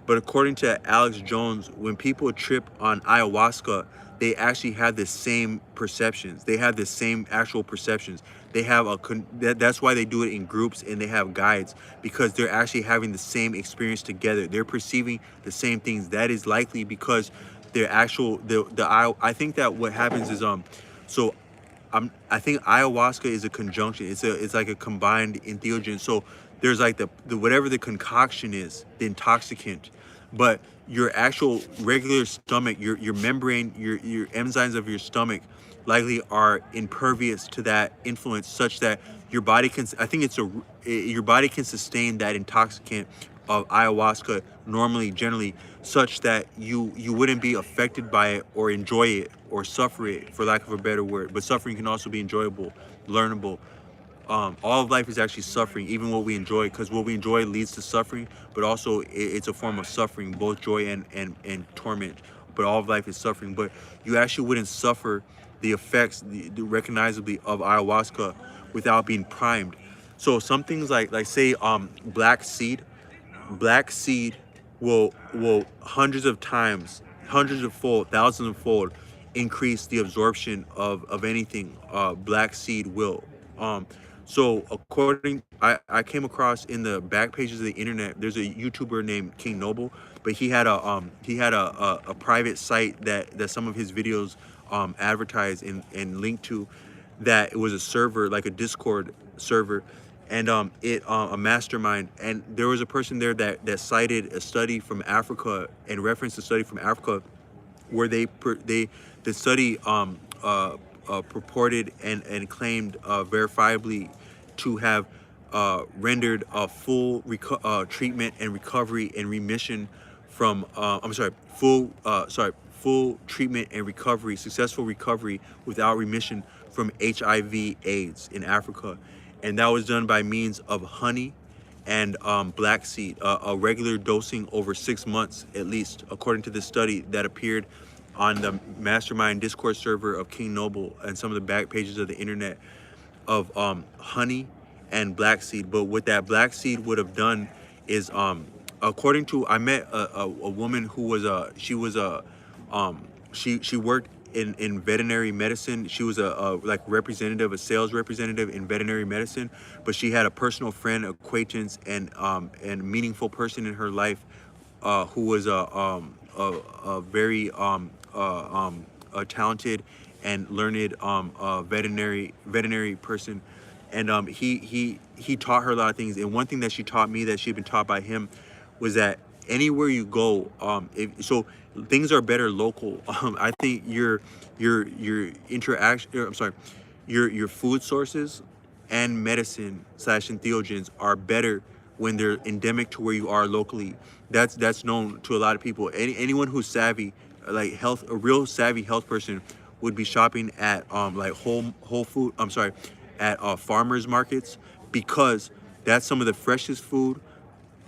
But according to Alex Jones, when people trip on ayahuasca, they actually have the same perceptions. They have the same actual perceptions. They have that's why they do it in groups and they have guides, because they're actually having the same experience together. They're perceiving the same things. That is likely because they're actual I think that what happens is so I think ayahuasca is a conjunction. It's like a combined entheogen. So there's like the whatever the concoction is, the intoxicant, but your actual regular stomach, your membrane, your enzymes of your stomach likely are impervious to that influence, such that your body can, I think your body can sustain that intoxicant of ayahuasca normally, generally, such that you wouldn't be affected by it or enjoy it or suffer it, for lack of a better word. But suffering can also be enjoyable, learnable. All of life is actually suffering, even what we enjoy, because what we enjoy leads to suffering, but also it's a form of suffering, both joy and torment. But all of life is suffering. But you actually wouldn't suffer the effects, the recognizably, of ayahuasca without being primed. So some things like say black seed will hundreds of times, hundreds of fold, thousands of fold increase the absorption of anything black seed will. Um, so according, I came across in the back pages of the internet, there's a YouTuber named King Noble, but he had a private site that some of his videos advertised and linked to, that it was a server, like a Discord server, and a mastermind, and there was a person there that cited a study from Africa and referenced a study from Africa where they the study purported and claimed verifiably to have rendered a full treatment and recovery and remission from I'm sorry, full treatment and recovery, successful recovery without remission from HIV/AIDS in Africa, and that was done by means of honey and black seed, a regular dosing over 6 months at least, according to this study that appeared on the mastermind Discord server of King Noble and some of the back pages of the internet, of honey and black seed. But what that black seed would have done is, according to, I met a woman who was she worked in veterinary medicine. She was a like representative, a sales representative in veterinary medicine, but she had a personal friend, acquaintance, and meaningful person in her life, who was a very a talented and learned veterinary person, and he taught her a lot of things. And one thing that she taught me that she'd been taught by him was that anywhere you go, so things are better local. I think your interaction, I'm sorry, your food sources and medicine slash entheogens are better when they're endemic to where you are locally. That's known to a lot of people. Anyone who's savvy, like health, a real savvy health person, would be shopping at like whole food. I'm sorry, at farmers markets, because that's some of the freshest food,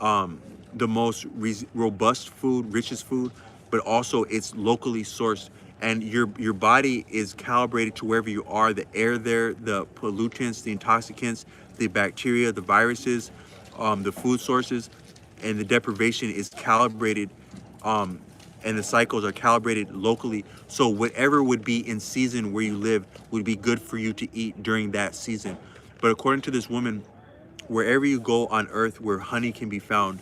the most robust food, richest food, but also it's locally sourced. And your body is calibrated to wherever you are, the air there, the pollutants, the intoxicants, the bacteria, the viruses, the food sources, and the deprivation is calibrated, and the cycles are calibrated locally. So whatever would be in season where you live would be good for you to eat during that season. But according to this woman, wherever you go on earth where honey can be found,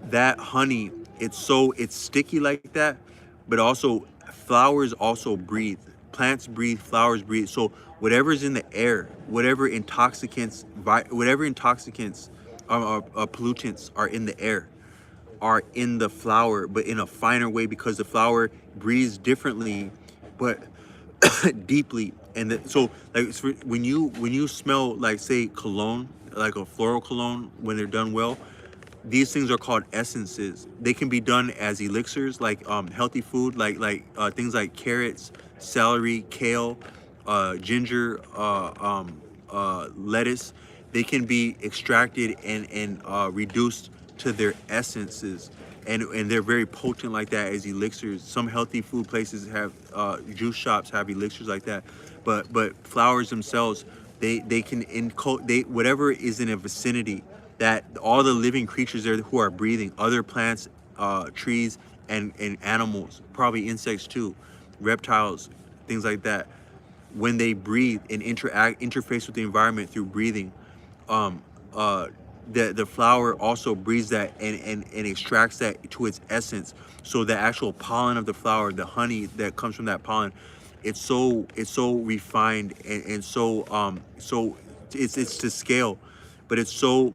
that honey, it's sticky like that, but also flowers also breathe. Plants breathe, flowers breathe. So whatever's in the air, whatever intoxicants, pollutants are in the air, are in the flower, but in a finer way, because the flower breathes differently, but deeply. And so, like, when you smell, like, say, cologne, like a floral cologne, when they're done well, these things are called essences. They can be done as elixirs, like healthy food, things like carrots, celery, kale, ginger, lettuce. They can be extracted and reduced to their essences, and they're very potent like that as elixirs. Some healthy food places have juice shops have elixirs like that, but flowers themselves, they can whatever is in a vicinity, that all the living creatures there who are breathing, other plants, trees, and animals, probably insects too, reptiles, things like that, when they breathe and interface with the environment through breathing, um, uh, the flower also breathes that and extracts that to its essence. So the actual pollen of the flower, the honey that comes from that pollen, it's so refined and so it's to scale, but it's so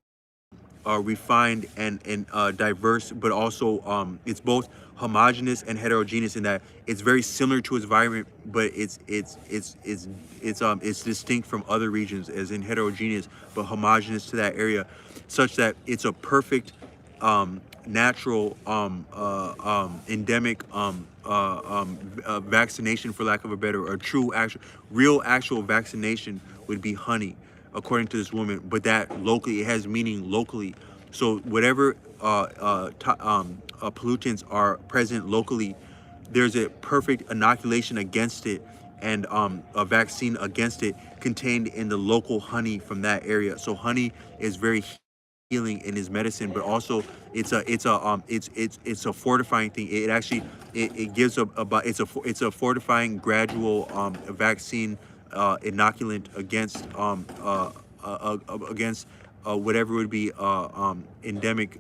refined and diverse, but also it's both homogeneous and heterogeneous in that it's very similar to its environment, but it's distinct from other regions, as in heterogeneous but homogeneous to that area, such that it's a perfect natural endemic vaccination, for lack of a better, or true actual real actual vaccination would be honey, according to this woman. But that locally, it has meaning locally. So whatever pollutants are present locally, there's a perfect inoculation against it, and a vaccine against it contained in the local honey from that area. So honey is very healing and is medicine, but also it's a fortifying thing. It actually it gives it's a fortifying gradual vaccine inoculant against against whatever would be endemic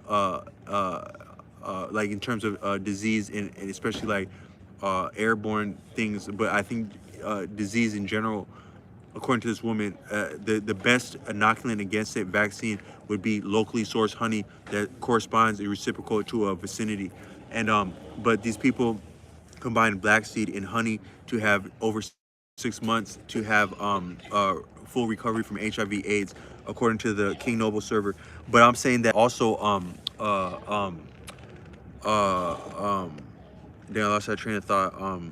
like in terms of disease and especially like airborne things. But I think disease in general, according to this woman, the best inoculant against it vaccine would be locally sourced honey that corresponds a reciprocal to a vicinity. And but these people combine black seed and honey to have over 6 months to have full recovery from HIV/AIDS, according to the King Noble server. But I'm saying that also uh um then I lost that train of thought. Um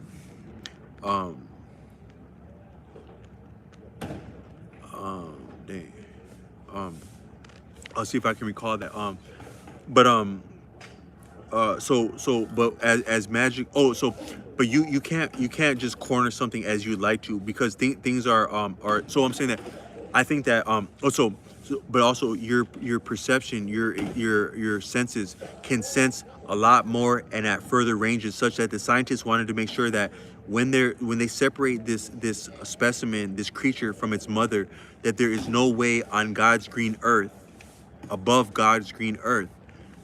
dang. Um I'll see if I can recall that. But but as magic, but you can't just corner something as you'd like to, because things are, so I'm saying that I think that but also your perception, your senses can sense a lot more and at further ranges, such that the scientists wanted to make sure that when they separate this specimen, this creature, from its mother, that there is no way on God's green earth, above God's green earth,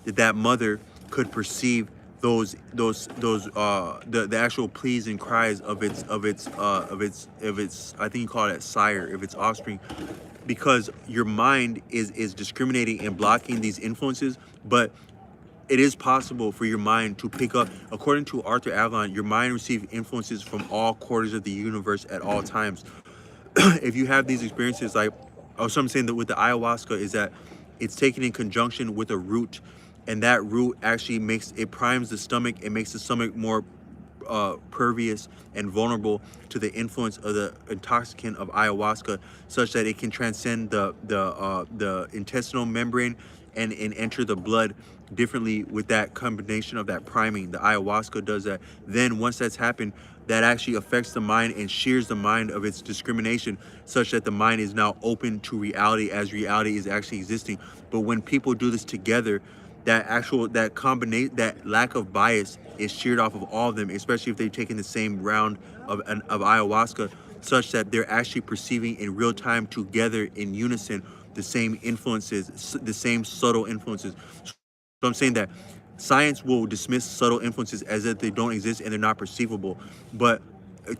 that mother could perceive the actual pleas and cries of its, I think you call it sire, of its offspring, because your mind is discriminating and blocking these influences. But it is possible for your mind to pick up, according to Arthur Avalon, your mind receives influences from all quarters of the universe at all times. If you have these experiences, like also I'm saying that with the ayahuasca, is that it's taken in conjunction with a root, and that root actually primes the stomach. It makes the stomach more pervious and vulnerable to the influence of the intoxicant of ayahuasca, such that it can transcend the intestinal membrane and enter the blood differently with that combination of that priming. The ayahuasca does that. Then once that's happened, that actually affects the mind and shears the mind of its discrimination, such that the mind is now open to reality as reality is actually existing. But when people do this together, that lack of bias is sheared off of all of them, especially if they've taken the same round of ayahuasca, such that they're actually perceiving in real time together in unison the same influences, the same subtle influences. So I'm saying that science will dismiss subtle influences as if they don't exist and they're not perceivable. But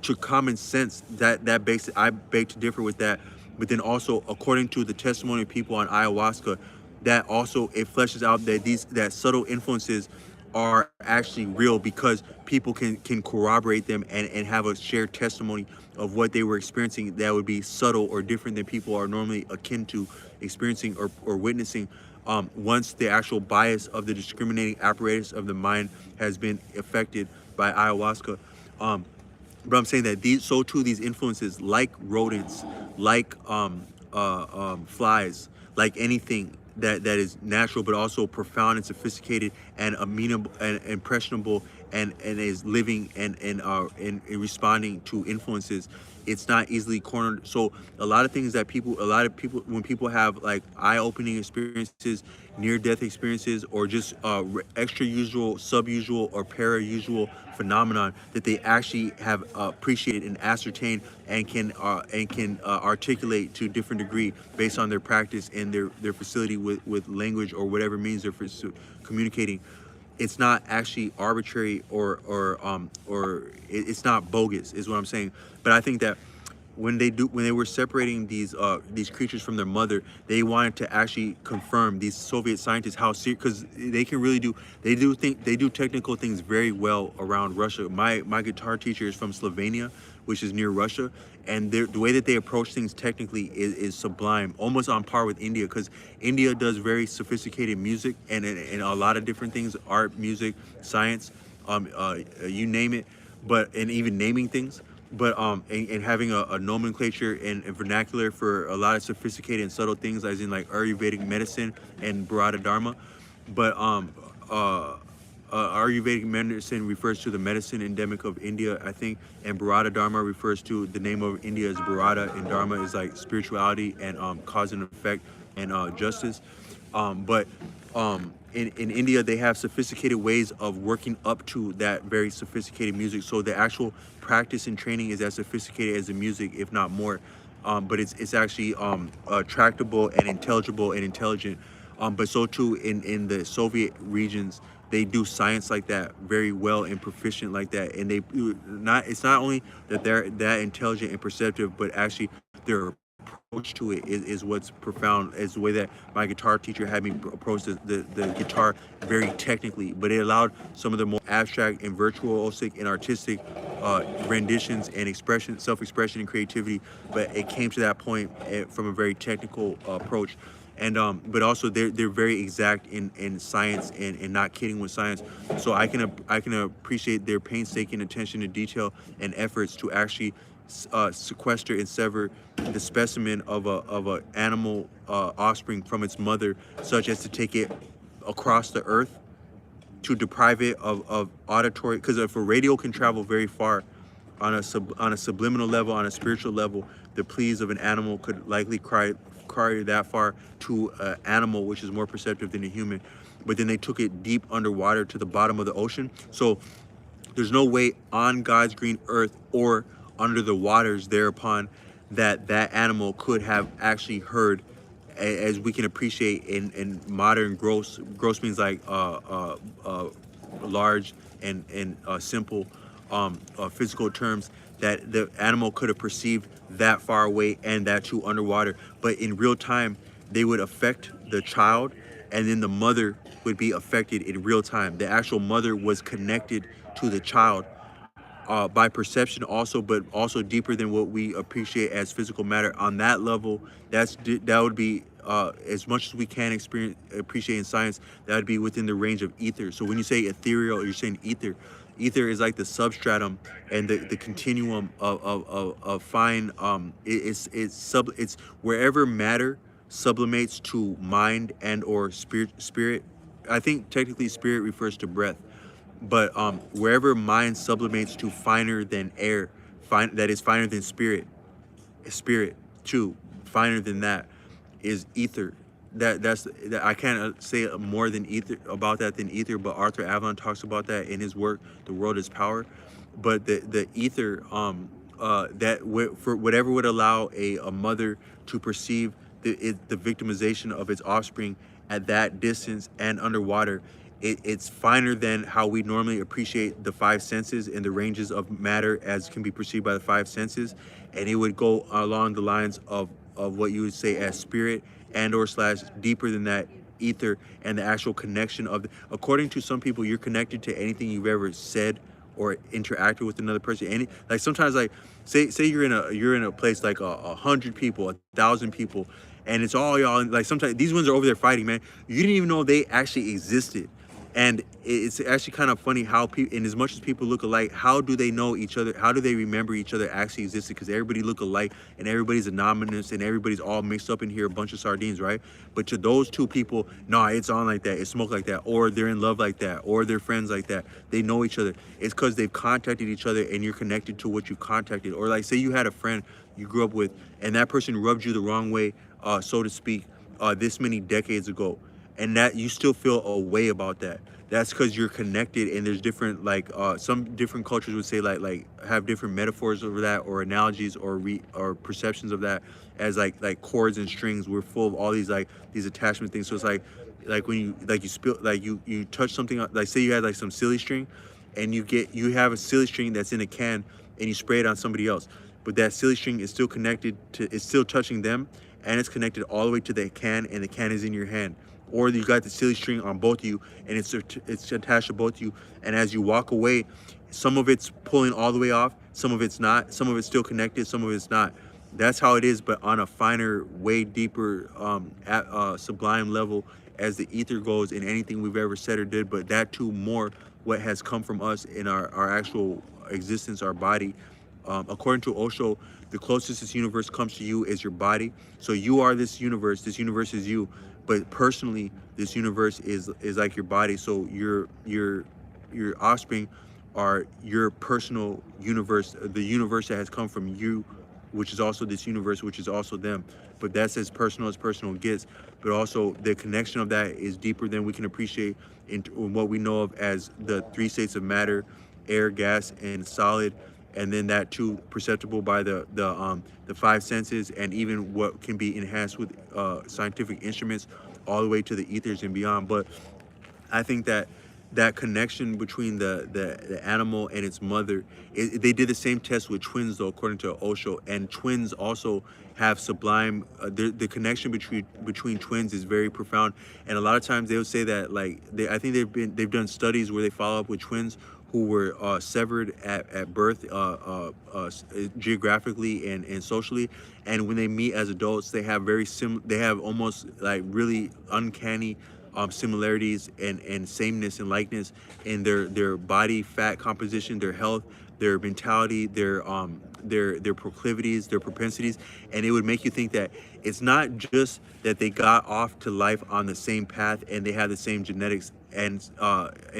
to common sense, I beg to differ with that. But then also, according to the testimony of people on ayahuasca, that also it fleshes out that that subtle influences are actually real, because people can corroborate them and have a shared testimony of what they were experiencing that would be subtle or different than people are normally akin to experiencing or witnessing, once the actual bias of the discriminating apparatus of the mind has been affected by ayahuasca. But I'm saying that these influences, like rodents, like flies, like anything that is natural, but also profound and sophisticated and amenable and impressionable, and is living and responding to influences, it's not easily cornered. So a lot of things that a lot of people, when people have like eye-opening experiences, near-death experiences, or just extra usual, sub-usual, or para-usual phenomenon that they actually have appreciated and ascertained and can articulate to a different degree based on their practice and their facility with language or whatever means they're communicating. It's not actually arbitrary or it's not bogus, is what I'm saying. But I think that when they were separating these creatures from their mother, they wanted to actually confirm, these Soviet scientists, how serious, because they can really they do technical things very well around Russia. My guitar teacher is from Slovenia, which is near Russia, and the way that they approach things technically is sublime, almost on par with India, because India does very sophisticated music and a lot of different things, art, music, science, you name it, and even naming things. But and having a nomenclature and vernacular for a lot of sophisticated and subtle things, as in like Ayurvedic medicine and Bharata Dharma. But Ayurvedic medicine refers to the medicine endemic of India, I think, and Bharata Dharma refers to the name of India as Bharata, and Dharma is like spirituality and cause and effect and justice. But in India, they have sophisticated ways of working up to that very sophisticated music. So the actual practice and training is as sophisticated as the music, if not more. But it's actually tractable and intelligible and intelligent. But so too in the Soviet regions, they do science like that very well and proficient like that. And they not it's not only that they're that intelligent and perceptive, but actually their approach to it is what's profound, is the way that my guitar teacher had me approach the guitar very technically, but it allowed some of the more abstract and virtuosic and artistic renditions and expression, self-expression and creativity, but it came to that point from a very technical approach. And but also they're very exact in science and not kidding with science. So I can appreciate their painstaking attention to detail and efforts to actually sequester and sever the specimen of a animal offspring from its mother, such as to take it across the earth to deprive it of auditory, because if a radio can travel very far on a subliminal level, on a spiritual level, the pleas of an animal could likely carry that far to an animal which is more perceptive than a human. But then they took it deep underwater to the bottom of the ocean. So there's no way on God's green earth or under the waters thereupon that animal could have actually heard, as we can appreciate in modern gross means like large and simple physical terms, that the animal could have perceived that far away and that too underwater. But in real time, they would affect the child, and then the mother would be affected in real time. The actual mother was connected to the child by perception also, but also deeper than what we appreciate as physical matter. On that level, that would be as much as we can appreciate in science. That would be within the range of ether. So when you say ethereal, you're saying ether. Ether is like the substratum and the continuum of fine. It's wherever matter sublimates to mind and or spirit. I think technically spirit refers to breath, but wherever mind sublimates to finer than air, that is finer than spirit too, finer than that is ether. That I can't say more than ether about that than ether, but Arthur Avalon talks about that in his work The World is Power. But the ether, for whatever would allow a mother to perceive the victimization of its offspring at that distance and underwater, it's finer than how we normally appreciate the five senses and the ranges of matter as can be perceived by the five senses. And it would go along the lines of what you would say as spirit and or slash deeper than that, ether, and the actual connection of according to some people, you're connected to anything you've ever said or interacted with another person. Like sometimes, like say you're in a place like 100 people, 1,000 people, and it's all y'all. Like sometimes these ones are over there fighting, man. You didn't even know they actually existed. And it's actually kind of funny how people, in as much as people look alike, how do they know each other? How do they remember each other actually existed? Because everybody look alike and everybody's anonymous and everybody's all mixed up in here, a bunch of sardines, right? But to those two people, nah, it's on like that, it's smoke like that, or they're in love like that, or they're friends like that. They know each other. It's because they've contacted each other and you're connected to what you contacted. Or like say you had a friend you grew up with and that person rubbed you the wrong way, so to speak, this many decades ago, and that you still feel a way about that. That's because you're connected, and there's different, like some different cultures would say like have different metaphors over that, or analogies, or perceptions of that as like chords and strings. We're full of all these like these attachment things. So it's like when you spill, like you touch something, like say you had like some silly string, and you have a silly string that's in a can and you spray it on somebody else, but that silly string is still connected to, it's still touching them, and it's connected all the way to the can, and the can is in your hand. Or you got the silly string on both of you and it's attached to both of you, and as you walk away, some of it's pulling all the way off, some of it's not, some of it's still connected, some of it's not. That's how it is, but on a finer, way deeper, sublime level as the ether goes in anything we've ever said or did, but that too more what has come from us in our actual existence, our body. According to Osho, the closest this universe comes to you is your body. So you are this universe is you, but personally, this universe is like your body. So your offspring are your personal universe, the universe that has come from you which is also this universe, which is also them. But that's as personal gets. But also the connection of that is deeper than we can appreciate in what we know of as the three states of matter: air, gas, and solid. And then that too perceptible by the five senses, and even what can be enhanced with scientific instruments, all the way to the ethers and beyond. But I think that that connection between the animal and its mother, they did the same test with twins though, according to Osho, and twins also have sublime. The connection between twins is very profound, and a lot of times they'll say that like I think they've done studies where they follow up with twins who were severed at birth, geographically and socially, and when they meet as adults, they have they have almost like really uncanny similarities and sameness and likeness in their body fat composition, their health, their mentality, their proclivities, their propensities. And it would make you think that it's not just that they got off to life on the same path and they have the same genetics and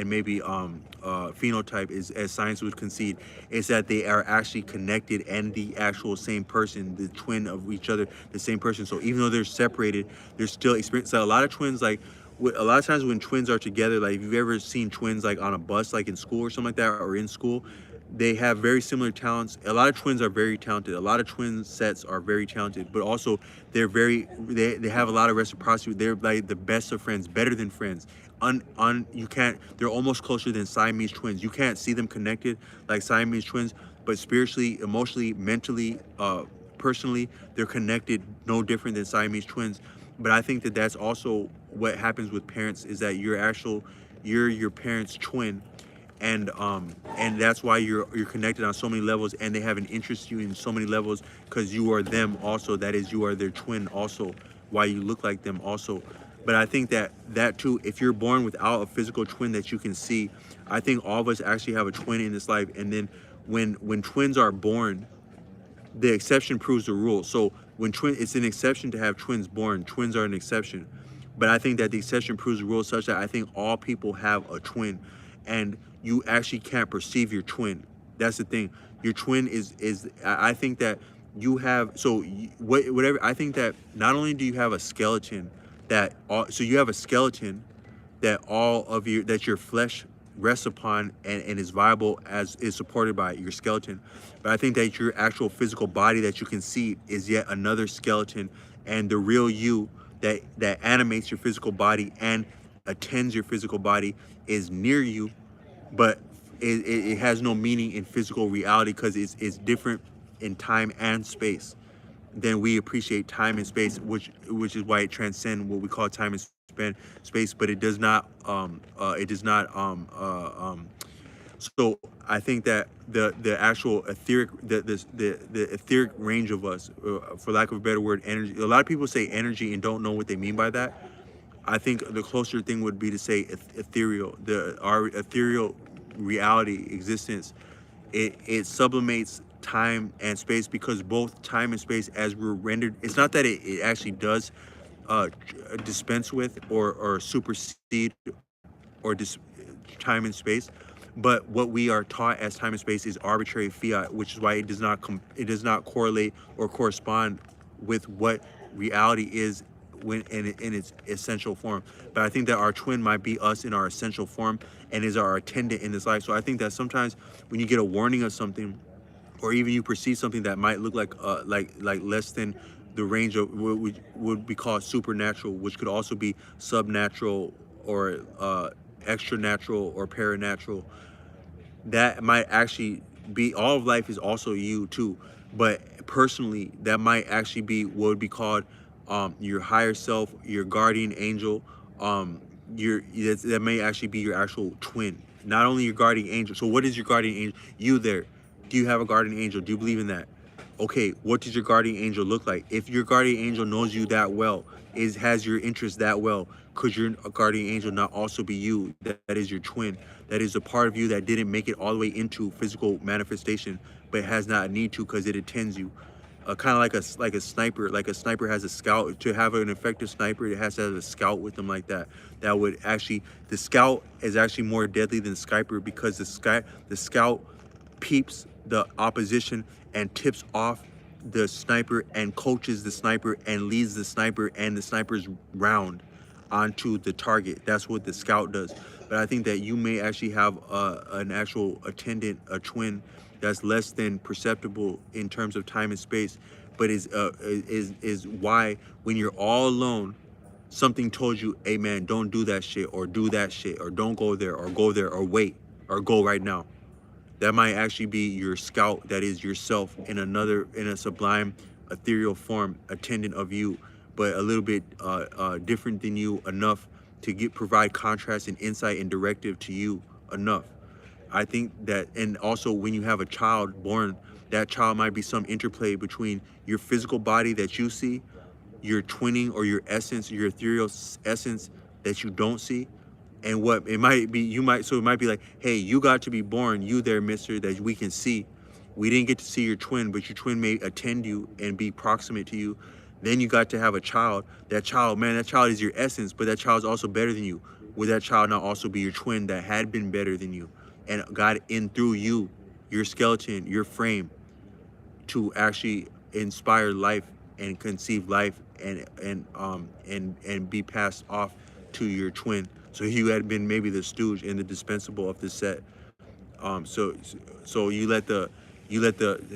maybe phenotype as science would concede. It's that they are actually connected and the actual same person, the twin of each other, the same person. So even though they're separated, they're still experiencing. So a lot of twins, like a lot of times when twins are together, like if you've ever seen twins like on a bus, like in school or something like that, or in school, they have very similar talents. A lot of twins are very talented. A lot of twin sets are very talented, but also they have a lot of reciprocity. They're like the best of friends, better than friends. You can't, they're almost closer than Siamese twins. You can't see them connected like Siamese twins, but spiritually, emotionally, mentally, personally, they're connected no different than Siamese twins. But I think that that's also what happens with parents, is that you're your parents' twin, and that's why you're connected on so many levels, and they have an interest in you in so many levels because you are them also. That is, you are their twin also, why you look like them also. But I think that too, if you're born without a physical twin that you can see, I think all of us actually have a twin in this life. And then when twins are born, the exception proves the rule. So it's an exception to have twins born. Twins are an exception. But I think that the exception proves the rule, such that I think all people have a twin, and you actually can't perceive your twin. That's the thing. Your twin is I think that you have, so whatever, I think that not only do you have a skeleton so you have a skeleton that that your flesh rests upon and is viable, as is supported by your skeleton. But I think that your actual physical body that you can see is yet another skeleton, and the real you that animates your physical body and attends your physical body is near you, but it has no meaning in physical reality because it's different in time and space. Then we appreciate time and space, which is why it transcends what we call time and space, but it does not so I think that the actual etheric the etheric range of us, for lack of a better word, energy. A lot of people say energy and don't know what they mean by that. I think the closer thing would be to say ethereal. Our ethereal reality existence, it sublimates time and space, because both time and space, as we're rendered, it's not that it actually does dispense with or supersede or time and space, but what we are taught as time and space is arbitrary fiat, which is why it does not correlate or correspond with what reality is when in its essential form. But I think that our twin might be us in our essential form and is our attendant in this life. So I think that sometimes when you get a warning of something, or even you perceive something that might look like less than the range of what would be called supernatural, which could also be subnatural or extra natural or paranatural, that might actually be, all of life is also you too, but personally that might actually be what would be called your higher self, your guardian angel. That may actually be your actual twin, not only your guardian angel. So what is your guardian angel? You there, do you have a guardian angel? Do you believe in that? Okay, what does your guardian angel look like? If your guardian angel knows you that well, has your interest that well, could your guardian angel not also be you? That is your twin. That is a part of you that didn't make it all the way into physical manifestation, but has not a need to, because it attends you. Kind of like a sniper. Like a sniper has a scout. To have an effective sniper, it has to have a scout with them like that. That would actually, the scout is actually more deadly than the sniper, because the scout peeps the opposition and tips off the sniper and coaches the sniper and leads the sniper and the sniper's round onto the target. That's what the scout does. But I think that you may actually have an actual attendant, a twin, that's less than perceptible in terms of time and space, but is why when you're all alone, something told you, hey man, don't do that shit, or do that shit, or don't go there, or wait, or go right now. That might actually be your scout, that is yourself in a sublime, ethereal form, attendant of you, but a little bit different than you enough to provide contrast and insight and directive to you enough. I think that, and also when you have a child born, that child might be some interplay between your physical body that you see, your twinning or your essence, your ethereal essence that you don't see, and what it might be. So it might be like, hey, you got to be born, you there, mister, that we can see. We didn't get to see your twin, but your twin may attend you and be proximate to you. Then you got to have a child. That child, man, that child is your essence, but that child is also better than you. Would that child not also be your twin that had been better than you and got in through you, your skeleton, your frame, to actually inspire life and conceive life and be passed off to your twin? So you had been maybe the stooge and the dispensable of the set. So you let the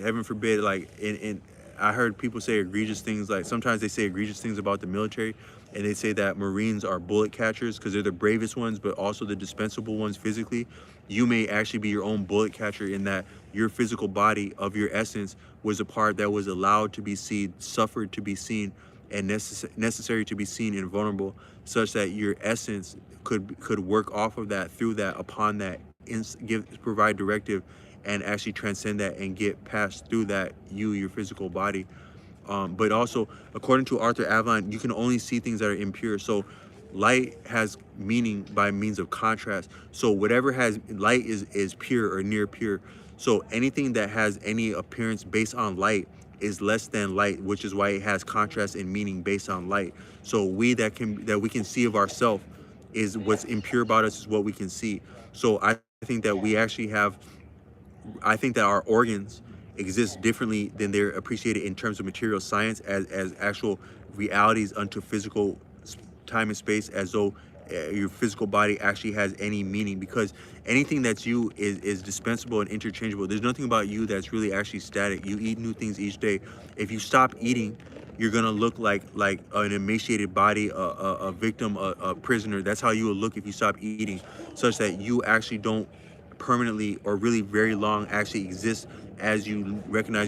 heaven forbid, like, in I heard people say egregious things, like sometimes they say egregious things about the military, and they say that Marines are bullet catchers because they're the bravest ones, but also the dispensable ones physically. You may actually be your own bullet catcher in that your physical body of your essence was a part that was allowed to be seen, suffered to be seen, and necessary to be seen and vulnerable, such that your essence could work off of that, through that, upon that, provide directive, and actually transcend that and get past through that, your physical body. But also, according to Arthur Avalon, you can only see things that are impure. So light has meaning by means of contrast. So whatever has light is pure or near pure. So anything that has any appearance based on light is less than light, which is why it has contrast and meaning based on light. So that we can see of ourselves, is what's impure about us is what we can see. So I think that we actually have, I think that our organs exist differently than they're appreciated in terms of material science, as actual realities unto physical time and space, as though your physical body actually has any meaning, because anything that's you is dispensable and interchangeable. There's nothing about you that's really actually static. You eat new things each day. If you stop eating, you're gonna look like an emaciated body, a victim, a prisoner. That's how you will look if you stop eating, such that you actually don't permanently or really very long actually exist as you recognize